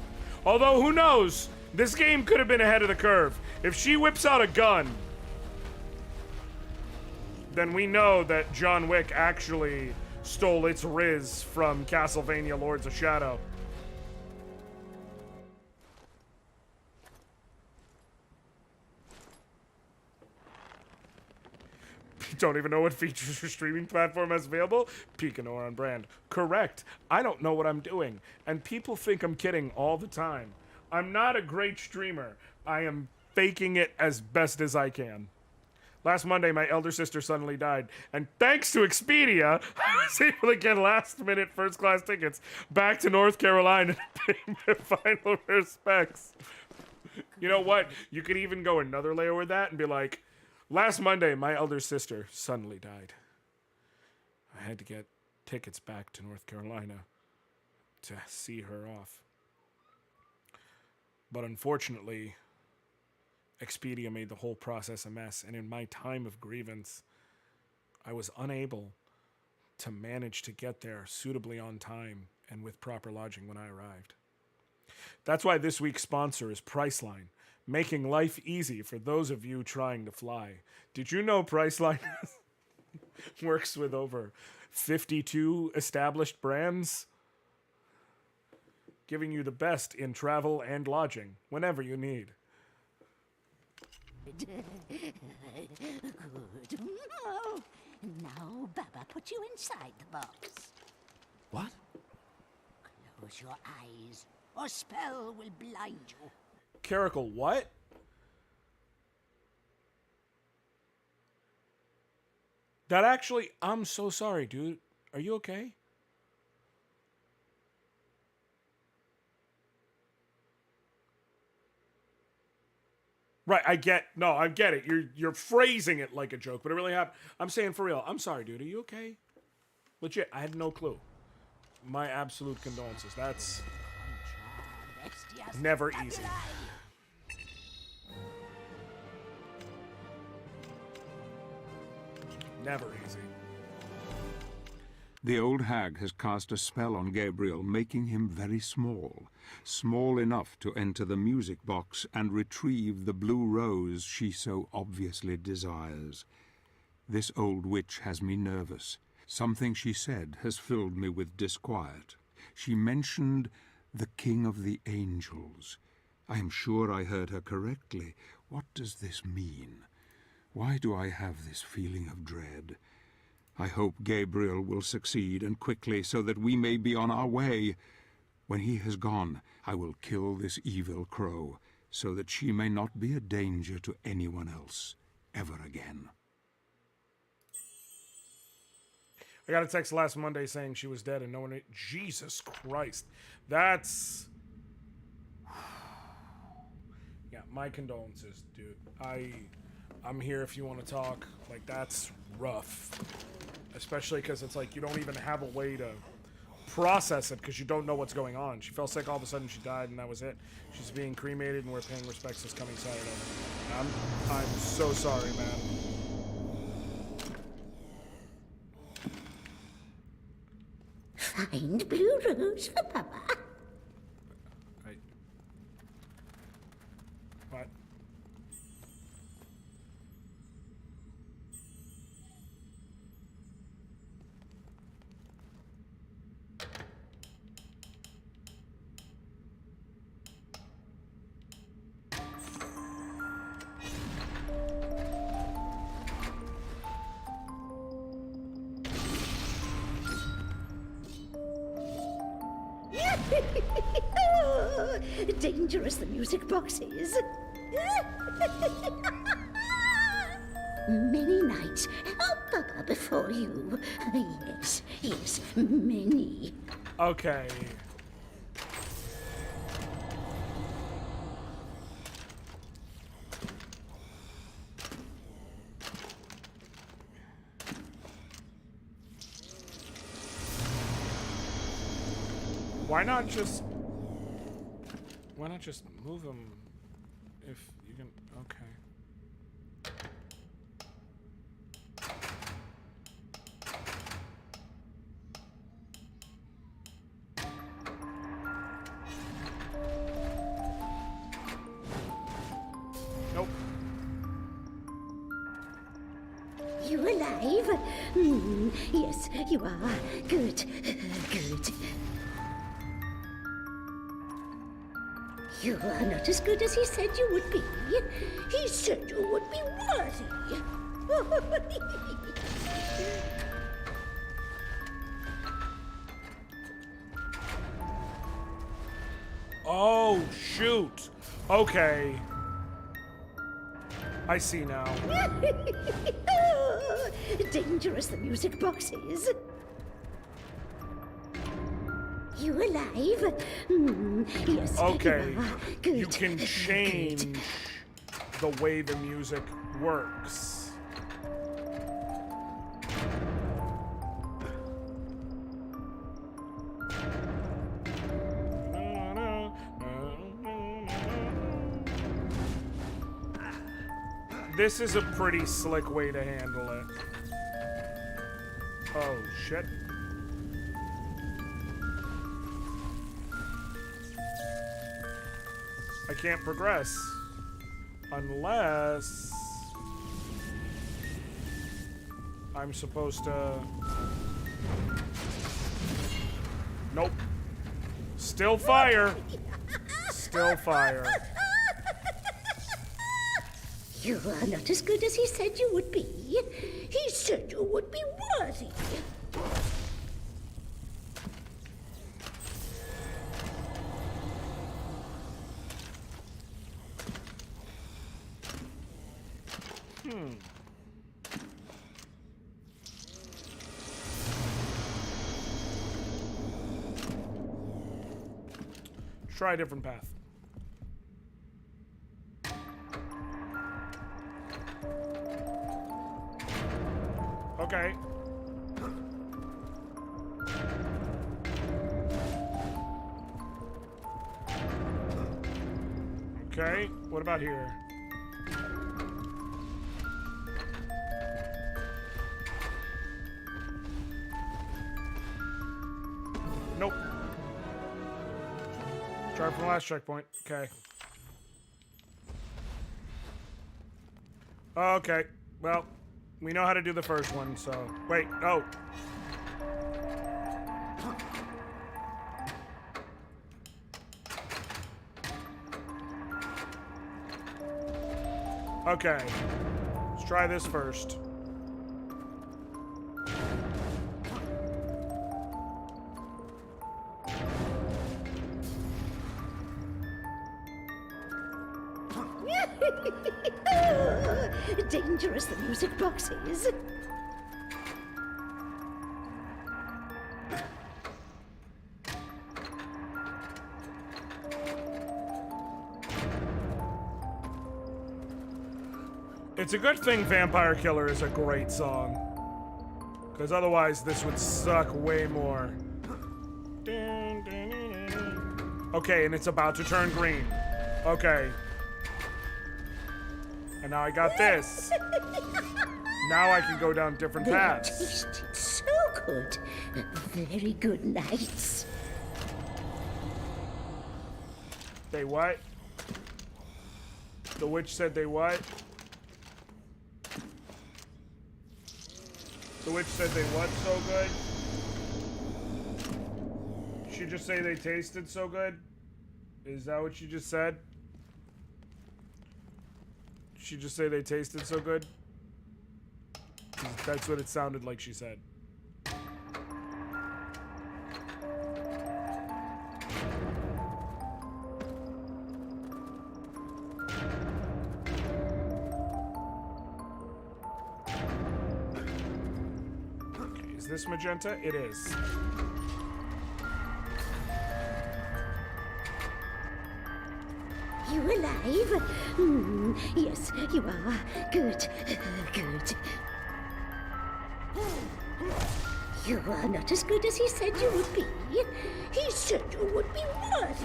Although, who knows? This game could have been ahead of the curve. If she whips out a gun, then we know that John Wick actually stole its Riz from Castlevania Lords of Shadow. Don't even know what features your streaming platform has available? Peek Anoriand brand. Correct. I don't know what I'm doing. And people think I'm kidding all the time. I'm not a great streamer. I am faking it as best as I can. Last Monday, my elder sister suddenly died. And thanks to Expedia, I was able to get last-minute first-class tickets back to North Carolina to pay my final respects. You know what? You could even go another layer with that and be like, last Monday, my elder sister suddenly died. I had to get tickets back to North Carolina to see her off. But unfortunately, Expedia made the whole process a mess, and in my time of grievance, I was unable to manage to get there suitably on time and with proper lodging when I arrived. That's why this week's sponsor is Priceline, making life easy for those of you trying to fly. Did you know Priceline works with over 52 established brands, giving you the best in travel and lodging whenever you need? Good. Now, Baba, put you inside the box. What? Close your eyes, or spell will blind you. Caracal, what? That actually, I'm so sorry, dude. Are you okay? Right, I get it. You're phrasing it like a joke, but it really happened. I'm saying for real. I'm sorry, dude. Are you okay? Legit, I had no clue. My absolute condolences. That's never easy. Never easy. The old hag has cast a spell on Gabriel, making him very small. Small enough to enter the music box and retrieve the blue rose she so obviously desires. This old witch has me nervous. Something she said has filled me with disquiet. She mentioned the King of the Angels. I am sure I heard her correctly. What does this mean? Why do I have this feeling of dread? I hope Gabriel will succeed, and quickly, so that we may be on our way. When he has gone, I will kill this evil crow, so that she may not be a danger to anyone else, ever again. I got a text last Monday saying she was dead and no one... Jesus Christ. That's... Yeah, my condolences, dude. I'm here if you want to talk. Like, that's rough. Especially because it's like you don't even have a way to process it because you don't know what's going on. She fell sick, all of a sudden she died, and that was it. She's being cremated, and we're paying respects this coming Saturday. I'm so sorry, man. Find blue rose for Papa. What? Dangerous the music box is. Many nights help Papa before you. Yes, many. Okay. Why not just move him if you can? Okay. Nope. You alive? Yes, you are. Good. Good. You are not as good as he said you would be. He said you would be worthy. Oh, shoot. Okay. I see now. Dangerous, the music box is. You alive? Yes. Okay. You are. Good. You can change the way the music works. This is a pretty slick way to handle it. Oh, shit. I can't progress. Unless... I'm supposed to... Nope. Still fire. Still fire. You are not as good as he said you would be. He said you would be worthy. Try a different path. Okay. Okay, what about here? Nope. Try from the last checkpoint. Okay. Okay, well, we know how to do the first one, so... Wait, oh. Okay. Let's try this first. Dangerous, the music box is. It's a good thing Vampire Killer is a great song. Because otherwise this would suck way more. Okay, and it's about to turn green. Okay. And now I got this. Now I can go down different They paths. tasted so good. Very good nights. They what? The witch said they what? The witch said they what so good? Did she just say they tasted so good? Is that what she just said? Did she just say they tasted so good? 'Cause that's what it sounded like she said. Okay, is this magenta? It is. You alive? Yes, you are. Good. Good. You are not as good as he said you would be. He said you would be worthy.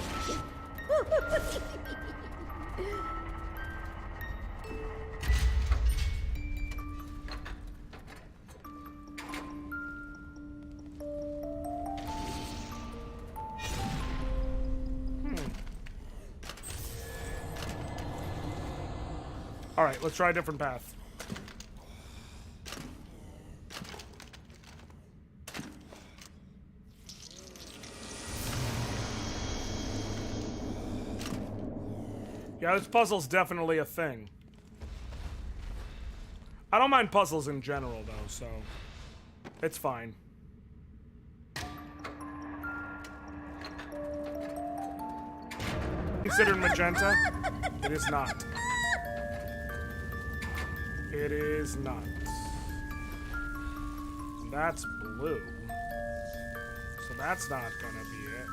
All right, let's try a different path. Yeah, this puzzle's definitely a thing. I don't mind puzzles in general, though, so it's fine. Considered magenta? It is not. It is not. That's blue. So that's not gonna be it.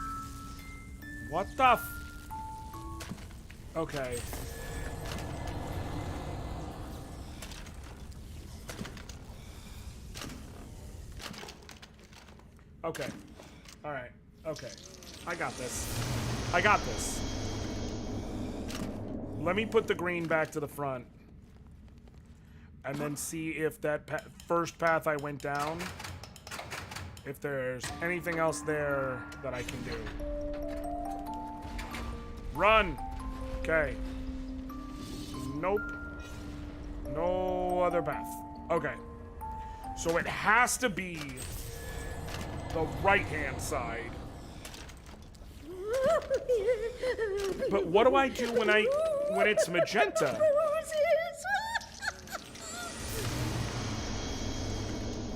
What the f- Okay. Okay. Alright. Okay. I got this. I got this. Let me put the green back to the front. And then see if that first path I went down, if there's anything else there that I can do. Run! Okay. Nope. No other path. Okay. So it has to be the right-hand side. But what do I do when it's magenta?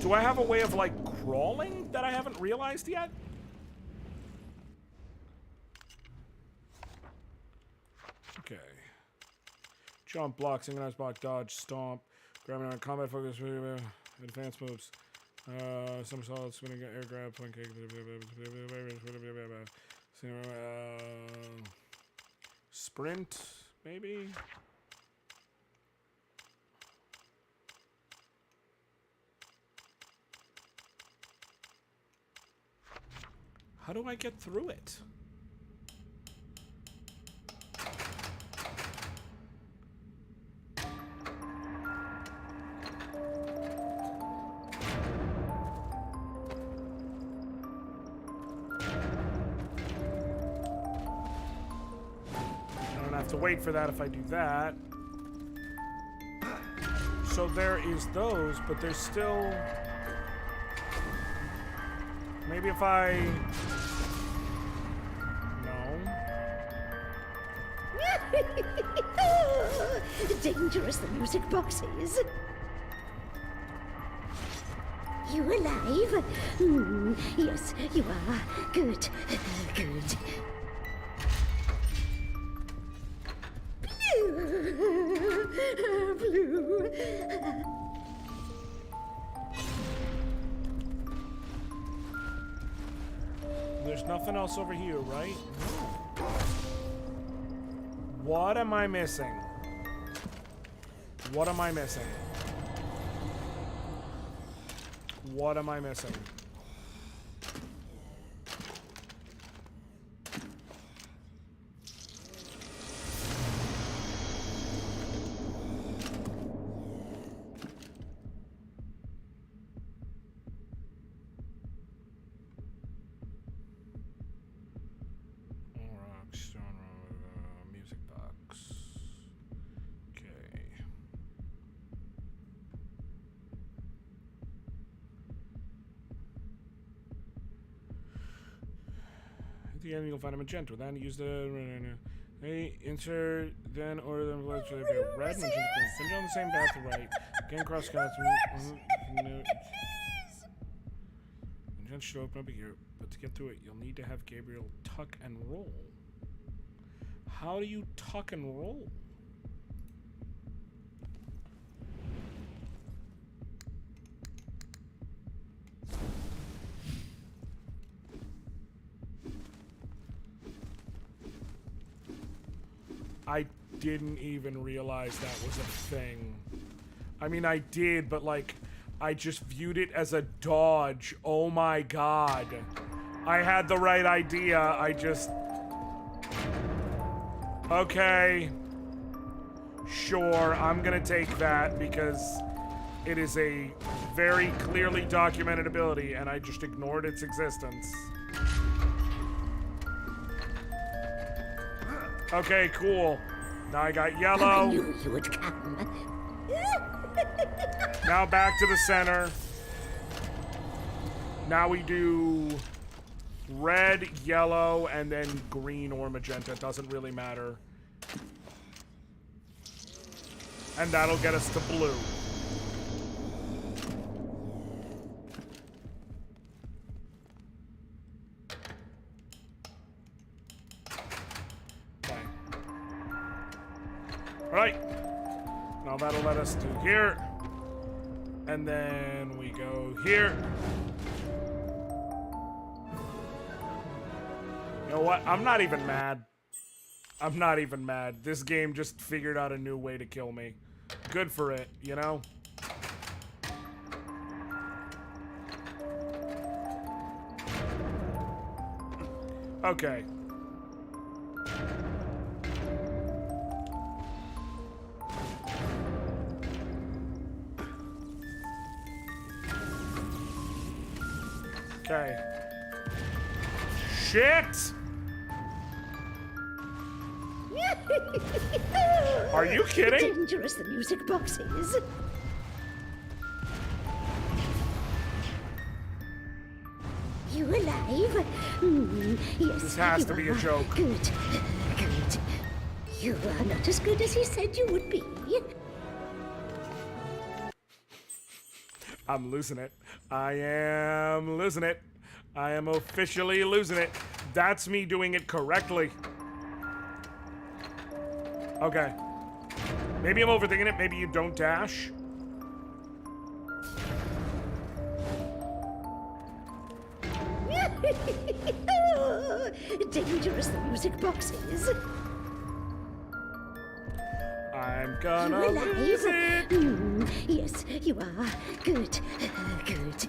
Do I have a way of, like, crawling that I haven't realized yet? Okay. Jump, block, synchronize block, dodge, stomp, grabbing on combat focus, advanced moves. Some solid spinning air grab, point kick, sprint, maybe? How do I get through it? I don't have to wait for that if I do that. So there is those, but there's still... Maybe if I... Dangerous, the music box is. You alive? Yes, you are. Good. Good. Blue. There's nothing else over here, right? What am I missing? What am I missing? What am I missing? Music box. Okay. At the end, you'll find a magenta. Then use the insert. Then order them to be a red magenta. Finish on the same path to right. Again, cross cuts. Magenta should open up here, but to get through it, you'll need to have Gabriel tuck and roll. How do you tuck and roll? I didn't even realize that was a thing. I mean, I did, but like, I just viewed it as a dodge. Oh my god. I had the right idea. I just... Okay. Sure, I'm gonna take that because it is a very clearly documented ability and I just ignored its existence. Okay, cool. Now I got yellow. I knew you would come. Now back to the center. Now we do red, yellow, and then green or magenta. It doesn't really matter. And that'll get us to blue. Okay. Alright. Now that'll let us do here. And then we go here. You know what? I'm not even mad. I'm not even mad. This game just figured out a new way to kill me. Good for it, you know? Okay. Okay. Shit! Are you kidding? Dangerous the music box is. You alive? Yes. This has to be a joke. Good. Good. You are not as good as he said you would be. I'm losing it. I am losing it. I am officially losing it. That's me doing it correctly. Okay. Maybe I'm overthinking it. Maybe you don't dash. Dangerous the music box is. I'm gonna lose it. Yes, you are. Good. Good.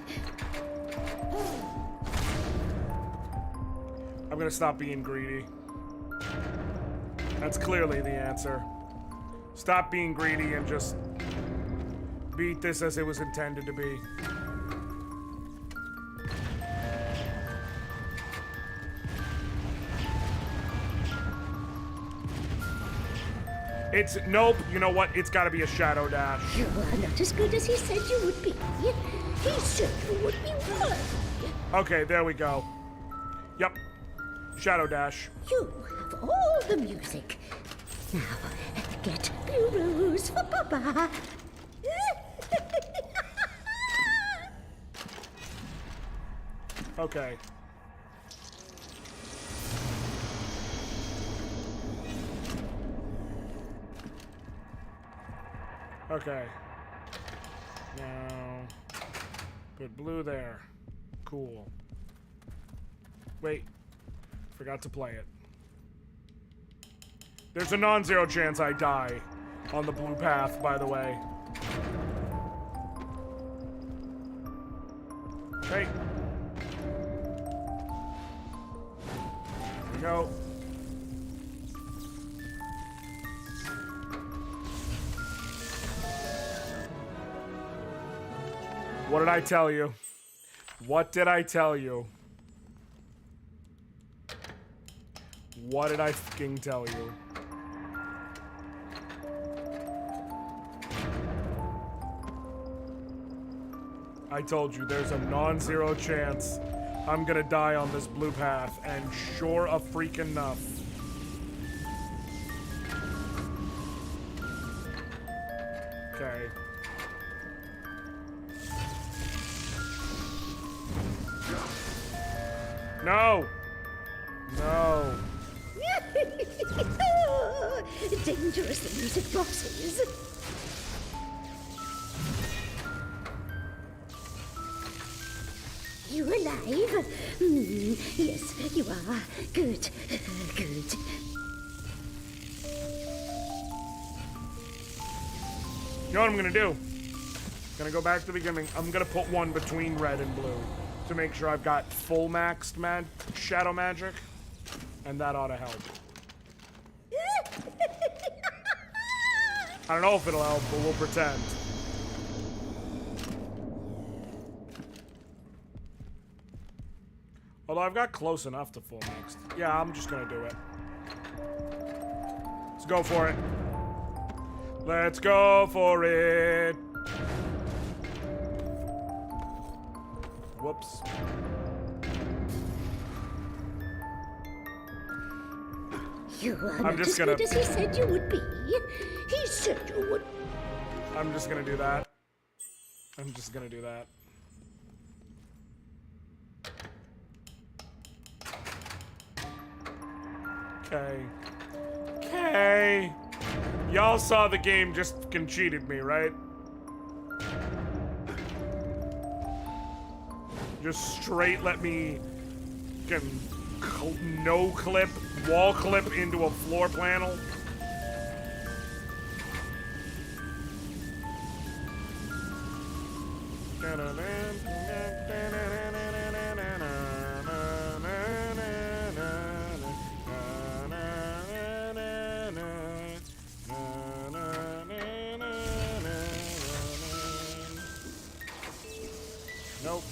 I'm gonna stop being greedy. That's clearly the answer. Stop being greedy and just beat this as it was intended to be. It's, nope, you know what? It's gotta be a shadow dash. You are not as good as he said you would be. He said you would be worthy. Okay, there we go. Yep. Shadow dash. You have all the music. Now, get bureaus for Papa. Okay. Okay. Now, put blue there. Cool. Wait. Forgot to play it. There's a non-zero chance I die on the blue path, by the way. Okay. Here we go. What did I tell you? What did I tell you? What did I fucking tell you? I told you there's a non-zero chance I'm gonna die on this blue path, and sure a freaking enough. Okay. No! No. Dangerous the music box is. You alive? Yes, you are. Good. Good. You know what I'm gonna do? Gonna go back to the beginning. I'm gonna put one between red and blue to make sure I've got full maxed shadow magic, and that ought to help. I don't know if it'll help, but we'll pretend. Although I've got close enough to full maxed. Yeah, I'm just gonna do it. Let's go for it. Let's go for it. Whoops. You are I'm not just as gonna... good as he said you would be. He said you would. I'm just gonna do that. I'm just gonna do that. Okay. Okay. Y'all saw the game just fucking cheated me, right? Just straight let me no clip, wall clip into a floor panel. Nope.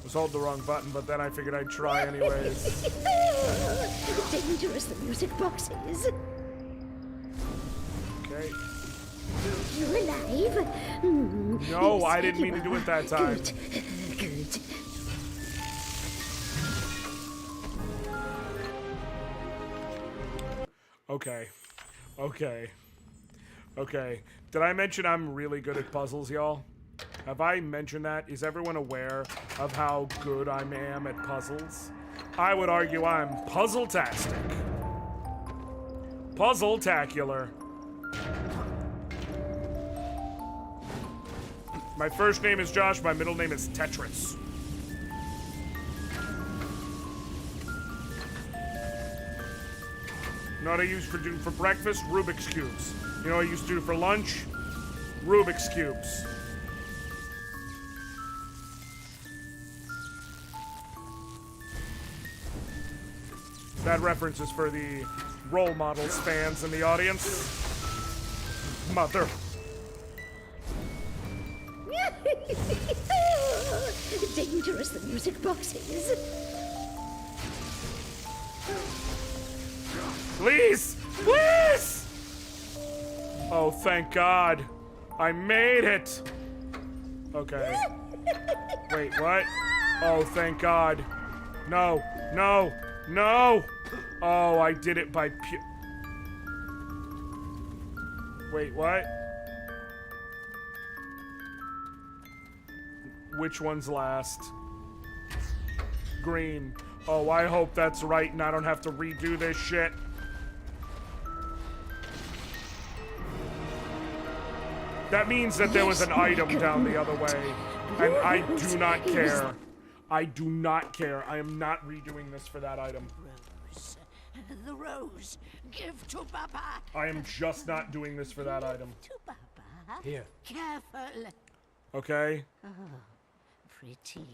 Was holding the wrong button, but then I figured I'd try anyways. Dangerous, the music box is. Okay. You alive? No, Yes, I didn't you mean to do are. it that time. Good. Good. Okay. Okay. Okay. Did I mention I'm really good at puzzles, y'all? Have I mentioned that? Is everyone aware of how good I am at puzzles? I would argue I'm puzzle-tastic. Puzzle-tacular. My first name is Josh, my middle name is Tetris. You know what I used for doing for breakfast? Rubik's Cubes. You know what I used to do for lunch? Rubik's Cubes. That reference is for the role models fans in the audience. Mother. Dangerous, the music box is. Please! Please! Oh, thank God. I made it! Okay. Wait, what? Oh, thank God. No, no, no! Oh, I did it by Wait, what? Which one's last? Green. Oh, I hope that's right and I don't have to redo this shit. That means that there was an item down the other way. And I do not care. I do not care. I am not redoing this for that item. Rose. The rose. Give to Papa. I am just not doing this for that item. To Papa. Here. Careful. Okay? Oh, pretty.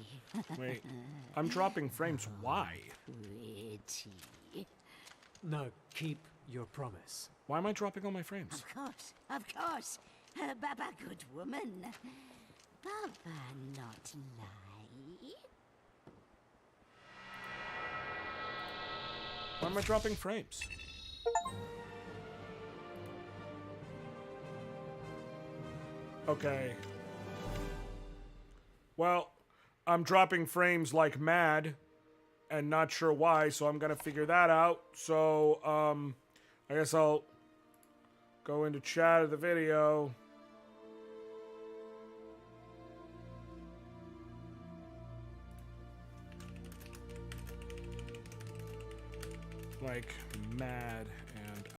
Wait. I'm dropping frames. Why? Pretty. Now, keep your promise. Why am I dropping all my frames? Of course, of course. Baba, good woman. Baba, not lie. Why am I dropping frames? Okay. Well, I'm dropping frames like mad and not sure why, so I'm gonna figure that out. So, I guess I'll go into chat of the video. Like mad